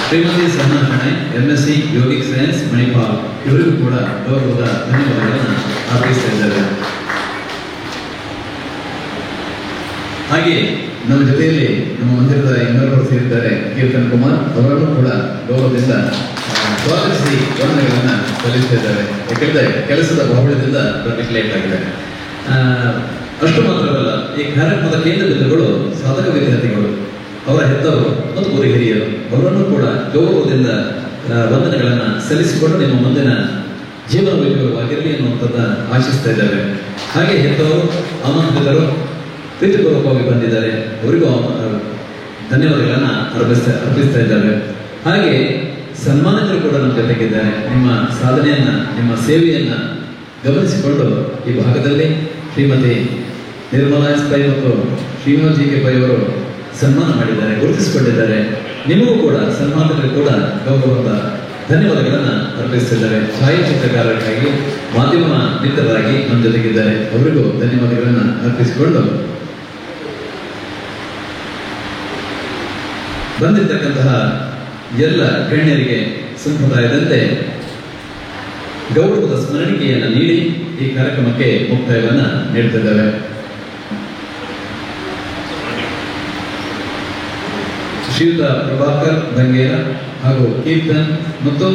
Shrimati Sahana Shenoy MSc yogic science Manipal ಇವರಿಗೂ ಕೂಡ ಗೌರವದ ಧನ್ಯವಾದಗಳನ್ನು ಅರ್ಪಿಸಿದ್ದಾರೆ. ಹಾಗೆ ನಮ್ಮ ಜೊತೆಯಲ್ಲಿ ನಮ್ಮ ಮಂದಿರದ ಇನ್ನೊಬ್ಬರು ಸೇರಿದ್ದಾರೆ ಕೀರ್ತನ್ ಕುಮಾರ್, ಅವರನ್ನು ಕೂಡ ಗೌರವದಿಂದ ಸ್ವಾಗತಿಸಿ ವಂದನೆಗಳನ್ನು ಸಲ್ಲಿಸುತ್ತಿದ್ದಾರೆ. ಯಾಕೆಂದರೆ ಕೆಲಸದ ಬಾಹುಳ್ಯದಿಂದ ಬರಲಿಕ್ಕೆ ಲೇಟ್ ಆಗಿದೆ. ಅಷ್ಟು ಮಾತ್ರವಲ್ಲ, ಈ ಕಾರ್ಯಕ್ರಮದ ಕೇಂದ್ರ ಬಿಂದುಗಳು ಸಾಧಕ ವಿದ್ಯಾರ್ಥಿಗಳು, ಅವರ ಹೆತ್ತವರು ಮತ್ತು ಗುರು ಹಿರಿಯರು, ಅವರನ್ನು ಕೂಡ ಗೌರವದಿಂದ ವಂದನೆಗಳನ್ನು ಸಲ್ಲಿಸಿಕೊಂಡು ನಿಮ್ಮ ಮುಂದಿನ ಜೀವನ ವೈಭವವಾಗಿರಲಿ ಅನ್ನುವಂಥದ್ದು ಆಶಿಸ್ತಾ ಇದ್ದಾರೆ. ಹಾಗೆ ಹೆತ್ತವರು ಆಮಂತ್ರಿತರು ಪ್ರೀತಿಪೂರ್ವಕವಾಗಿ ಬಂದಿದ್ದಾರೆ, ಅವರಿಗೂ ಧನ್ಯವಾದಗಳನ್ನು ಅರ್ಪಿಸ್ತಾ ಇದ್ದಾರೆ. ಹಾಗೆ ಸನ್ಮಾನಿತರು ಕೂಡ ನಮ್ಮ ಜೊತೆಗಿದ್ದಾರೆ. ನಿಮ್ಮ ಸಾಧನೆಯನ್ನ, ನಿಮ್ಮ ಸೇವೆಯನ್ನ ಗಮನಿಸಿಕೊಂಡು ಈ ಭಾಗದಲ್ಲಿ ಶ್ರೀಮತಿ ನಿರ್ಮಲಾ ಎಸ್ ಪೈ ಮತ್ತು ಶ್ರೀನಿವಾಸ್ ಜಿ ಕೆ ಪೈ ಅವರು ಸನ್ಮಾನ ಮಾಡಿದ್ದಾರೆ, ಗುರುತಿಸಿಕೊಂಡಿದ್ದಾರೆ. ನಿಮಗೂ ಕೂಡ ಸನ್ಮಾನಿತರು ಕೂಡ ಗೌರವದ ಧನ್ಯವಾದಗಳನ್ನು ಅರ್ಪಿಸುತ್ತಿದ್ದಾರೆ. ಛಾಯಾಚಿತ್ರಕಾರರಾಗಿ, ಮಾಧ್ಯಮ ಮಿತ್ರರಾಗಿ ನಮ್ಮ ಜೊತೆಗಿದ್ದಾರೆ, ಅವರಿಗೂ ಧನ್ಯವಾದಗಳನ್ನು ಅರ್ಪಿಸಿಕೊಂಡು ಬಂದಿರತಕ್ಕಂತಹ ಎಲ್ಲ ಗಣ್ಯರಿಗೆ ಸಂಪ್ರದಾಯದಂತೆ ಗೌರವದ ಸ್ಮರಣಿಕೆಯನ್ನು ನೀಡಿ ಈ ಕಾರ್ಯಕ್ರಮಕ್ಕೆ ಮುಕ್ತಾಯವನ್ನು ನೀಡುತ್ತಿದ್ದೇವೆ. ಶ್ರೀಯುತ ಪ್ರಭಾಕರ್ ಬಂಗೇರ ಹಾಗೂ ಕೀರ್ತನ್ ಮತ್ತು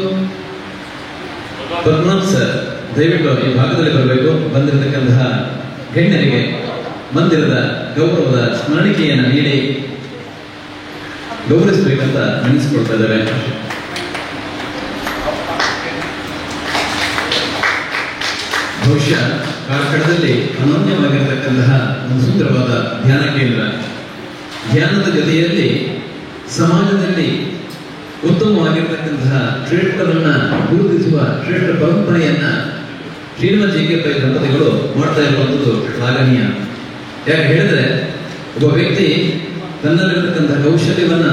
ಪದ್ಮನಾಭ್ ಸರ್ ದಯವಿಟ್ಟು ಈ ಭಾಗದಲ್ಲಿ ಬರಬೇಕು. ಬಂದಿರತಕ್ಕಂತಹ ಗಣ್ಯರಿಗೆ ಮಂದಿರದ ಗೌರವದ ಸ್ಮರಣಿಕೆಯನ್ನು ನೀಡಿ ಗೌರವಿಸಬೇಕಂತ ನೆನೆಸಿಕೊಳ್ತಾ ಇದ್ದಾರೆ. ಬಹುಶಃ ಕಾರ್ಕಳದಲ್ಲಿ ಅನನ್ಯವಾಗಿರತಕ್ಕಂತಹ ಒಂದು ಸುಂದರವಾದ ಧ್ಯಾನ ಕೇಂದ್ರ, ಧ್ಯಾನದ ಜೊತೆಯಲ್ಲಿ ಸಮಾಜದಲ್ಲಿ ಉತ್ತಮವಾಗಿರ್ತಕ್ಕಂತಹ ಶ್ರೇಷ್ಠರನ್ನ ಗುರುತಿಸುವ ಶ್ರೇಷ್ಠ ಪರಂಪರೆಯನ್ನ ಶ್ರೀನಿವಾಸ್ ಜಿ ಕೆ ಪೈ ದಂಪತಿಗಳು ಮಾಡ್ತಾ ಇರುವಂಥದ್ದು ಶ್ಲಾಘನೀಯ. ಯಾಕೆ ಹೇಳಿದ್ರೆ, ಒಬ್ಬ ವ್ಯಕ್ತಿ ತನ್ನಲ್ಲಿರತಕ್ಕಂತಹ ಕೌಶಲ್ಯವನ್ನ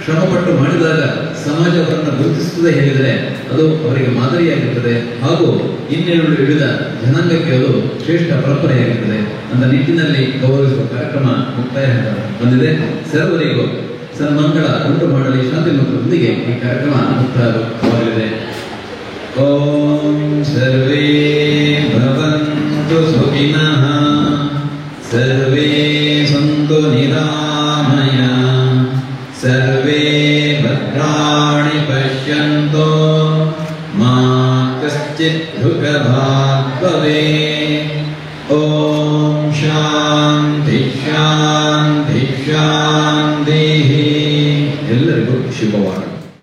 ಶ್ರಮಪಟ್ಟು ಮಾಡಿದಾಗ ಸಮಾಜ ಅವರನ್ನು ಗುರುತಿಸುತ್ತದೆ ಹೇಳಿದರೆ ಅದು ಅವರಿಗೆ ಮಾದರಿಯಾಗಿರ್ತದೆ, ಹಾಗೂ ಇನ್ನೆರಡು ವಿವಿಧ ಜನಾಂಗಕ್ಕೆ ಅದು ಶ್ರೇಷ್ಠ ಪರಂಪರೆಯಾಗಿರ್ತದೆ. ಅಂತ ನಿಟ್ಟಿನಲ್ಲಿ ಗೌರವಿಸುವ ಕಾರ್ಯಕ್ರಮ ಮುಕ್ತಾಯ ಬಂದಿದೆ. ಸರ್ವರಿಗೂ ಸನ್ಮಂಗಳ ಉಂಟು ಮಾಡಲಿ ಶಾಂತಿ ಮಂತ್ರದೊಂದಿಗೆ ಈ ಕಾರ್ಯಕ್ರಮ ಮುಕ್ತಾಯವಾಗಲಿದೆ. ಓಂ ಸರ್ವೇ ಭವಂತು ಸುಖಿನಃ, ಸರ್ವೇ ಸಂತು ನಿರಾಮಯ, ಸರ್ವೇ ಭದ್ರಾಣಿ ಪಶ್ಯಂತು ಮಾ ಕಶ್ಚಿತ್ ದುಃಖಭಾಗ್ ಭವೇತ್. ಓಂ ಶಾಂತಿ ಶಾಂತಿ ಶಾಂತಿ. ಎಲ್ಲರಿಗೂ ಶುಭವಾಗಲಿ.